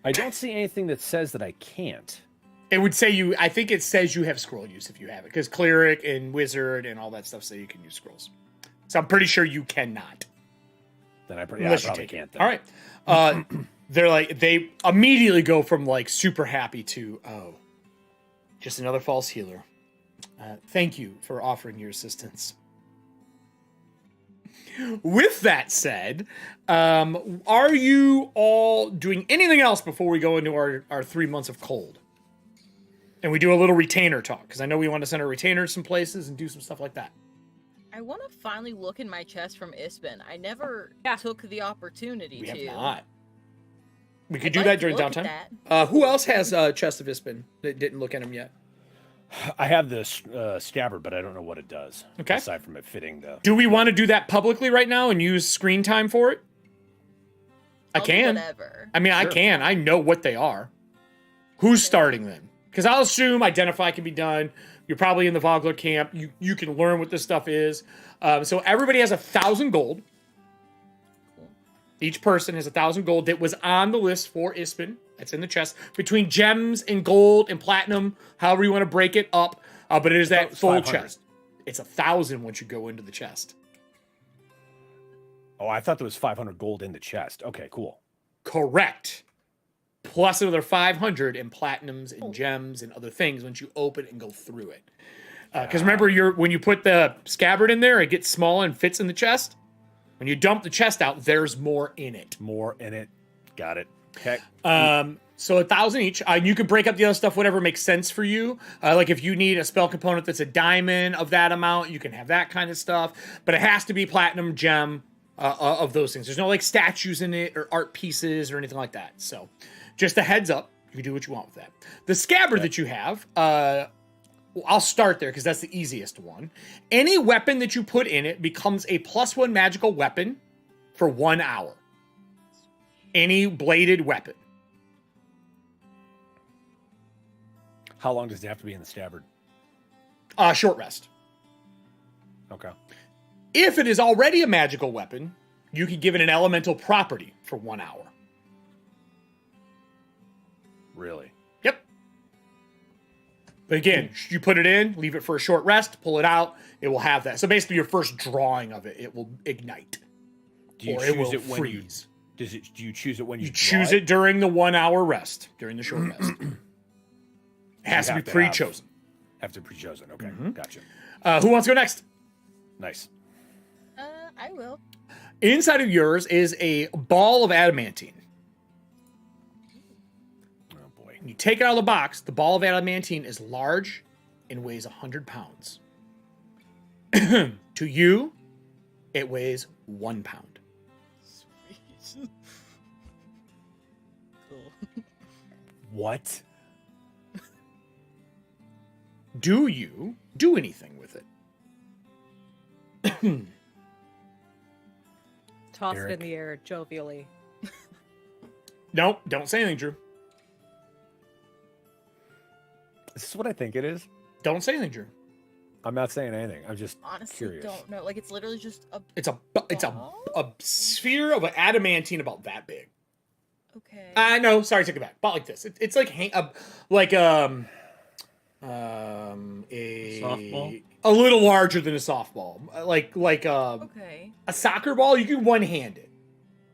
I don't see anything that says that I can't. It would say you, I think it says you have scroll use if you have it, because cleric and wizard and all that stuff say you can use scrolls. So I'm pretty sure you cannot. Then I probably can't. Then. All right. They're like, they immediately go from like super happy to, oh, just another false healer. Thank you for offering your assistance. With that said, are you all doing anything else before we go into our 3 months of cold? And we do a little retainer talk, because I know we want to send our retainers some places and do some stuff like that. I want to finally look in my chest from Ispen. I never took the opportunity to. We have not. We could I'd do like that to during look downtime. at Who else has Chest of Ispin that didn't look at him yet? I have the scabbard, but I don't know what it does. Okay. Aside from it fitting the... Do we want to do that publicly right now and use screen time for it? I I'll do can. whatever. I mean, I can. I know what they are. Who's starting then? Because I'll assume identify can be done. You're probably in the Vogler camp. You can learn what this stuff is. So everybody has 1,000 gold. Each person has 1,000 gold that was on the list for Ispin. That's in the chest. Between gems and gold and platinum, however you want to break it up. But it is that full 500. chest. It's 1,000 once you go into the chest. Oh, I thought there was 500 gold in the chest. Okay, cool. Correct. Plus another 500 in platinums and gems and other things once you open and go through it. Because remember, when you put the scabbard in there, it gets smaller and fits in the chest. When you dump the chest out, there's more in it. More in it. Got it. Okay. So 1,000 each. You can break up the other stuff, whatever makes sense for you. Like if you need a spell component that's a diamond of that amount, you can have that kind of stuff. But it has to be platinum, gem, of those things. There's no like statues in it or art pieces or anything like that. So just a heads up. You can do what you want with that. The scabbard that you have, I'll start there because that's the easiest one. Any weapon that you put in it becomes a +1 magical weapon for 1 hour. Any bladed weapon. How long does it have to be in the scabbard? Short rest. Okay. If it is already a magical weapon, you can give it an elemental property for 1 hour. Really? Yep. But again, you put it in, leave it for a short rest, pull it out, it will have that. So basically your first drawing of it will ignite. Do you or choose it will it when freeze. Do you choose it when you choose draw it during the 1 hour rest, during the short rest. It has to be pre-chosen. Have to be pre-chosen. Okay, gotcha. Who wants to go next? Nice. I will. Inside of yours is a ball of adamantine. Oh boy. When you take it out of the box, the ball of adamantine is large and weighs 100 pounds. To you, it weighs 1 pound. Sweet. Cool. What? Do you do anything with it? toss it Erik. in the air jovially. Nope, don't say anything, Drew. Is this what I think it is? Don't say anything, Drew. I'm not saying anything. I'm just Honestly, curious. don't know. Like, it's literally just a. It's a ball? sphere of an adamantine about that big. Okay. No, sorry, take it back. About like this. It's like Softball? a little larger than a softball, like Okay. a soccer ball. You can one hand it.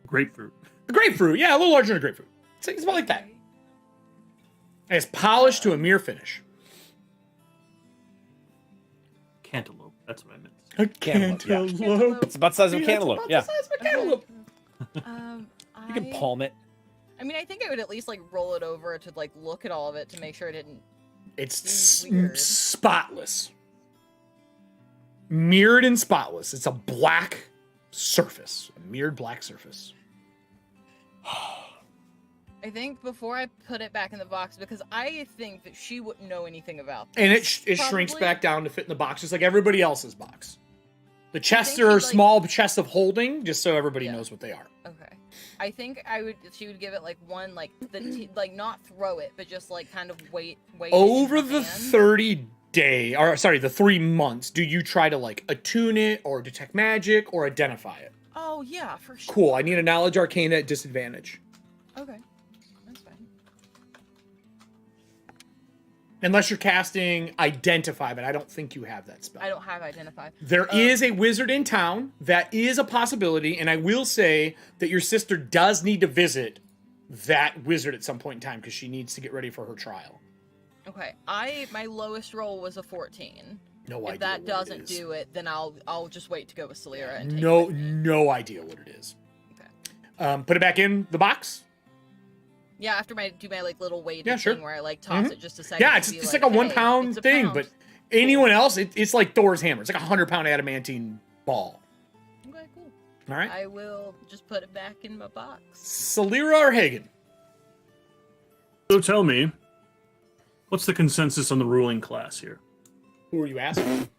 Grapefruit. A grapefruit, yeah, a little larger than a grapefruit. It's about like that. Okay. And it's polished to a mere finish. Cantaloupe. That's what I meant. A Cantaloupe, yeah. Cantaloupe. It's about the size of a Dude, that's cantaloupe. about Yeah. the size of a cantaloupe. You can palm it. I mean, I think I would at least like roll it over to like look at all of it to make sure it didn't. It's Weird. spotless. Mirrored and spotless. It's a black surface. A mirrored black surface. I think before I put it back in the box, because I think that she wouldn't know anything about this. And it shrinks probably. back down to fit in the box, just like everybody else's box. The chests think are he'd, like- small chests of holding, just so everybody Yeah. knows what they are. Okay. I think she would give it like one, like like not throw it, but just like kind of wait it in Over her the hand. the 3 months, do you try to like attune it or detect magic or identify it? Oh yeah, for sure. Cool. I need a knowledge arcana at disadvantage. Okay, that's fine. Unless you're casting identify, but I don't think you have that spell. I don't have identify. There is a wizard in town. That is a possibility, and I will say that your sister does need to visit that wizard at some point in time because she needs to get ready for her trial. Okay, my lowest roll was a 14. No If idea. that what doesn't it is. do it, then I'll just wait to go with Celera and take No, it with me. no idea what it is. Okay. Put it back in the box. Yeah, after do my like little weighted Yeah, sure. thing where I like toss it just a second. Yeah, to it's be like a hey, 1 pound it's a thing, pound. but anyone else, it's like Thor's hammer. It's like a 100-pound adamantine ball. Okay, cool. All right. I will just put it back in my box. Celera or Hagen? So tell me, what's the consensus on the ruling class here? Who are you asking?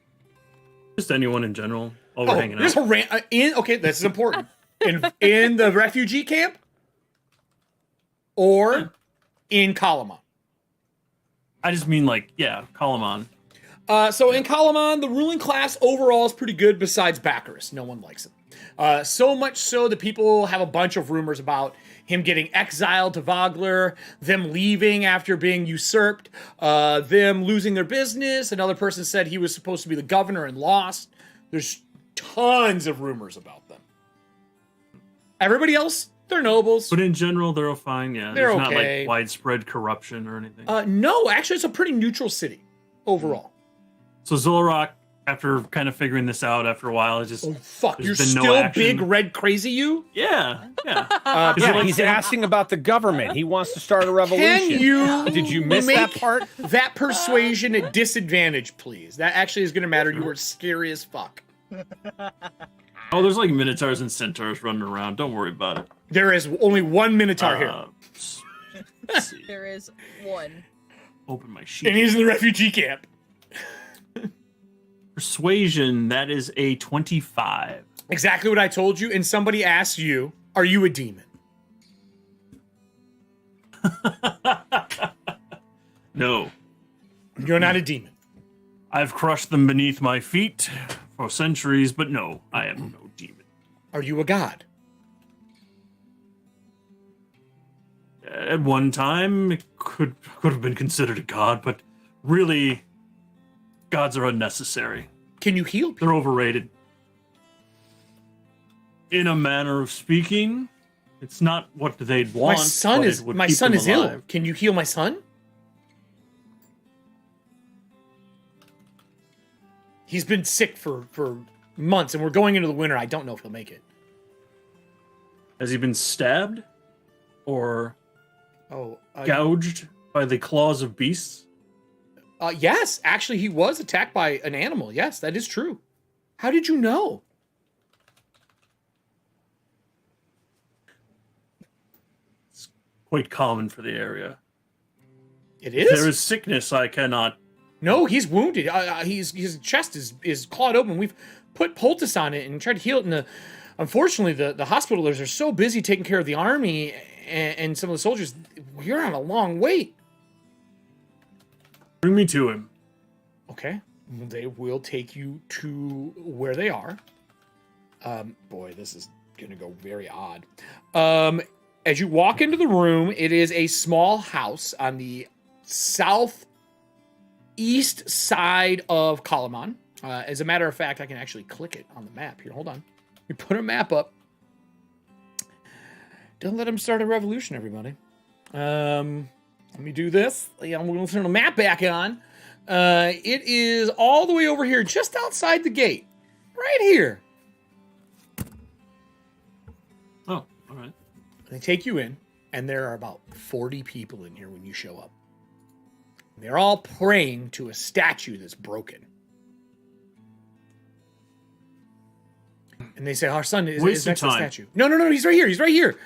Just anyone in general while we're hanging there's out. okay, this is important. In the refugee camp or in Kalaman? I just mean like, yeah, call him on. So in Kalaman, the ruling class overall is pretty good besides Baccharis. No one likes him. So much so that people have a bunch of rumors about him getting exiled to Vogler, them leaving after being usurped, them losing their business. Another person said he was supposed to be the governor and lost. There's tons of rumors about them. Everybody else, they're nobles. But in general, they're all fine. Yeah, They're there's not okay. like widespread corruption or anything. No, actually, it's a pretty neutral city overall. So Zolrock, after kind of figuring this out after a while, it just Oh, fuck, There's you're been no still action. big red crazy you? yeah. Is Yeah, it like he's Sam- asking about the government. He wants to start a revolution. Can you Did you miss make that part? that persuasion at disadvantage, please? That actually is going to matter. You were scary as fuck. Oh, there's like minotaurs and centaurs running around. Don't worry about it. There is only one Minotaur here, Let's see. There is one. Open my and sheet. he's in the refugee camp. Persuasion, that is a 25. Exactly what I told you. And somebody asked you, "Are you a demon?" No. You're not a demon. I've crushed them beneath my feet for centuries, but no, I am no demon. Are you a god? At one time, it could have been considered a god, but really, gods are unnecessary. Can you heal people? They're overrated. In a manner of speaking, it's not what they'd want. My son but is it would my keep son them is ill. alive. Can you heal my son? He's been sick for months, and we're going into the winter. I don't know if he'll make it. Has he been stabbed or Oh, gouged by the claws of beasts? yes, actually, he was attacked by an animal. Yes, that is true. How did you know? Quite common for the area. It If is. there is sickness, I cannot. No, he's wounded. His chest is clawed open. We've put poultice on it and tried to heal it, and unfortunately, the hospitalers are so busy taking care of the army and some of the soldiers. You're on a long wait. Bring me to him. Okay. They will take you to where they are. Boy, this is going to go very odd. As you walk into the room, it is a small house on the southeast side of Kalaman. As a matter of fact, I can actually click it on the map. Here, hold on. You put a map up. Don't let them start a revolution, everybody. Let me do this. I'm going to turn the map back on. It is all the way over here, just outside the gate. Right here. Oh, all right. They take you in, and there are about 40 people in here when you show up. They're all praying to a statue that's broken. And they say, our son is next to the statue. No, he's right here. He's right here.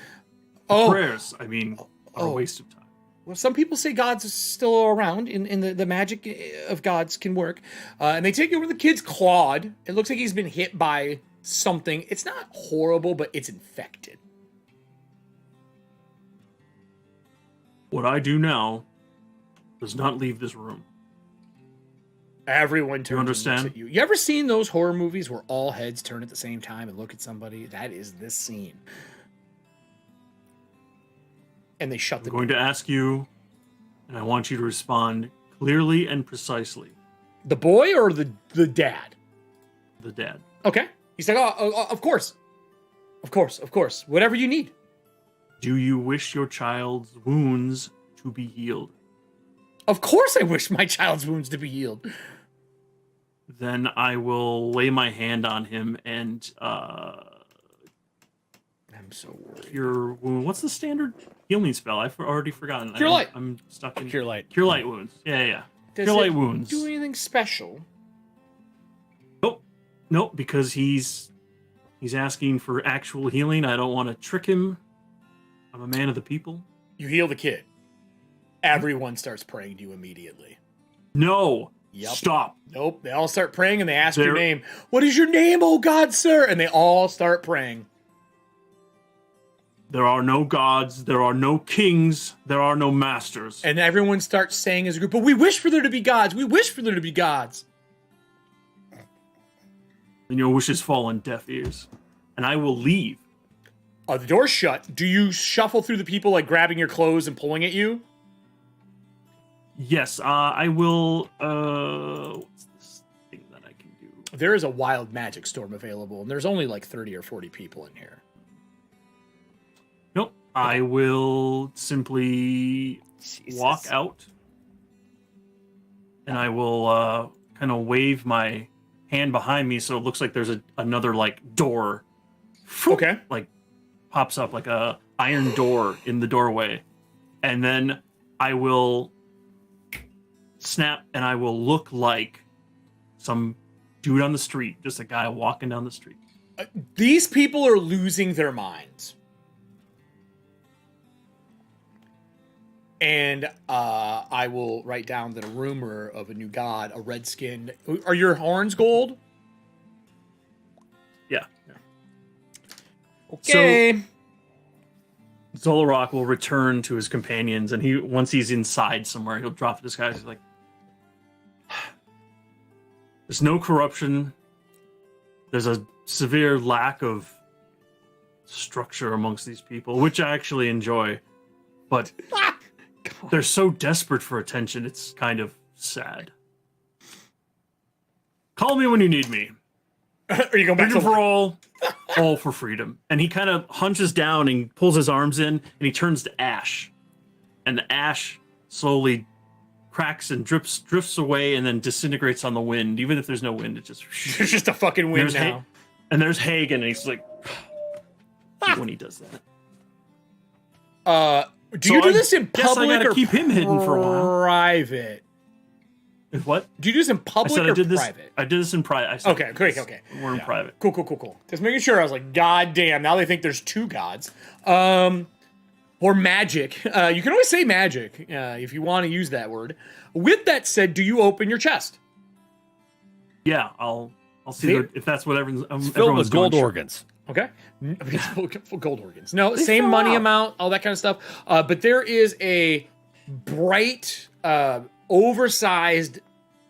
Oh, prayers, I mean, are a waste of time. Well, some people say God's still around, and the magic of gods can work. And they take you over the kid's clawed. It looks like he's been hit by something. It's not horrible, but it's infected. What I do now does not leave this room. Everyone turns you understand? And looks at you. You ever seen those horror movies where all heads turn at the same time and look at somebody? That is this scene. And they shut the door. I'm going to ask you, and I want you to respond clearly and precisely. The boy or the dad? The dad. Okay. He's like, oh, of course. Of course. Whatever you need. Do you wish your child's wounds to be healed? Of course I wish my child's wounds to be healed. Then I will lay my hand on him and I'm so worried. cure wound. What's the standard healing spell? I've already forgotten. Cure light. I'm stuck in Cure light. Cure light wounds. Yeah. Does Cure it light wounds. do anything special? Nope, because he's asking for actual healing. I don't want to trick him. I'm a man of the people. You heal the kid. Everyone starts praying to you immediately. No. Yep. Stop. Nope. They all start praying and they ask your name. What is your name, oh God, sir? And they all start praying. There are no gods. There are no kings. There are no masters. And everyone starts saying as a group, but we wish for there to be gods. We wish for there to be gods. And your wishes fall on deaf ears. And I will leave. The door's shut. Do you shuffle through the people, like grabbing your clothes and pulling at you? Yes, I will. What's this thing that I can do? There is a wild magic storm available, and there's only like 30 or 40 people in here. Nope. I will simply walk out. And I will kind of wave my hand behind me so it looks like there's another like door. Okay. Like pops up like a iron door in the doorway. And then I will snap and I will look like some dude on the street, just a guy walking down the street. These people are losing their minds. And I will write down that a rumor of a new god, a red-skinned... Are your horns gold? Yeah. Okay. So Zolorok will return to his companions, and once he's inside somewhere, he'll drop this guy. He's like, there's no corruption. There's a severe lack of structure amongst these people, which I actually enjoy. But they're so desperate for attention, it's kind of sad. Call me when you need me. Are you going back to for all for freedom? And he kind of hunches down and pulls his arms in, and he turns to ash. And the ash slowly cracks and drifts away and then disintegrates on the wind. Even if there's no wind, it just... There's just a fucking wind now. And there's Hagen, and he's like... when he does Do that. you do this in public or keep him hidden for a while. Private? What? Do you do this in public or private? I did this in private. Okay, great, okay. We're in private. Cool. Just making sure. I was like, God damn, now they think there's two gods. Or magic. You can always say magic if you want to use that word. With that said, do you open your chest? Yeah, I'll see if that's what It's filled with gold organs. Okay. Full gold organs. No, same fell money out. amount, all that kind of stuff. But there is a bright, oversized,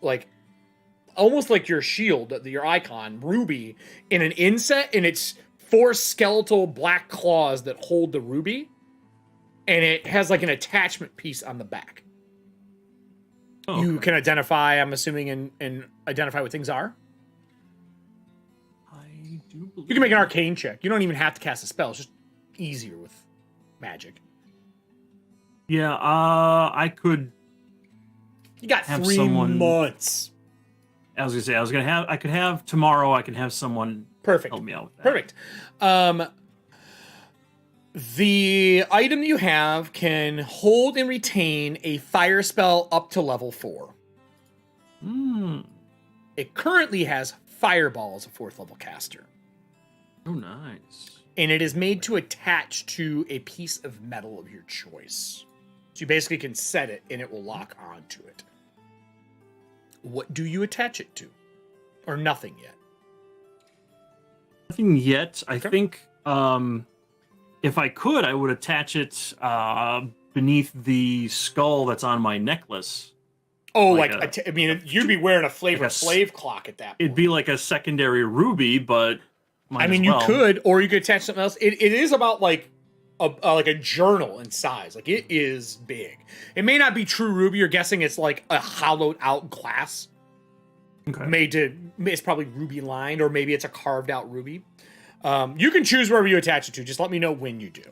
like almost like your shield, your icon, ruby, in an inset, and it's 4 skeletal black claws that hold the ruby, and it has like an attachment piece on the back. Oh, You okay. can identify, I'm assuming, and identify what things are. I do believe You can make an arcane check. You don't even have to cast a spell. It's just easier with magic. Yeah, I could. You got Have 3 someone- months. I was gonna say I could have tomorrow. I can have someone Perfect. help me out with that. Perfect. The item you have can hold and retain a fire spell up to level 4. Hmm. It currently has Fireball as a 4th level caster, Oh, nice. and it is made to attach to a piece of metal of your choice. So you basically can set it, and it will lock onto it. What do you attach it to? Or nothing yet? Nothing yet. I Okay. think if I could, I would attach it beneath the skull that's on my necklace. Oh, Like I mean, you'd be wearing a Flavor like a s- Flav clock at that point. It'd be like a secondary ruby, but might I mean, as you well. could, or you could attach something else. It is about like a journal in size. Like, it is big. It may not be true ruby. You're guessing it's like a hollowed out glass Okay. made to. It's probably ruby lined, or maybe it's a carved out ruby. You can choose wherever you attach it to. Just let me know when you do.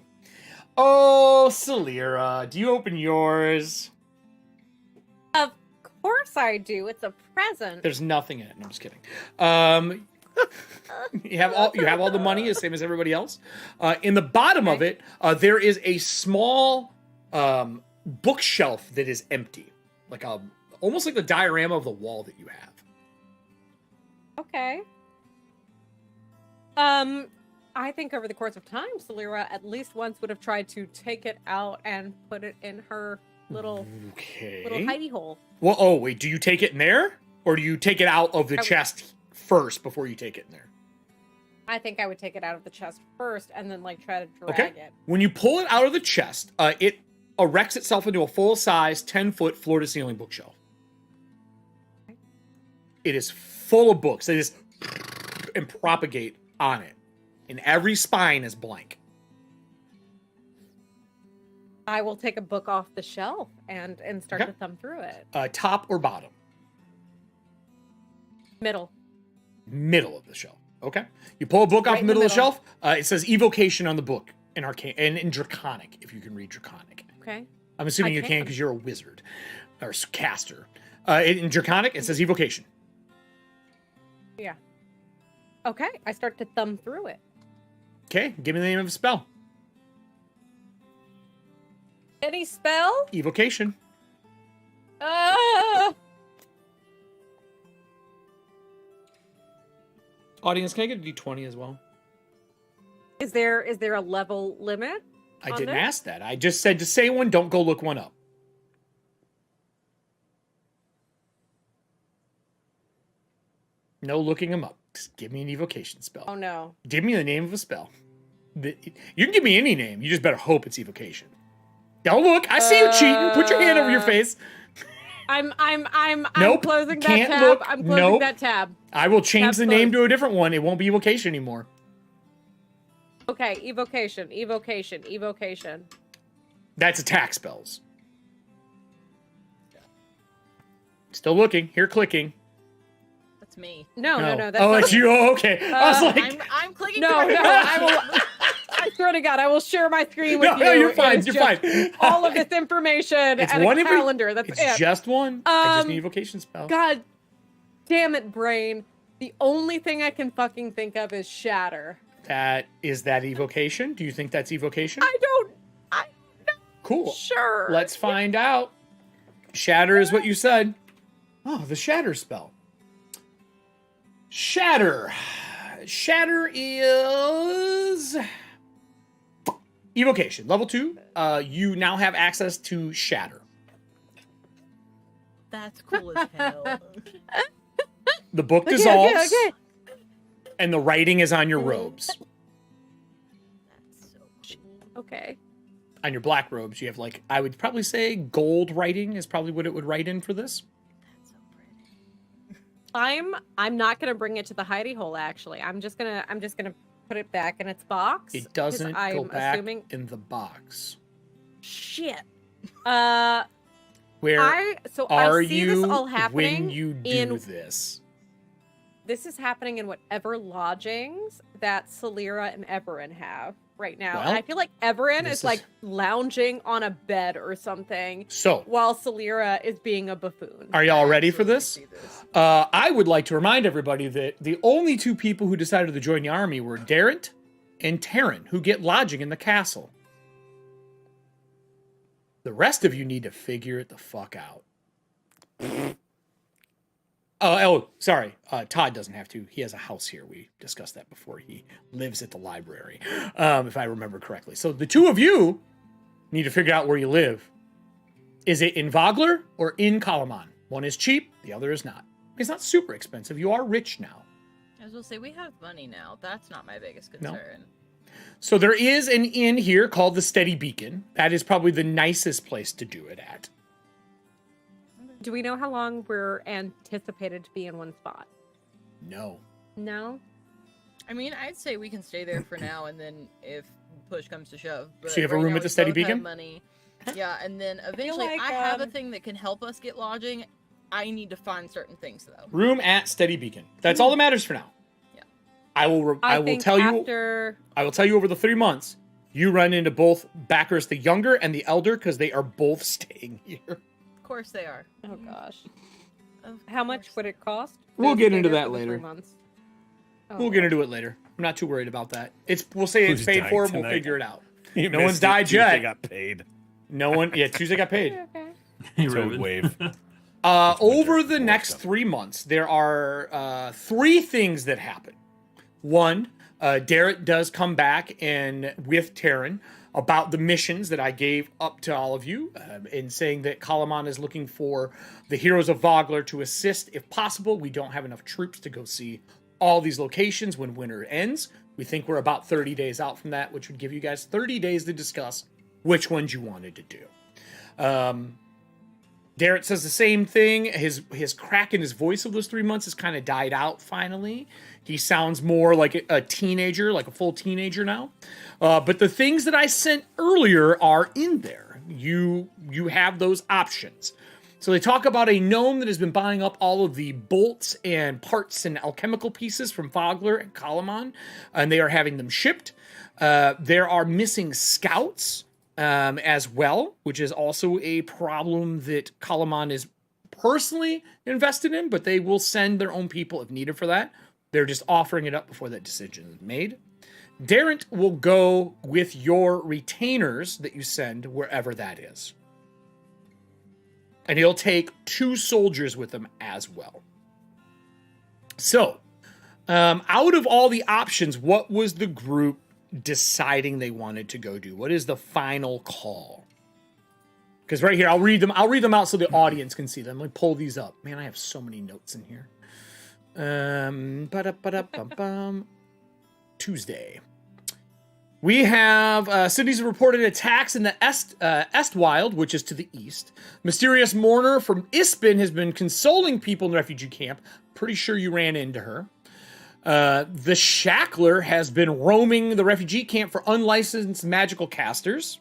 Oh, Celira, do you open yours? Of course I do. It's a present. There's nothing in it. No, I'm just kidding. You have all the money, the same as everybody else. In the bottom of it, there is a small bookshelf that is empty, like almost like the diorama of the wall that you have. Okay. I think over the course of time, Celira at least once would have tried to take it out and put it in her little Okay. hidey hole. Well, oh wait, do you take it in there, or do you take it out of the I would- chest first before you take it in there? I think I would take it out of the chest first and then like try to drag Okay. it. When you pull it out of the chest, it erects itself into a full-size, 10-foot floor-to-ceiling bookshelf. It is full of books. They just and propagate on it, and every spine is blank. I will take a book off the shelf and start Okay. to thumb through it. Top or bottom? Middle. Middle of the shelf. Okay. You pull a book off Right the in the middle of the middle. shelf. It says evocation on the book in arcane and in draconic, if you can read draconic. Okay. I'm assuming I you can can. because you're a wizard or caster. In draconic, it says evocation. Yeah. Okay. I start to thumb through it. Okay. Give me the name of a spell. Any spell? Evocation. Audience, can I get a d20 as well? Is there a level limit? I On didn't there? ask that. I just said to say one, don't go look one up. No looking them up. Just give me an evocation spell. Oh no. Give me the name of a spell. You can give me any name. You just better hope it's evocation. Don't look. I see you cheating. Put your hand over your face. I'm Nope, closing that can't tab. look. I'm closing Nope. that tab. I will change That's the name close. to a different one. It won't be evocation anymore. Okay, evocation. That's attack spells. Still looking. Here clicking. That's me. No. That's oh, not it's me. you. Oh, okay. I was like, I'm clicking. No, through it. I will. I swear to God, I will share my screen with no, you. you're fine. It's You're just fine. All of this information It's and one a every- calendar. That's It's it. just one. I just need Um, evocation spell. God damn it, brain. The only thing I can fucking think of is shatter. Is that evocation? Do you think that's evocation? I'm Cool. sure. Let's find out. Shatter is what you said. Oh, the shatter spell. Shatter. Shatter is evocation. Level 2. You now have access to shatter. That's cool as hell. The book Okay, dissolves, okay. and the writing is on your robes. Okay. On your black robes, you have like, I would probably say gold writing is probably what it would write in for this. That's so pretty. I'm not gonna bring it to the hidey hole. Actually, I'm just gonna put it back in its box. It doesn't 'cause go I'm back assuming... in the box. Shit. Where I are see you this all happening when you do this? This is happening in whatever lodgings that Celira and Everin have right now. Well, and I feel like Everin this is like lounging on a bed or something So, while Celira is being a buffoon. are y'all ready for this? See this. I would like to remind everybody that the only two people who decided to join the army were Darrent and Taryn, who get lodging in the castle. The rest of you need to figure it the fuck out. Sorry. Todd doesn't have to. He has a house here. We discussed that before. He lives at the library, if I remember correctly. So the two of you need to figure out where you live. Is it in Vogler or in Kalaman? One is cheap, the other is not. It's not super expensive. You are rich now. I was gonna say, we have money now. That's not my biggest concern. So there is an inn here called the Steady Beacon. That is probably the nicest place to do it at. Do we know how long we're anticipated to be in one spot? No. No? I mean, I'd say we can stay there for now, and then if push comes to shove. But So you have a right room now at the we Steady both have Beacon? Money. Yeah, and then eventually like, I have a thing that can help us get lodging. I need to find certain things though. Room at Steady Beacon. That's all that matters for now. Yeah. I will think tell after... you. I will tell you over the 3 months. You run into both Backers the Younger and the Elder because they are both staying here. Of course they are. Oh gosh. Of How much course. would it cost? We'll to get stay into there that for the 3 later. months? Oh, We'll get into it later. I'm not too worried about that. We'll say it's Who's paid dying for. We'll tonight? figure it out. You No one's missed it. died Tuesday yet. got paid. No one. Yeah, Tuesday got paid. Okay. Hey, Toad Raven. wave. Over winter. the More next stuff. 3 months, there are 3 things that happen. One, Darrett does come back and with Taryn about the missions that I gave up to all of you, in saying that Kalaman is looking for the heroes of Vogler to assist if possible. We don't have enough troops to go see all these locations when winter ends. We think we're about 30 days out from that, which would give you guys 30 days to discuss which ones you wanted to do. Darrett says the same thing. His crack in his voice of those 3 months has kind of died out finally. He sounds more like a teenager, like a full teenager now. But the things that I sent earlier are in there. You have those options. So they talk about a gnome that has been buying up all of the bolts and parts and alchemical pieces from Vogler and Kalaman, and they are having them shipped. There are missing scouts as well, which is also a problem that Kalaman is personally invested in, but they will send their own people if needed for that. They're just offering it up before that decision is made. Darrent will go with your retainers that you send wherever that is. And he'll take 2 soldiers with him as well. So, out of all the options, what was the group deciding they wanted to go do? What is the final call? Because right here, I'll read them out so the audience can see them. Let me pull these up. Man, I have so many notes in here. Tuesday. We have cities reported attacks in the Estwild, which is to the east. Mysterious Mourner from Ispin has been consoling people in the refugee camp. Pretty sure you ran into her. The Shackler has been roaming the refugee camp for unlicensed magical casters.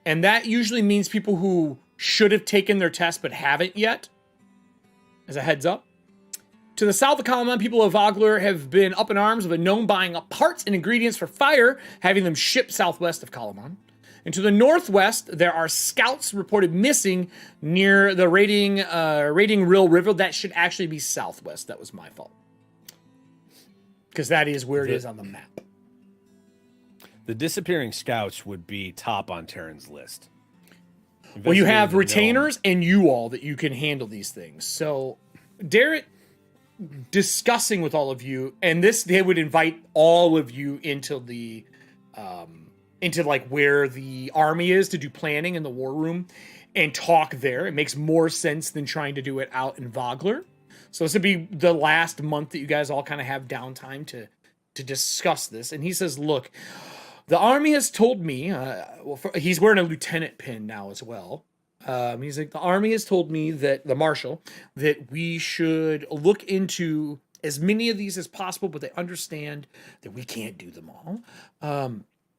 And that usually means people who should have taken their test but haven't yet. As a heads up. To the south of Kalaman, people of Vogler have been up in arms with a gnome buying up parts and ingredients for fire, having them shipped southwest of Kalaman. And to the northwest, there are scouts reported missing near the Raiding Rill River. That should actually be southwest. That was my fault. Because that is where it is on the map. The disappearing scouts would be top on Terran's list. Well, you have Investigating the retainers and you all that you can handle these things. So, Darrett discussing with all of you, and they would invite all of you into the into like where the army is to do planning in the war room and talk there. It makes more sense than trying to do it out in Vogler. So this would be the last month that you guys all kind of have downtime to discuss this. And he says, look, The army has told me, he's wearing a lieutenant pin now as well. He's like, the army has told me that, the marshal, that we should look into as many of these as possible, but they understand that we can't do them all.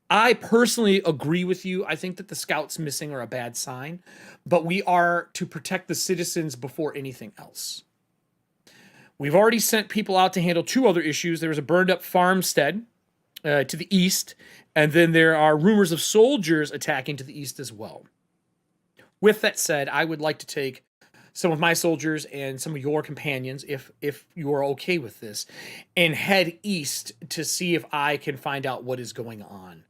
I personally agree with you. I think that the scouts missing are a bad sign, but we are to protect the citizens before anything else. We've already sent people out to handle 2 other issues. There was a burned up farmstead to the east, and then there are rumors of soldiers attacking to the east as well. With that said, I would like to take some of my soldiers and some of your companions, if you are okay with this, and head east to see if I can find out what is going on.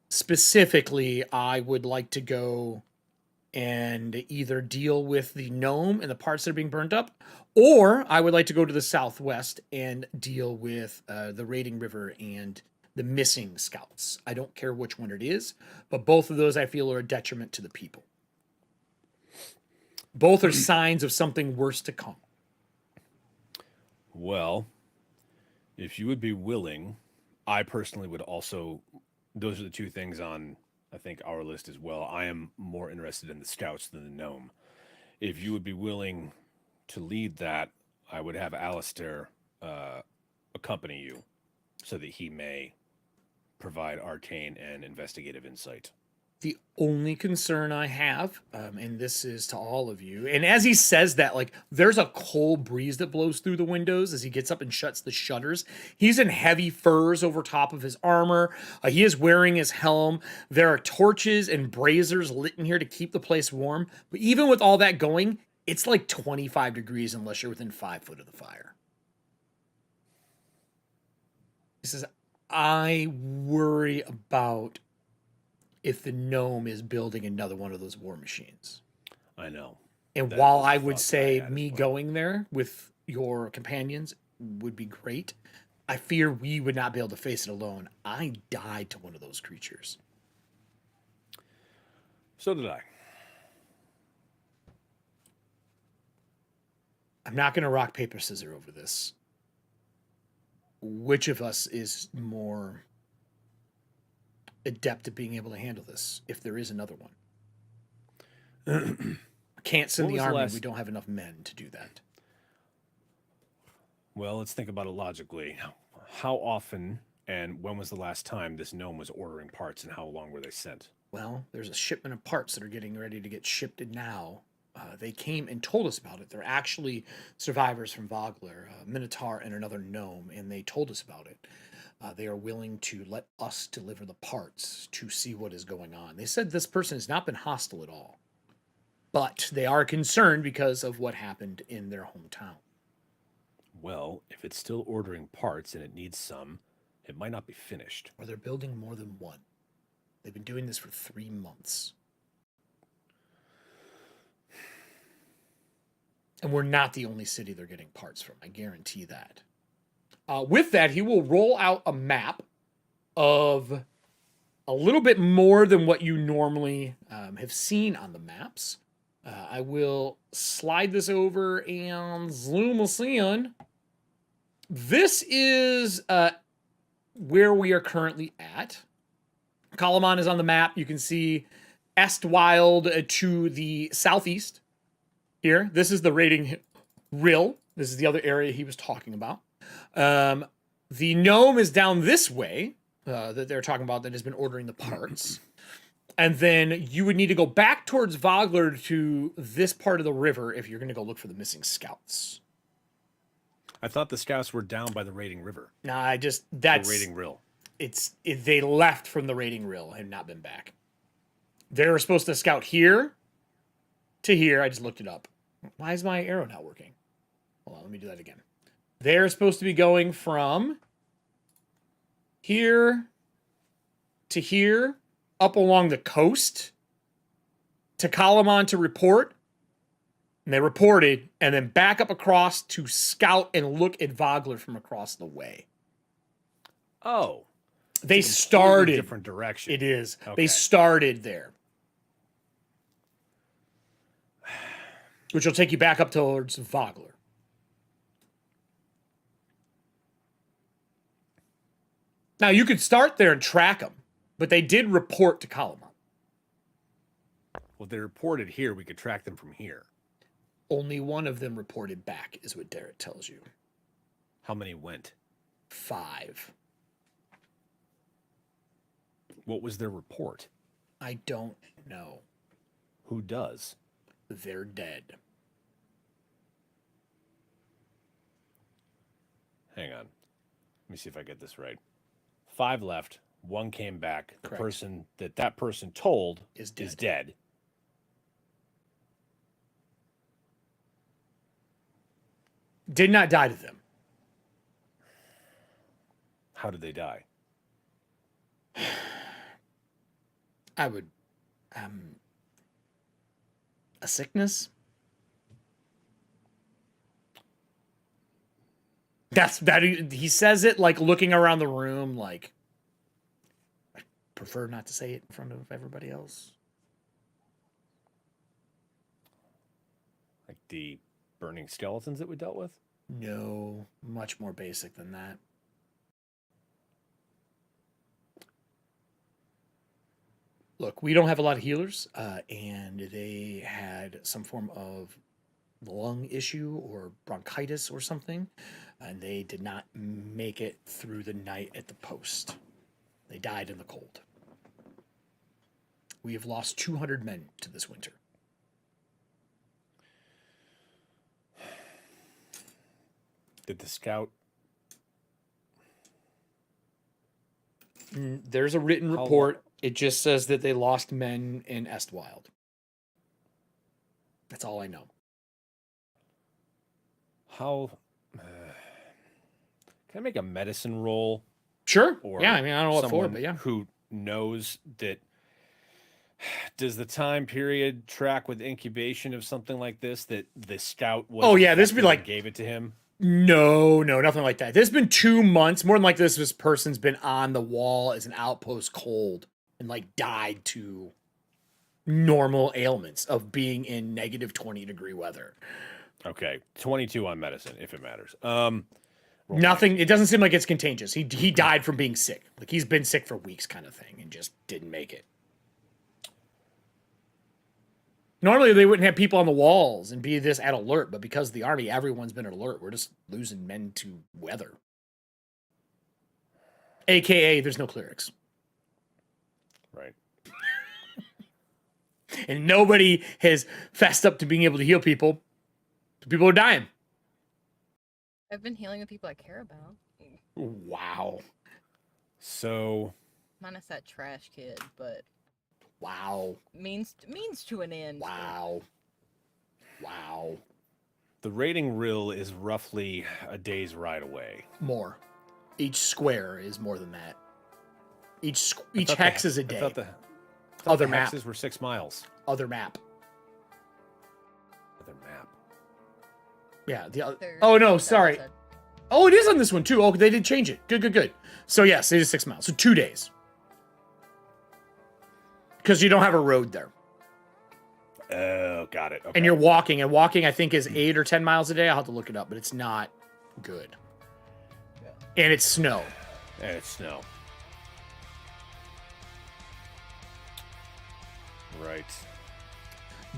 Specifically, I would like to go and either deal with the gnome and the parts that are being burned up, or I would like to go to the southwest and deal with the Raiding River and the missing scouts. I don't care which one it is, but both of those I feel are a detriment to the people. Both are signs of something worse to come. Well, if you would be willing, I personally would also, those are the 2 things on, I think, our list as well. I am more interested in the scouts than the gnome. If you would be willing to lead that, I would have Alistair accompany you so that he may provide arcane and investigative insight. The only concern I have, and this is to all of you, and as he says that, like, there's a cold breeze that blows through the windows as he gets up and shuts the shutters. He's in heavy furs over top of his armor. He is wearing his helm. There are torches and braziers lit in here to keep the place warm. But even with all that going, it's like 25 degrees unless you're within 5 foot of the fire. He says, I worry about if the gnome is building another one of those war machines. I know. And while I would say me going there with your companions would be great, I fear we would not be able to face it alone. I died to one of those creatures. So did I. I'm not going to rock, paper, scissors over this. Which of us is more adept at being able to handle this, if there is another one? Can't send the army. We don't have enough men to do that. Well, let's think about it logically. How often and when was the last time this gnome was ordering parts, and how long were they sent? Well, there's a shipment of parts that are getting ready to get shipped in now. They came and told us about it. They're actually survivors from Vogler, Minotaur, and another gnome, and they told us about it. They are willing to let us deliver the parts to see what is going on. They said this person has not been hostile at all, but they are concerned because of what happened in their hometown. Well, if it's still ordering parts and it needs some, it might not be finished. Or they're building more than one. They've been doing this for 3 months. And we're not the only city they're getting parts from. I guarantee that. With that, he will roll out a map of a little bit more than what you normally have seen on the maps. I will slide this over and zoom us in. This is where we are currently at. Kalamon is on the map. You can see Estwild to the southeast here. This is the raiding rill. This is the other area he was talking about. The gnome is down this way that they're talking about that has been ordering the parts. And then you would need to go back towards Vogler to this part of the river if you're going to go look for the missing scouts. I thought the scouts were down by the Raiding River. Nah, that's the Raiding Rill. They left from the Raiding Rill and not been back. They were supposed to scout here to here. I just looked it up. Why is my arrow not working? Hold on, let me do that again. They're supposed to be going from here to here, up along the coast to Kalamon to report. And they reported, and then back up across to scout and look at Vogler from across the way. Oh. They started different direction. It is. Okay. They started there. Which will take you back up towards Vogler. Now, you could start there and track them, but they did report to Kalama. Well, they reported here. We could track them from here. Only one of them reported back, is what Derek tells you. How many went? 5. What was their report? I don't know. Who does? They're dead. Hang on. Let me see if I get this right. 5 left. 1 came back. The Correct. person that person told Is dead. is dead. Did not die to them. How did they die? I would, a sickness? That he says it like looking around the room, like, I prefer not to say it in front of everybody else. Like the burning skeletons that we dealt with? No, much more basic than that. Look, we don't have a lot of healers, and they had some form of lung issue or bronchitis or something, and they did not make it through the night at the post. They died in the cold. We have lost 200 men to this winter. Did the scout... There's a written report. It just says that they lost men in Estwild. That's all I know. How... can I make a medicine roll? Sure. Or yeah, I mean, I don't know what for, someone but yeah. who knows that... Does the time period track with incubation of something like this, that the scout was... Oh, yeah, this would be infected and like- gave it to him? No, nothing like that. There's been 2 months. More than like this person's been on the wall as an outpost cold and like died to normal ailments of being in negative 20-degree weather. Okay, 22 on medicine, if it matters. Nothing. It doesn't seem like it's contagious. He died from being sick. Like he's been sick for weeks kind of thing and just didn't make it. Normally, they wouldn't have people on the walls and be this at alert, but because of the army, everyone's been at alert. We're just losing men to weather. AKA, there's no clerics. Right. And nobody has fessed up to being able to heal people. People are dying. I've been healing the people I care about. Wow. So... Minus that trash kid, but... Wow. Means to an end. Wow. Wow. The raiding rill is roughly a day's ride away. More. Each square is more than that. Each thought hex the- is a I day. thought the Other map. hexes were 6 miles. Other map. Other map. Yeah. The other. They're- Oh no, that sorry. said. Oh, it is on this one too. Oh, they did change it. Good. So yes, it is 6 miles. So 2 days. Because you don't have a road there. Oh, got it. Okay. And you're walking. And walking, I think, is 8 or 10 miles a day. I'll have to look it up, but it's not good. Yeah. And it's snow. And it's snow. Right.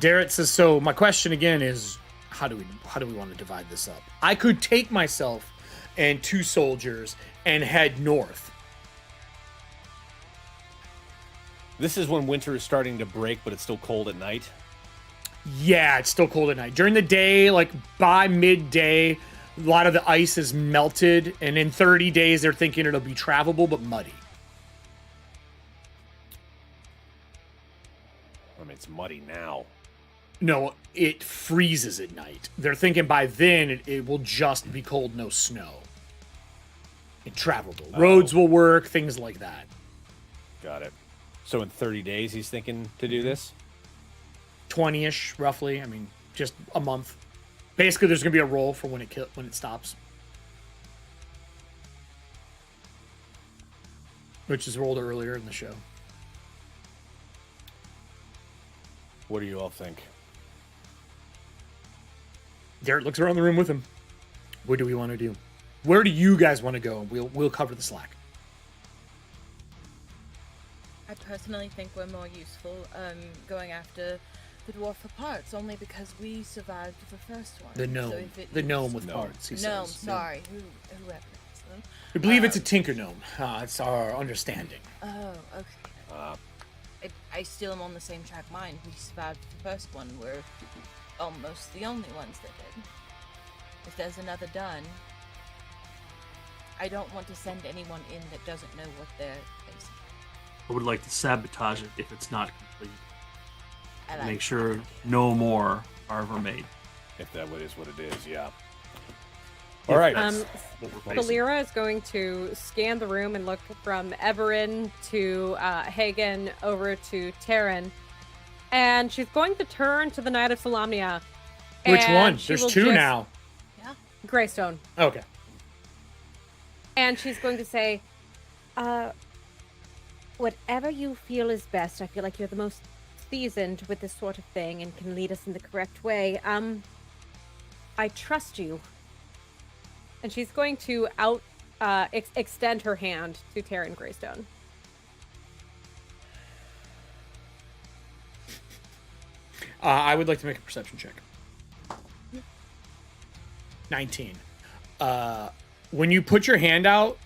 Darrett says, so my question again is, how do we want to divide this up? I could take myself and 2 soldiers and head north. This is when winter is starting to break, but it's still cold at night. Yeah, it's still cold at night. During the day, like by midday, a lot of the ice is melted, and in 30 days, they're thinking it'll be travelable but muddy. I mean, it's muddy now. No, it freezes at night. They're thinking by then it will just be cold, no snow. And travelable. Roads will work, things like that. Got it. So in 30 days, he's thinking to do this? 20-ish, roughly. I mean, just a month. Basically, there's going to be a roll for when it stops. Which is rolled earlier in the show. What do you all think? Derek looks around the room with him. What do we want to do? Where do you guys want to go? We'll cover the slack. I personally think we're more useful going after the dwarf for parts, only because we survived the first one. The gnome. So if it The needs- gnome with parts, he Gnome, says. sorry. Whoever it is. Then. We believe it's a tinker gnome. It's our understanding. Oh, okay. I still am on the same track mine. We survived the first one. We're almost the only ones that did. If there's another done, I don't want to send anyone in that doesn't know what they're facing. I would like to sabotage it if it's not complete. I like Make sure no more are ever made. If that is what it is, yeah. All right. That's what we're facing. Valera is going to scan the room and look from Everin to Hagen over to Taryn. And she's going to turn to the Knight of Solamnia. Which and one? she There's will two just- now. Greystone. Okay. And she's going to say, whatever you feel is best. I feel like you're the most seasoned with this sort of thing and can lead us in the correct way. I trust you. And she's going to extend her hand to Taryn Greystone. I would like to make a perception check. 19. When you put your hand out,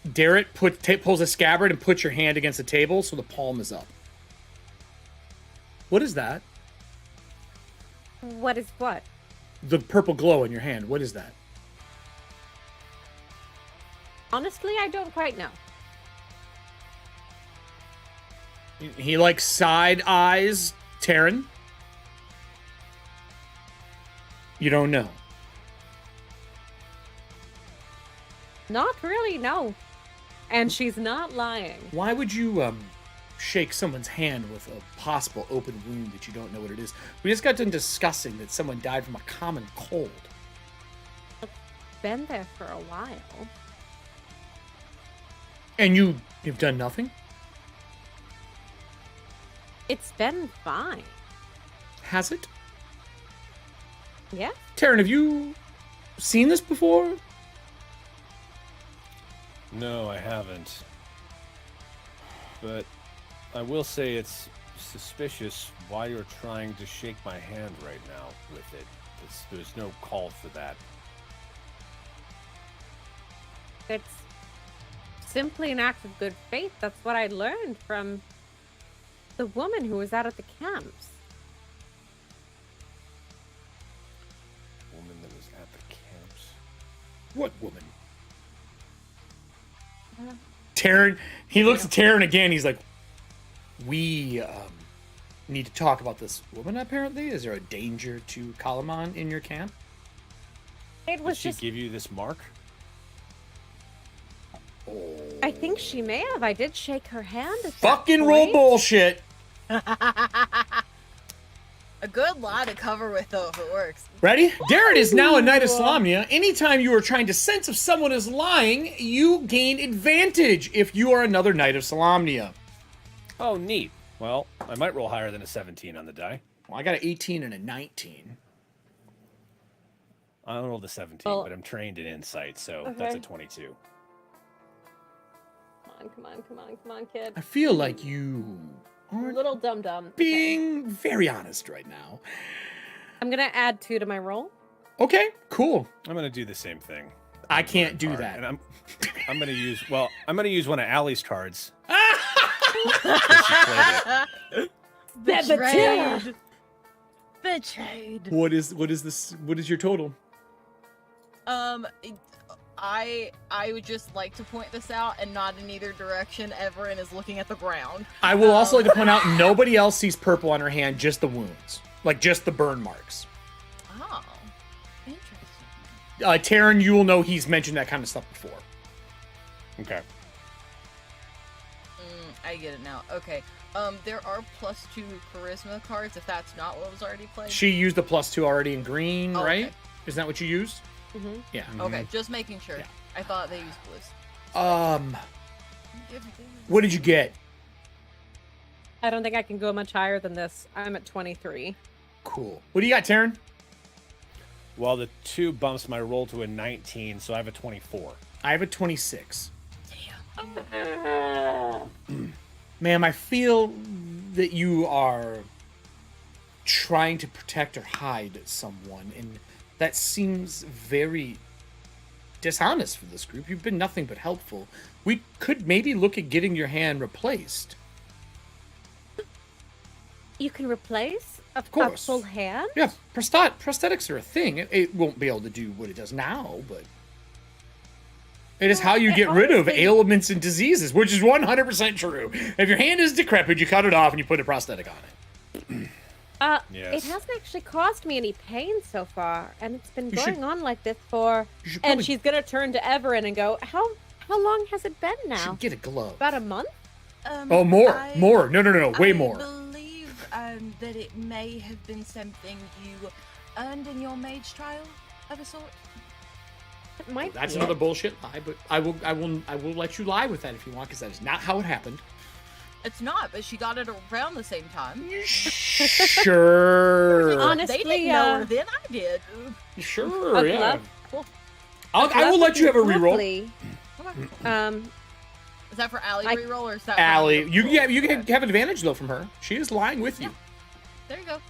Darrett pulls a scabbard and puts your hand against the table so the palm is up. What is that? What is what? The purple glow in your hand. What is that? Honestly, I don't quite know. He like side eyes Taryn. You don't know. Not really, no. And she's not lying. Why would you shake someone's hand with a possible open wound that you don't know what it is? We just got done discussing that someone died from a common cold. Been there for a while. And you've done nothing? It's been fine. Has it? Yeah? Taryn, have you seen this before? No, I haven't. But I will say it's suspicious why you're trying to shake my hand right now with it. There's no call for that. It's simply an act of good faith. That's what I learned from the woman who was out at the camps. Woman that was at the camps. What woman? Taryn, he looks at Taryn again. He's like, we need to talk about this woman, apparently. Is there a danger to Kalaman in your camp? It Did was she just, give you this mark? I think she may have. I did shake her hand. At Fucking that roll point. bullshit. A good lie to cover with, though, if it works. Ready? Darren is now a Knight of Solamnia. Anytime you are trying to sense if someone is lying, you gain advantage if you are another Knight of Solamnia. Oh, neat. Well, I might roll higher than a 17 on the die. Well, I got an 18 and a 19. I don't roll the 17, Well- but I'm trained in insight, so that's a Okay. 22. Come on, kid. I feel like you are Little dum-dum. being very honest right now. I'm gonna add 2 to my roll. Okay, cool. I'm gonna do the same thing. I can't do Card, that. And I'm gonna use one of Allie's cards. Betrayed. Betrayed. What is this? What is your total? I would just like to point this out and not in either direction. Everin is looking at the ground. I will also like to point out nobody else sees purple on her hand, just the wounds. Like just the burn marks. Oh, interesting. Taryn, you will know he's mentioned that kind of stuff before. Okay. I get it now. Okay. There are +2 charisma cards if that's not what was already played. She used the +2 already in green, Oh, right? okay. Isn't that what you used? Mm-hmm. Yeah. Okay, just making sure. Yeah. I thought they used blues. What did you get? I don't think I can go much higher than this. I'm at 23. Cool. What do you got, Taryn? Well, the 2 bumps my roll to a 19, so I have a 24. I have a 26. Ma'am, I feel that you are trying to protect or hide someone, and that seems very dishonest for this group. You've been nothing but helpful. We could maybe look at getting your hand replaced. You can replace a course. full hand? Yeah, prosthetics are a thing. It won't be able to do what it does now, but it is how you get rid of ailments and diseases, which is 100% true. If your hand is decrepit, you cut it off and you put a prosthetic on it. It hasn't actually caused me any pain so far, and it's been You going should- on like this for. You should And probably she's gonna turn to Everin and go, "How long has it been you now? should get a glove. About a month?" Oh, more. No, way more. I believe that it may have been something you earned in your mage trial of a sort. It might That's be another it. bullshit lie, but I will let you lie with that if you want, because that is not how it happened. It's not, but she got it around the same time. Sure. Honestly, They didn't know her then. I did. Sure, I'd yeah. love- cool. I will let you have a reroll. Lovely. Is that for Allie I- reroll or is that for Allie, me? you can have advantage though from her. She is lying with you. There you go.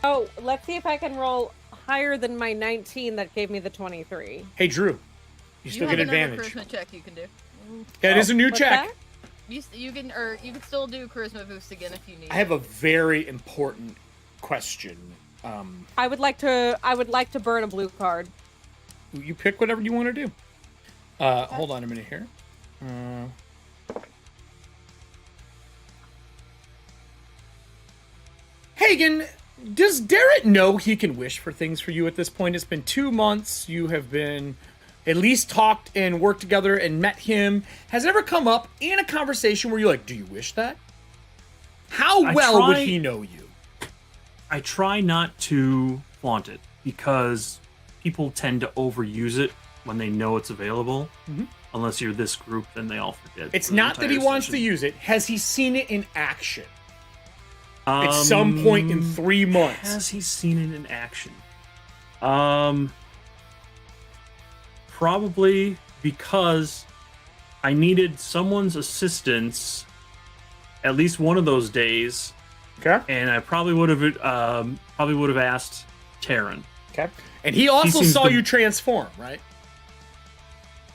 Oh, let's see if I can roll higher than my 19 that gave me the 23. Hey Drew, you still have get another advantage. charisma check you can do. Yeah, it is a new What's check. that? You can still do charisma boost again if you need. I have a very important question. I would like to burn a blue card. You pick whatever you want to do. Hold on a minute here. Hagen, does Darrett know he can wish for things for you at this point? It's been 2 months. You have been at least talked and worked together and met him. Has it ever come up in a conversation where you're like, do you wish that? How I well would try- he know you? I try not to flaunt it because people tend to overuse it when they know it's available. Unless you're this group, then they all forget. It's for the not that he entire wants to session. use it. Has he seen it in action at some point in 3 months? Has he seen it in action? Probably because I needed someone's assistance at least one of those days, Okay. and I probably would have asked Taryn. Okay. And he also seems saw to- you transform, right?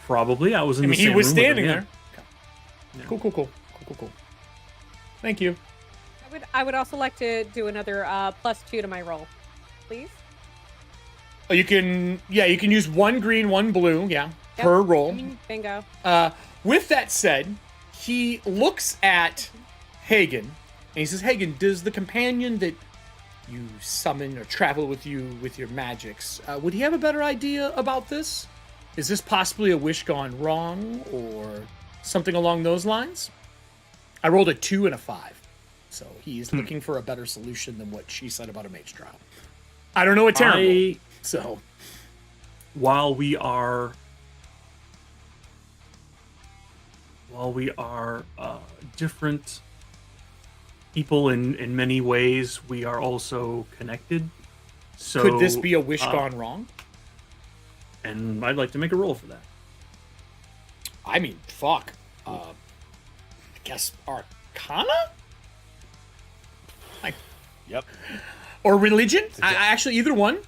Probably I was in I the mean, same he was room with him, standing yeah. there. Okay. Yeah. Cool. Thank you. I would also like to do another +2 to my roll, please. Oh, you can use one green, one blue, Yep. per roll. Bingo. With that said, he looks at Hagen and he says, Hagen, does the companion that you summon or travel with you with your magics, would he have a better idea about this? Is this possibly a wish gone wrong or something along those lines? I rolled a 2 and a 5. So he's looking for a better solution than what she said about a mage trial. I don't know what terrible. So While we are different people in many ways, we are also connected. So could this be a wish gone wrong? And I'd like to make a roll for that. I mean, fuck. I guess Arcana? Like, Yep. or religion? I actually, either one.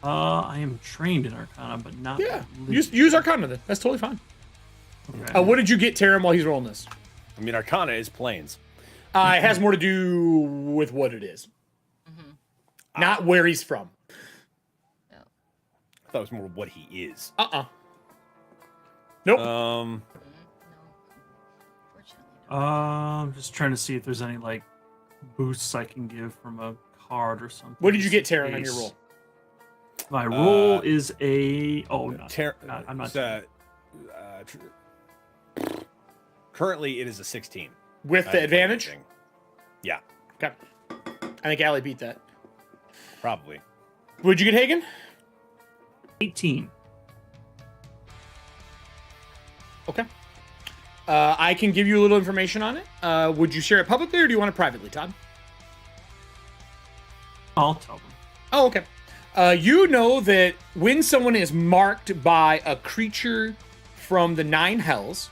I am trained in Arcana, but not. Yeah. religion. Use Arcana then. That's totally fine. Okay. What did you get, Taram, while he's rolling this? I mean, Arcana is planes. It has more to do with what it is, not where he's from. I thought it was more what he is. Nope. Um, I'm just trying to see if there's any like boosts I can give from a card or something. What did you get, just in Taran, on your case. roll? My roll is a I'm not. Currently, it is a 16. With the advantage? Everything. Yeah, Okay. I think Allie beat that. probably. What'd you get, Hagen? 18. Okay. I can give you a little information on it. Would you share it publicly or do you want it privately, Todd? I'll tell them. Oh, okay. You know that when someone is marked by a creature from the 9 hells,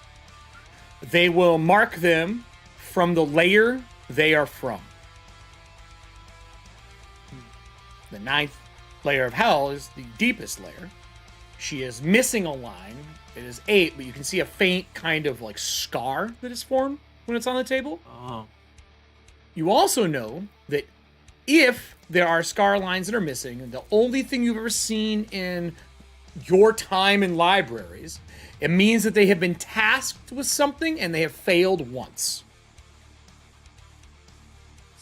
they will mark them from the layer they are from. The 9th layer of hell is the deepest layer. She is missing a line. It is 8, but you can see a faint kind of like scar that is formed when it's on the table. Oh. You also know that if there are scar lines that are missing, and the only thing you've ever seen in your time in libraries, it means that they have been tasked with something and they have failed once.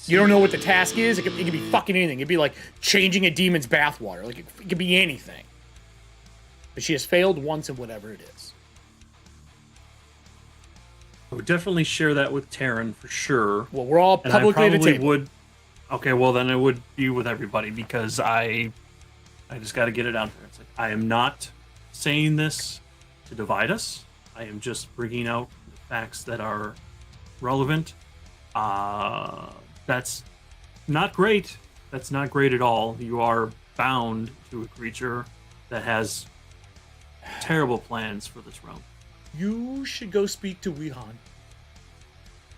You don't know what the task is. It could be fucking anything. It'd be like changing a demon's bathwater. Like it could be anything. But she has failed once in whatever it is. I would definitely share that with Taryn for sure. Well, we're all publicly at a table. Would. Okay, well then it would be with everybody because I just got to get it out there. It's like I am not saying this to divide us. I am just bringing out the facts that are relevant. That's not great. That's not great at all. You are bound to a creature that has terrible plans for this realm. You should go speak to Wehan.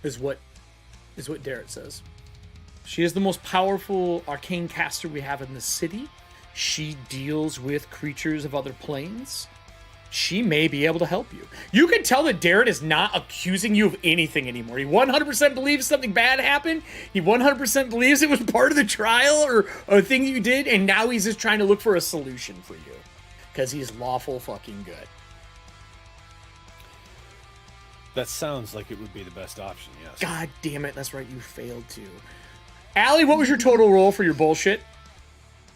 Is what Darrett says. She is the most powerful arcane caster we have in the city. She deals with creatures of other planes. She may be able to help you. You can tell that Darrett is not accusing you of anything anymore. He 100% believes something bad happened. He 100% believes it was part of the trial or a thing you did, and now he's just trying to look for a solution for you. Because he's lawful fucking good. That sounds like it would be the best option, yes. God damn it, that's right, you failed to. Allie, what was your total roll for your bullshit?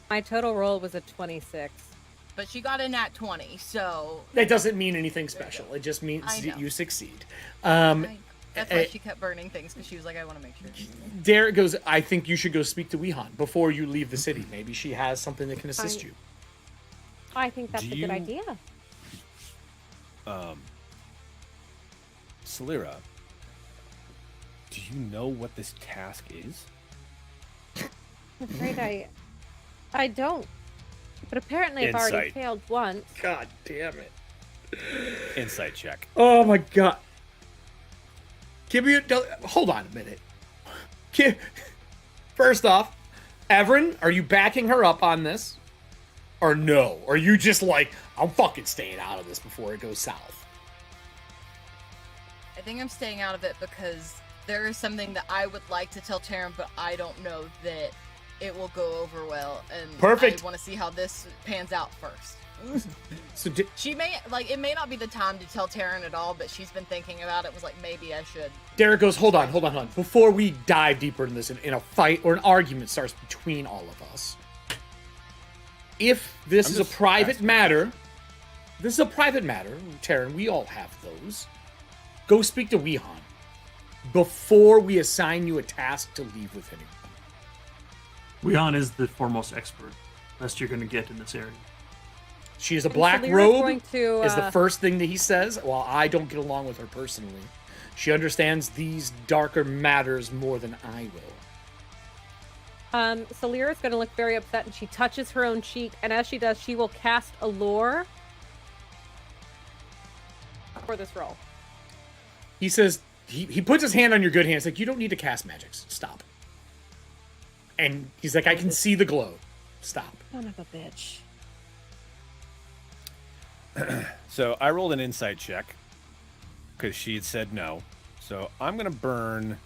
My total roll was a 26. But she got in at 20, so... That doesn't mean anything special. It just means that you succeed. That's why she kept burning things, because she was like, I want to make sure. Derek goes, I think you should go speak to Wehan before you leave the city. Maybe she has something that can assist you. I think that's a good idea. Celira, do you know what this task is? I'm afraid I don't. But apparently I've already Insight. failed once. God damn it. Insight check. Oh my god. Give me hold on a minute. First off, Everin, are you backing her up on this? Or no? Or are you just like, I'm fucking staying out of this before it goes south? I think I'm staying out of it because there is something that I would like to tell Taryn, but I don't know that it will go over well, and Perfect. I want to see how this pans out first. So She may, it may not be the time to tell Taryn at all, but she's been thinking about it, was like, maybe I should. Derek goes, hold on. Before we dive deeper into this, in a fight or an argument starts between all of us, if this is a private matter, Taryn, we all have those. Go speak to Wehan before we assign you a task to leave with anyone. Wehan is the foremost expert. Best you're going to get in this area. She is a And black Celira's robe, going to, is the first thing that he says. While I don't get along with her personally, she understands these darker matters more than I will. Celira's going to look very upset, and she touches her own cheek, and as she does, she will cast a lure for this roll. He says, he puts his hand on your good hand. It's like, you don't need to cast magics. Stop. And he's like, I can see the glow. Stop. Son of a bitch. So I rolled an insight check because she had said no. So I'm going to burn.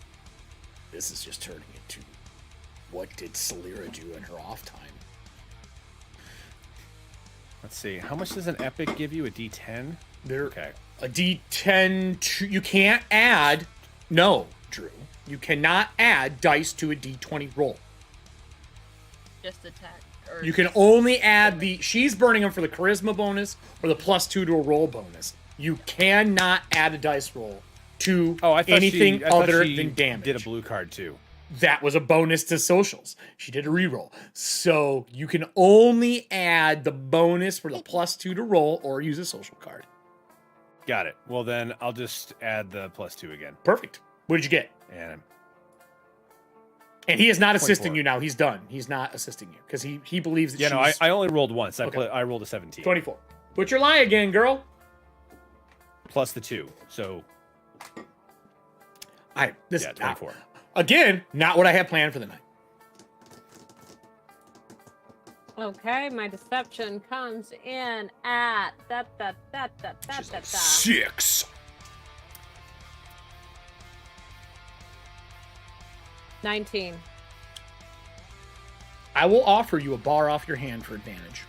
This is just turning into what did Celira do in her off time? Let's see. How much does an epic give you? A D10? Okay. A D10, you can't add, no, Drew. You cannot add dice to a D20 roll. Just attack. Or You can only add she's burning them for the charisma bonus or the +2 to a roll bonus. You cannot add a dice roll to anything other than damage. Did a blue card too. That was a bonus to socials. She did a reroll. So you can only add the bonus for the +2 to roll or use a social card. Got it. Well, then I'll just add the +2 again. Perfect. What did you get? And he is not assisting 24. you now. He's done. He's not assisting you because he believes that Yeah, no, she's... I only rolled once. Okay. I rolled a 17. 24. Put your lie again, girl. Plus the 2. So Yeah, 24. Again, not what I had planned for the night. Okay, my deception comes in at She's like, 6. 19. I will offer you a bar off your hand for advantage.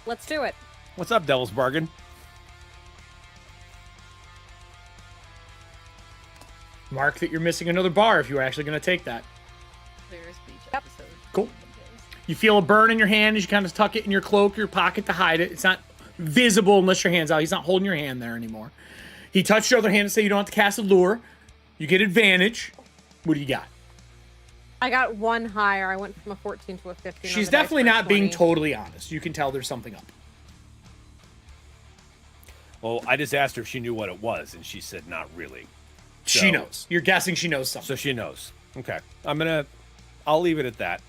Let's do it. What's up, Devil's Bargain? Mark that you're missing another bar if you were actually going to take that. Clear speech episode. Cool. You feel a burn in your hand as you kind of tuck it in your cloak, your pocket to hide it. It's not visible unless your hand's out. He's not holding your hand there anymore. He touched your other hand to say you don't have to cast a lure. You get advantage. What do you got? I got one higher. I went from a 14 to a 15. She's definitely not being totally honest. You can tell there's something up. Well, I just asked her if she knew what it was, and she said not really. She knows. You're guessing she knows something. So she knows. Okay. I'll leave it at that.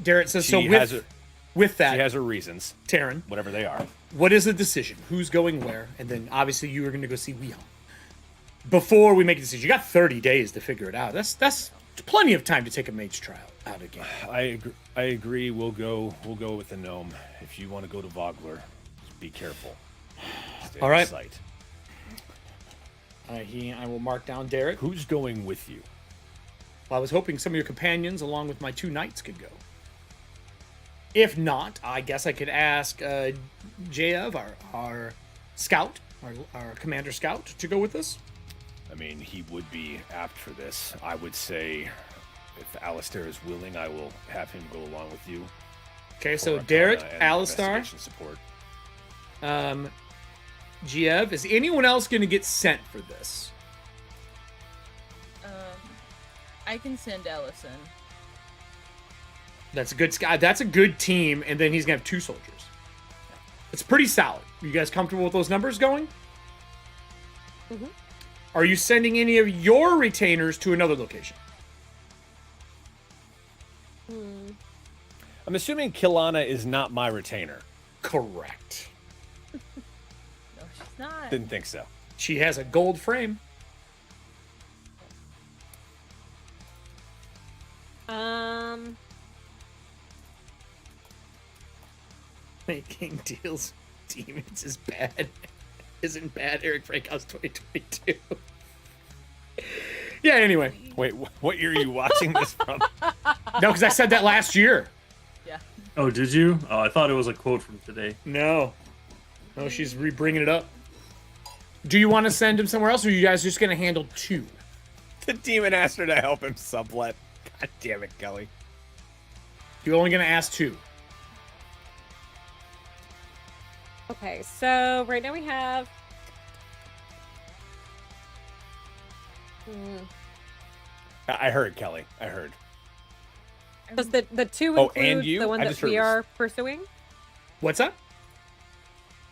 Darrett says, She with that, She has her reasons, Taryn, whatever they are. what is the decision? Who's going where? And then obviously you are going to go see Weon. Before we make a decision, you got 30 days to figure it out. That's plenty of time to take a mage trial out again. I agree. We'll go with the gnome. If you want to go to Vogler, just be careful. Stay All out right. of sight. I will mark down Derek. Who's going with you? Well, I was hoping some of your companions, along with my 2 knights, could go. If not, I guess I could ask Jaev, our scout, our commander scout, to go with us. I mean, he would be apt for this. I would say, if Alistair is willing, I will have him go along with you. Okay, so for Derek, Arcana and Alistair, investigation support. Jaev. Is anyone else going to get sent for this? I can send Ellison. That's a good guy. That's a good team, and then he's gonna have 2 soldiers. It's pretty solid. You guys comfortable with those numbers going? Mm-hmm. Are you sending any of your retainers to another location? I'm assuming Kilana is not my retainer. Correct. No, she's not. Didn't think so. She has a gold frame. Making deals with demons is bad. Isn't bad. Erik Frankhouse 2022. Yeah, anyway. Wait, what year are you watching this from? No, because I said that last year. Yeah. Oh, did you? Oh, I thought it was a quote from today. No, she's re-bringing it up. Do you want to send him somewhere else, or are you guys just going to handle 2? The demon asked her to help him sublet. God damn it, Kelly. You're only going to ask 2. Okay, so right now we have. I heard, Kelly. I heard. Does the 2 Oh, include and you? the one I that just heard we this. are pursuing? What's that?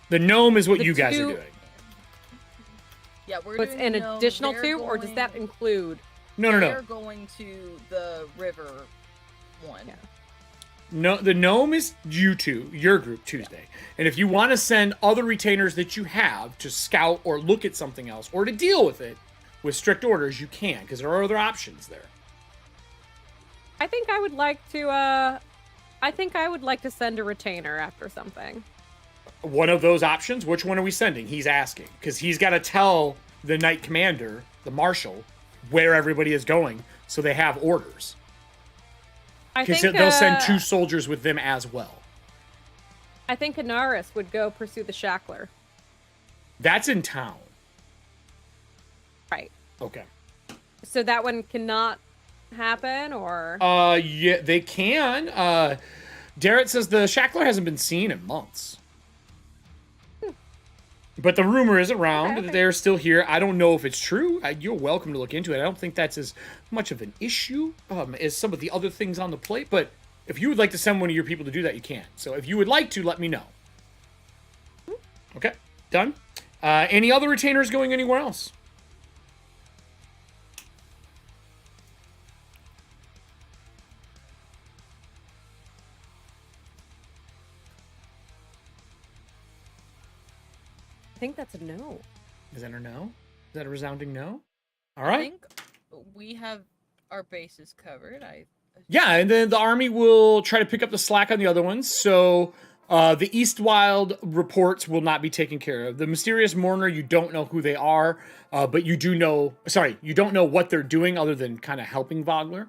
The gnome is what The you guys are 2 doing. Yeah, we're So it's doing an no, additional they're 2, or does that going- include? No. They're going to the river one. Yeah. No, the gnome is you 2, your group, Tuesday. And if you want to send other retainers that you have to scout or look at something else or to deal with it with strict orders, you can, because there are other options there. I think I would like to send a retainer after something. One of those options, which one are we sending? He's asking. Because he's got to tell the knight commander, the marshal, where everybody is going so they have orders. I Because think they'll send 2 soldiers with them as well. I think Inaris would go pursue the Shackler. That's in town. Right. Okay. So that one cannot happen, or Yeah, they can. Darrett says the Shackler hasn't been seen in months. But the rumor is around that they're still here. I don't know if it's true. You're welcome to look into it. I don't think that's as much of an issue as some of the other things on the plate. But if you would like to send one of your people to do that, you can. So if you would like to, let me know. Okay, done. Any other retainers going anywhere else? think that's a no. Is that a no? Is that a resounding no? All I right. think we have our bases covered. Yeah, and then the army will try to pick up the slack on the other ones. So the Eastwild reports will not be taken care of. The Mysterious Mourner, you don't know who they are, but you do know. Sorry, you don't know what they're doing other than kind of helping Vogler.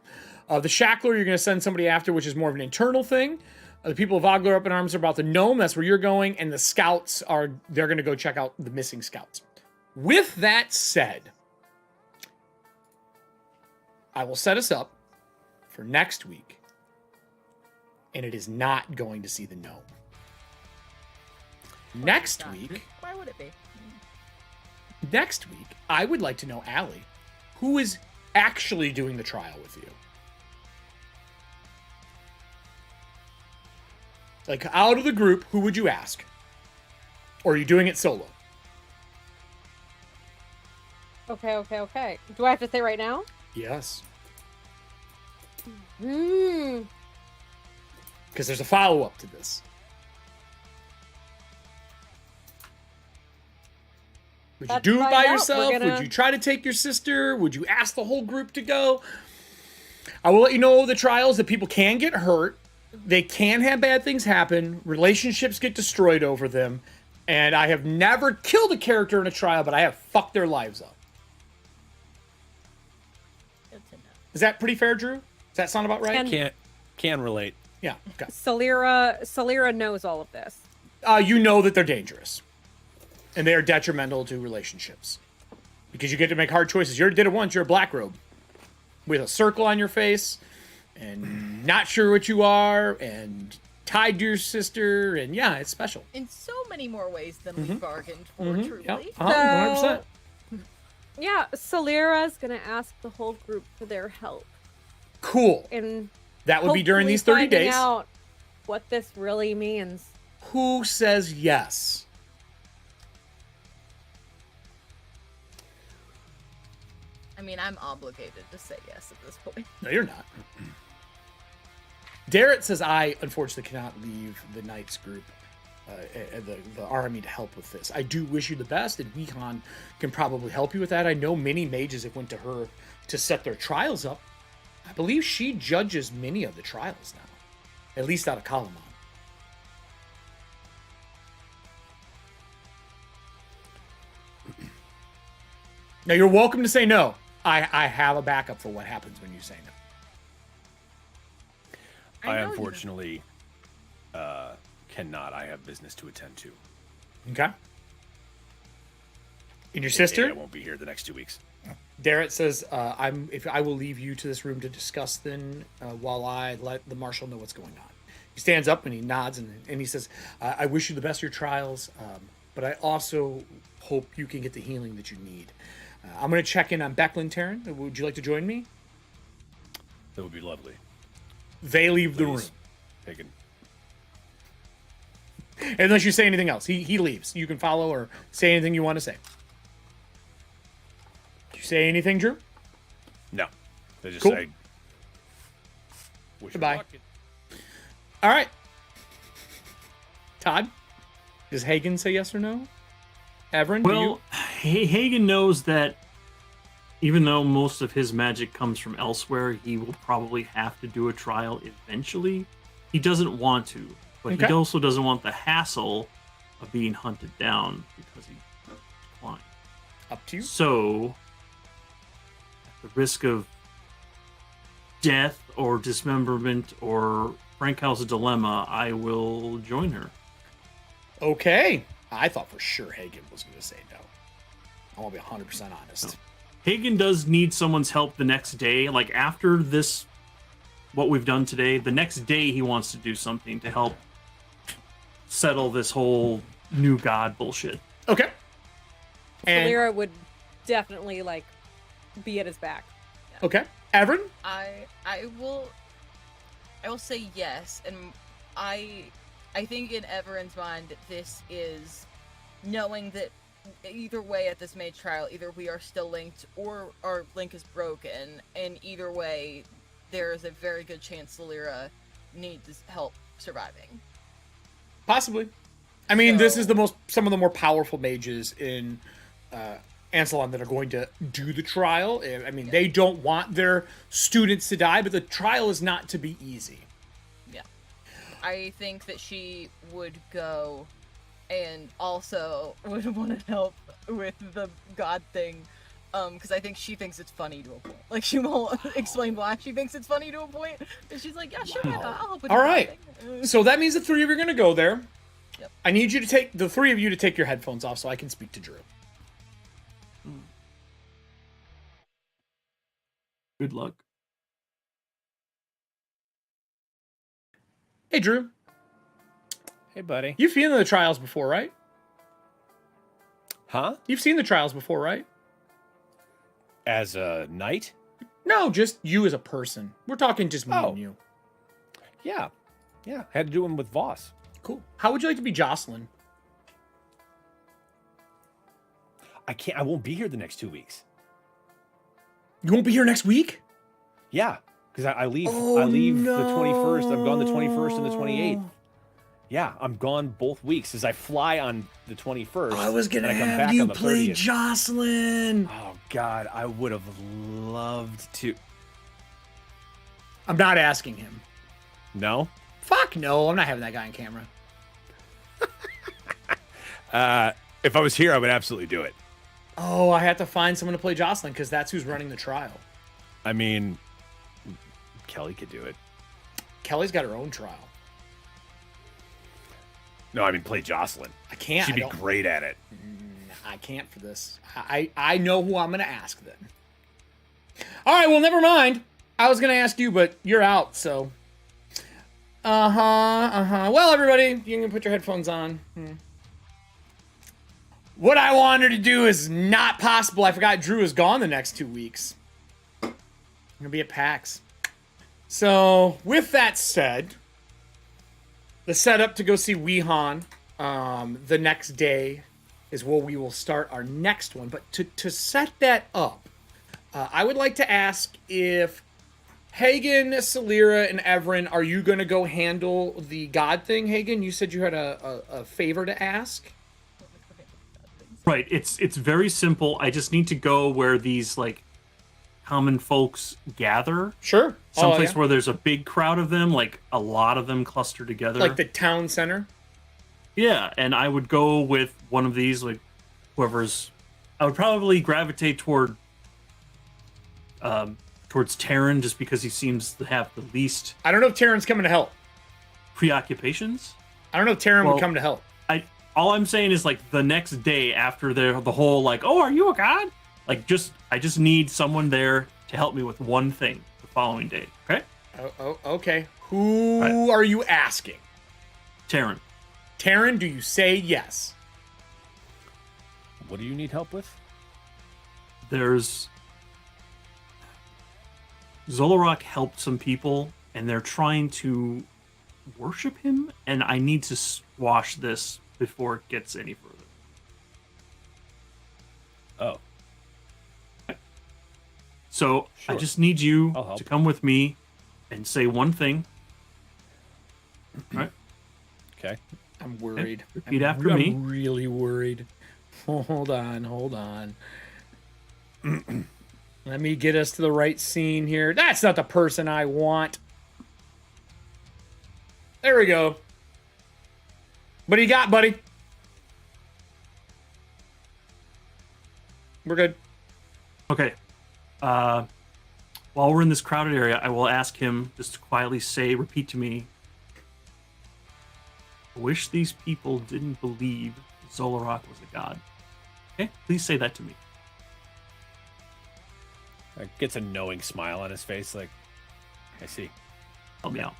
The Shackler, you're going to send somebody after, which is more of an internal thing. The people of Vogler up in arms are about the gnome. That's where you're going, and the scouts they're going to go check out the missing scouts. With that said, I will set us up for next week, and it is not going to see the gnome. Next week, Why would it be? next week, I would like to know, Allie, who is actually doing the trial with you? Like, out of the group, who would you ask? Or are you doing it solo? Okay. Do I have to say right now? Yes. Hmm. Because there's a follow-up to this. Would you Let's do it find by out. yourself? We're gonna- Would you try to take your sister? Would you ask the whole group to go? I will let you know the trials that people can get hurt. They can have bad things happen. Relationships get destroyed over them. And I have never killed a character in a trial, but I have fucked their lives up. Good to know. Is that pretty fair, Drew? Does that sound about right? And- Can relate. Yeah. Okay. Salira knows all of this. You know that they're dangerous. And they are detrimental to relationships. Because you get to make hard choices. You already did it once. You're a black robe. With a circle on your face. And not sure what you are. And tied to your sister. And yeah, it's special. In so many more ways than we bargained for, truly. Yep. 100%. Yeah, Salira's gonna ask the whole group for their help. Cool. And That would be during hopefully these 30 finding days. out what this really means. Who says yes? I mean, I'm obligated to say yes at this point. No, you're not. Darrett says, I unfortunately cannot leave the Knights group, the army, to help with this. I do wish you the best, and Weekon can probably help you with that. I know many mages have went to her to set their trials up. I believe she judges many of the trials now, at least out of Kalamon. Now, you're welcome to say no. I have a backup for what happens when you say no. I know you- unfortunately cannot. I have business to attend to. Okay. And your I sister? won't be here the next 2 weeks. Darrett says, I will leave you to this room to discuss then while I let the marshal know what's going on. He stands up and he nods and he says, I wish you the best of your trials, but I also hope you can get the healing that you need. I'm going to check in on Becklin Terran. Would you like to join me? That would be lovely. They leave the room. Please. Hagen. Unless you say anything else. He leaves. You can follow or say anything you want to say. Did you say anything, Drew? No. They just Cool. say. Wish you Goodbye. luck. All right. Todd? Does Hagen say yes or no? Everin, do you? Well, Hagen knows that even though most of his magic comes from elsewhere, he will probably have to do a trial eventually. He doesn't want to, but Okay. he also doesn't want the hassle of being hunted down because he declined. Up to you. So, at the risk of death or dismemberment or Frankhouse's dilemma, I will join her. Okay. I thought for sure Hagen was going to say no. I want to be 100% honest. Hagen does need someone's help the next day. Like, after this, what we've done today, the next day he wants to do something to help settle this whole new god bullshit. Okay. And, Salira would definitely be at his back. okay. Everin? I will say yes, and I think in Everin's mind this is knowing that either way at this mage trial, either we are still linked or our link is broken, and either way there is a very good chance Salira needs help surviving. Possibly. I mean, this So- is some of the more powerful mages in Ansalon that are going to do the trial. I mean, they don't want their students to die, but the trial is not to be easy. Yeah. I think that she would go and also would want to help with the god thing. Because I think she thinks it's funny to a point. Like, she won't explain why she thinks it's funny to a point. And she's like, yeah, sure, why not? I'll help with All the right. god thing. So that means the three of you are going to go there. Yep. I need you to take the three of you to take your headphones off so I can speak to Drew. Good luck. Hey, Drew. Hey, buddy. You've seen the trials before, right? Huh? You've seen the trials before, right? As a knight? No, just you as a person. We're talking just me Oh. and you. Yeah. Yeah. Had to do them with Voss. Cool. How would you like to be Jocelyn? I won't be here the next 2 weeks. You won't be here next week? Yeah. Because I leave. Oh, I leave the 21st. I'm gone the 21st and the 28th. Yeah, I'm gone both weeks as I fly on the 21st. I was going to and I come have back you on the play 30th. Jocelyn. Oh, God. I would have loved to. I'm not asking him. No? Fuck no, I'm not having that guy on camera. If I was here, I would absolutely do it. Oh, I have to find someone to play Jocelyn because that's who's running the trial. I mean, Kelly could do it. Kelly's got her own trial. No, I mean, play Jocelyn. I can't. She'd I be don't- great at it. I can't for this. I know who I'm going to ask then. All right, well, never mind. I was going to ask you, but you're out, so. Well, everybody, you can put your headphones on. What I wanted to do is not possible. I forgot Drew is gone the next 2 weeks. I'm going to be at PAX. So, with that said, the setup to go see Weehan the next day is where we will start our next one. But to set that up, I would like to ask if Hagen, Salira, and Everin, are you going to go handle the god thing, Hagen? You said you had a favor to ask. Right. It's very simple. I just need to go where these like common folks gather. Sure. Someplace where there's a big crowd of them, like a lot of them clustered together. Like the town center? Yeah, and I would go with one of these, like whoever's. I would probably gravitate towards Terran, just because he seems to have the least I don't know if Terran's coming to help. preoccupations. I don't know if Terran Well, would come to help. All I'm saying is like the next day after the whole like, oh, are you a god? Like I just need someone there to help me with one thing the following day. Okay, Okay. Who Right. are you asking? Terran. Terran, do you say yes? What do you need help with? There's Zolarok helped some people, and they're trying to worship him, and I need to squash this before it gets any further. Oh. So I Sure. just need you I'll help. to come with me and say one thing. All right. Okay. I'm worried. Repeat I'm, after I'm me. really worried. Hold on. Let me get us to the right scene here. That's not the person I want. There we go. What do you got, buddy? We're good. Okay. While we're in this crowded area, I will ask him just to quietly repeat to me. I wish these people didn't believe Zolarok was a god. Okay? Please say that to me. Gets a knowing smile on his face, like, I see. Help me out.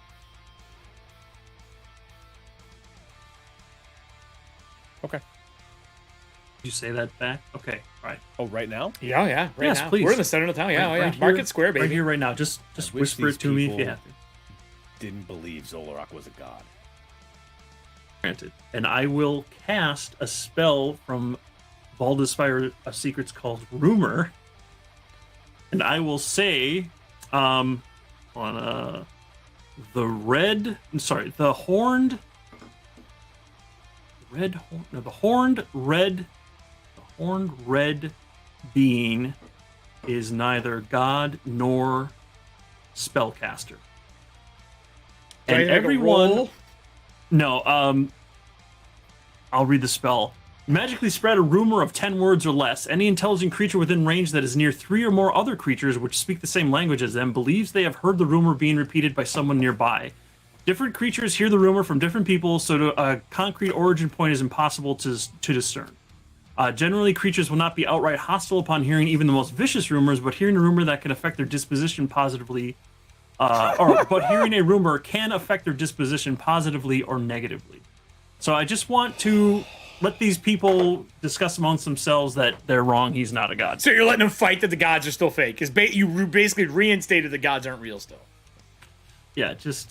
Okay. You say that back? Okay. All right. Oh, right now? Yeah, right Yes, now. please. We're in the center of town. Yeah, Right yeah. Market Square, baby. Right here, right now. Just wish whisper these it to me if you people- have to. Didn't believe Zolarok was a god. Granted. And I will cast a spell from Baldur's Fire of Secrets called Rumor. And I will say, the horned the horned red being is neither god nor spellcaster. Do I And make a everyone, roll? no, I'll read the spell. Magically spread a rumor of 10 words or less. Any intelligent creature within range that is near 3 or more other creatures which speak the same language as them believes they have heard the rumor being repeated by someone nearby. Different creatures hear the rumor from different people, so a concrete origin point is impossible to discern. Generally, creatures will not be outright hostile upon hearing even the most vicious rumors, but hearing a rumor that can affect their disposition positively, but hearing a rumor can affect their disposition positively or negatively. So I just want to let these people discuss amongst themselves that they're wrong. He's not a god. So you're letting them fight that the gods are still fake. Because you basically reinstated the gods aren't real still. Yeah, just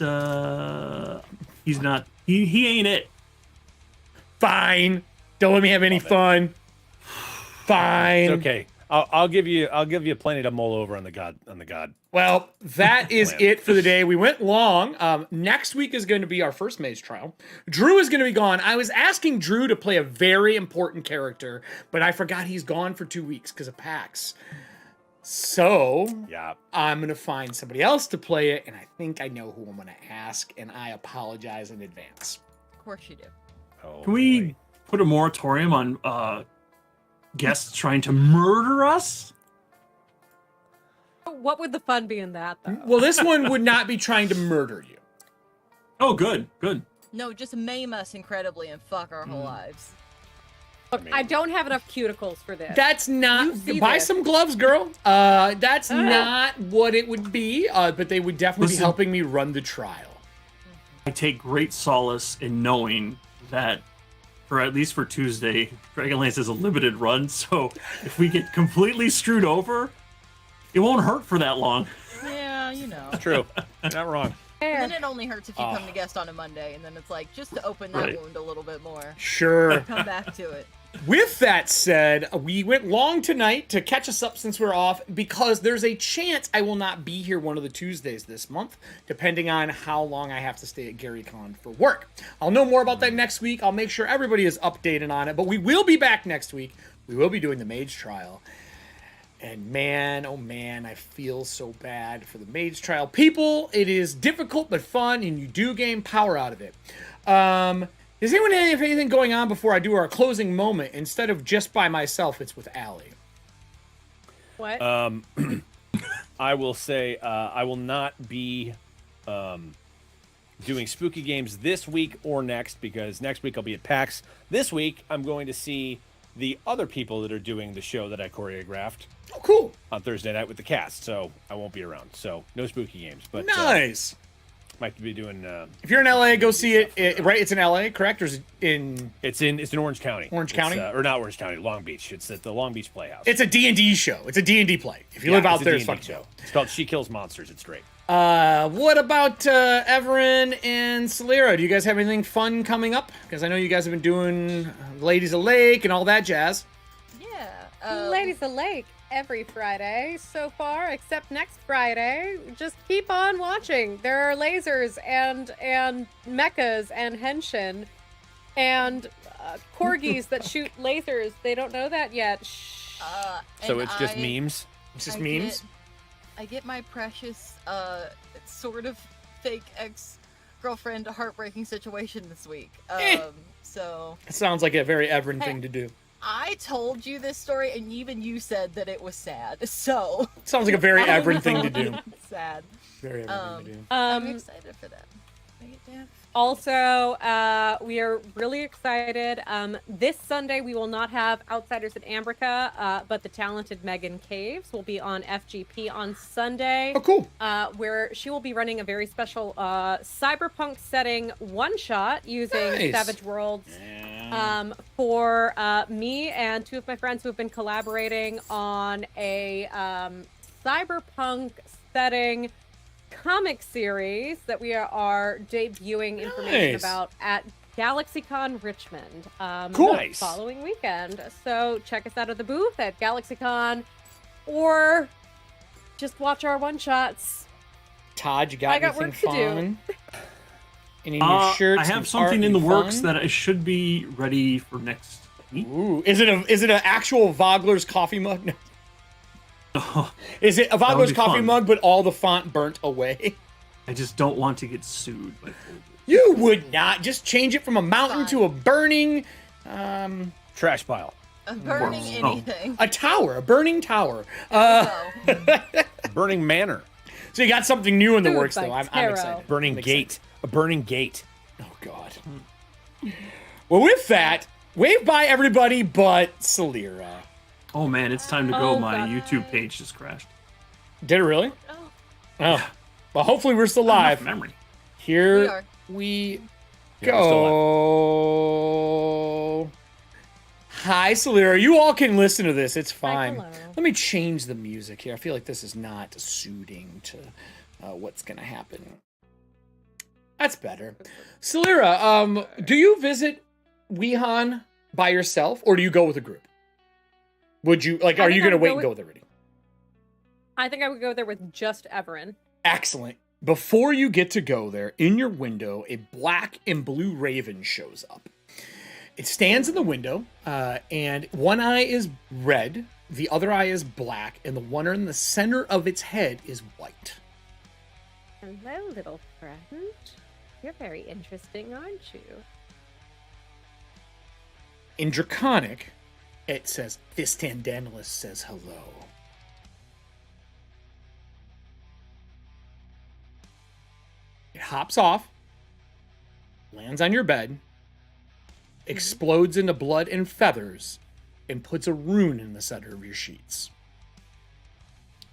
he's not. He ain't it. Fine. Don't let me have any fun. Fine. It's okay. I'll give you plenty to mull over on the god. Well, that is it for the day. We went long. Next week is going to be our first maze trial. Drew is going to be gone. I was asking Drew to play a very important character, but I forgot he's gone for 2 weeks because of PAX. So Yeah. I'm going to find somebody else to play it, and I think I know who I'm going to ask, and I apologize in advance. Of course you do. Oh, Can we boy. put a moratorium on guests trying to murder us? What would the fun be in that, though? Well, this one would not be trying to murder you. Oh, good. No, just maim us incredibly and fuck our whole lives. Look, I don't have enough cuticles for this. That's not. You see Buy this. some gloves, girl. That's not what it would be. But they would definitely be Listen. helping me run the trial. I take great solace in knowing that, for at least for Tuesday, Dragonlance is a limited run. So if we get completely screwed over, it won't hurt for that long. Yeah, you know. True. Not wrong. And then it only hurts if you come to guest on a Monday, and then it's like, just to open that Right. wound a little bit more. Sure. Come back to it. With that said, we went long tonight to catch us up since we're off because there's a chance I will not be here one of the Tuesdays this month, depending on how long I have to stay at GaryCon for work. I'll know more about that next week. I'll make sure everybody is updated on it, but we will be back next week. We will be doing the Mage Trial. And man, oh man, I feel so bad for the Mage Trial people. It is difficult but fun, and you do gain power out of it. Does anyone have anything going on before I do our closing moment? Instead of just by myself, it's with Allie. What? I will say I will not be doing spooky games this week or next, because next week I'll be at PAX. This week I'm going to see the other people that are doing the show that I choreographed Oh, cool. on Thursday night with the cast, so I won't be around. So no spooky games, but Nice. might be doing. If you're in LA, go see it. Right? It's in LA, correct? Or is it in... It's in Orange County. Orange County? Or not Orange County, Long Beach. It's at the Long Beach Playhouse. It's a D&D show. It's a D&D play. If you live out there, it's fucking show. show. It's called She Kills Monsters. It's great. What about Everin and Solera? Do you guys have anything fun coming up? Because I know you guys have been doing Ladies of Lake and all that jazz. Yeah. Ladies of Lake every Friday so far, except next Friday. Just keep on watching. There are lasers and mechas and henshin and corgis that shoot lasers. They don't know that yet. Shh. So and it's just memes. It's just I memes. I get my precious, sort of fake ex-girlfriend heartbreaking situation this week. So It sounds like a very Everin thing to do. I told you this story, and even you said that it was sad. So It sounds like a very I don't Everin thing to know do. if it's sad. Very Everin thing to do. I'm excited for that. Make it dance. Also, we are really excited. This Sunday, we will not have Outsiders at Ambrica, but the talented Megan Caves will be on FGP on Sunday. Oh, cool. Where she will be running a very special cyberpunk setting one-shot using Nice. Savage Worlds for me and two of my friends who have been collaborating on a cyberpunk setting comic series that we are debuting information Nice. about at GalaxyCon Richmond Cool. Nice. following weekend. So check us out at the booth at GalaxyCon, or just watch our one-shots. Todd, you got I got anything work to do. fun? And in your shirts, I have something in the works that I should be ready for next week. Ooh, is it an actual Vogler's coffee mug? No. Is it a Vogler's coffee mug, but all the font burnt away? I just don't want to get sued by Folgers. You would not. Just change it from a mountain to a burning... trash pile. I'm burning anything. A tower. A burning tower. Burning manor. So you got something new in the Food works, by though. I'm Tarot. excited. Burning I'm gate. excited. A burning gate. Oh, God. Well, with that, wave bye, everybody, but Celira. Oh man, it's time to go. Oh, My God. YouTube page just crashed. Did it really? Oh. Well, hopefully we're still Enough live. memory. Here we Yeah, we're still go. Hi, Celira. You all can listen to this. It's fine. hello. Let me change the music here. I feel like this is not suiting to what's going to happen. That's better. Celira, do you visit Wehan by yourself, or do you go with a group? Would you, like, are you going to wait and go with everybody? I think I would go there with just Everin. Excellent. Before you get to go there, in your window, a black and blue raven shows up. It stands in the window, and one eye is red, the other eye is black, and the one in the center of its head is white. Hello, little friend. You're very interesting, aren't you? In Draconic, it says, Fistandanilus says hello. It hops off, lands on your bed, explodes into blood and feathers, and puts a rune in the center of your sheets.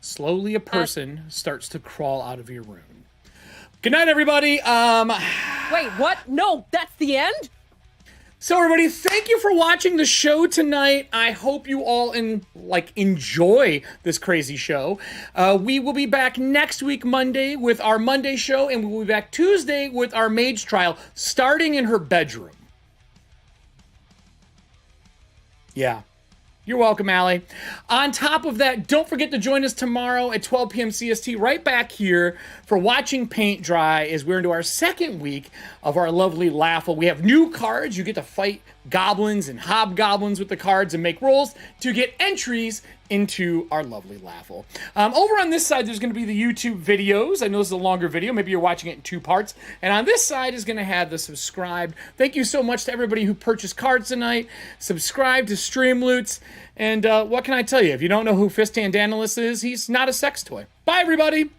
Slowly, a person starts to crawl out of your rune. Good night, everybody. Wait, what? No, that's the end? So, everybody, thank you for watching the show tonight. I hope you all enjoy this crazy show. We will be back next week, Monday, with our Monday show, and we will be back Tuesday with our mage trial, starting in her bedroom. Yeah. You're welcome, Allie. On top of that, don't forget to join us tomorrow at 12 p.m. CST, right back here for watching paint dry as we're into our second week of our lovely Laffle. We have new cards. You get to fight goblins and hobgoblins with the cards and make rolls to get entries into our lovely Laffle. Over on this side, there's going to be the YouTube videos. I know this is a longer video. Maybe you're watching it in two parts. And on this side is going to have the subscribed. Thank you so much to everybody who purchased cards tonight. Subscribe to StreamLoots. And what can I tell you? If you don't know who Fistandanilus is, he's not a sex toy. Bye, everybody.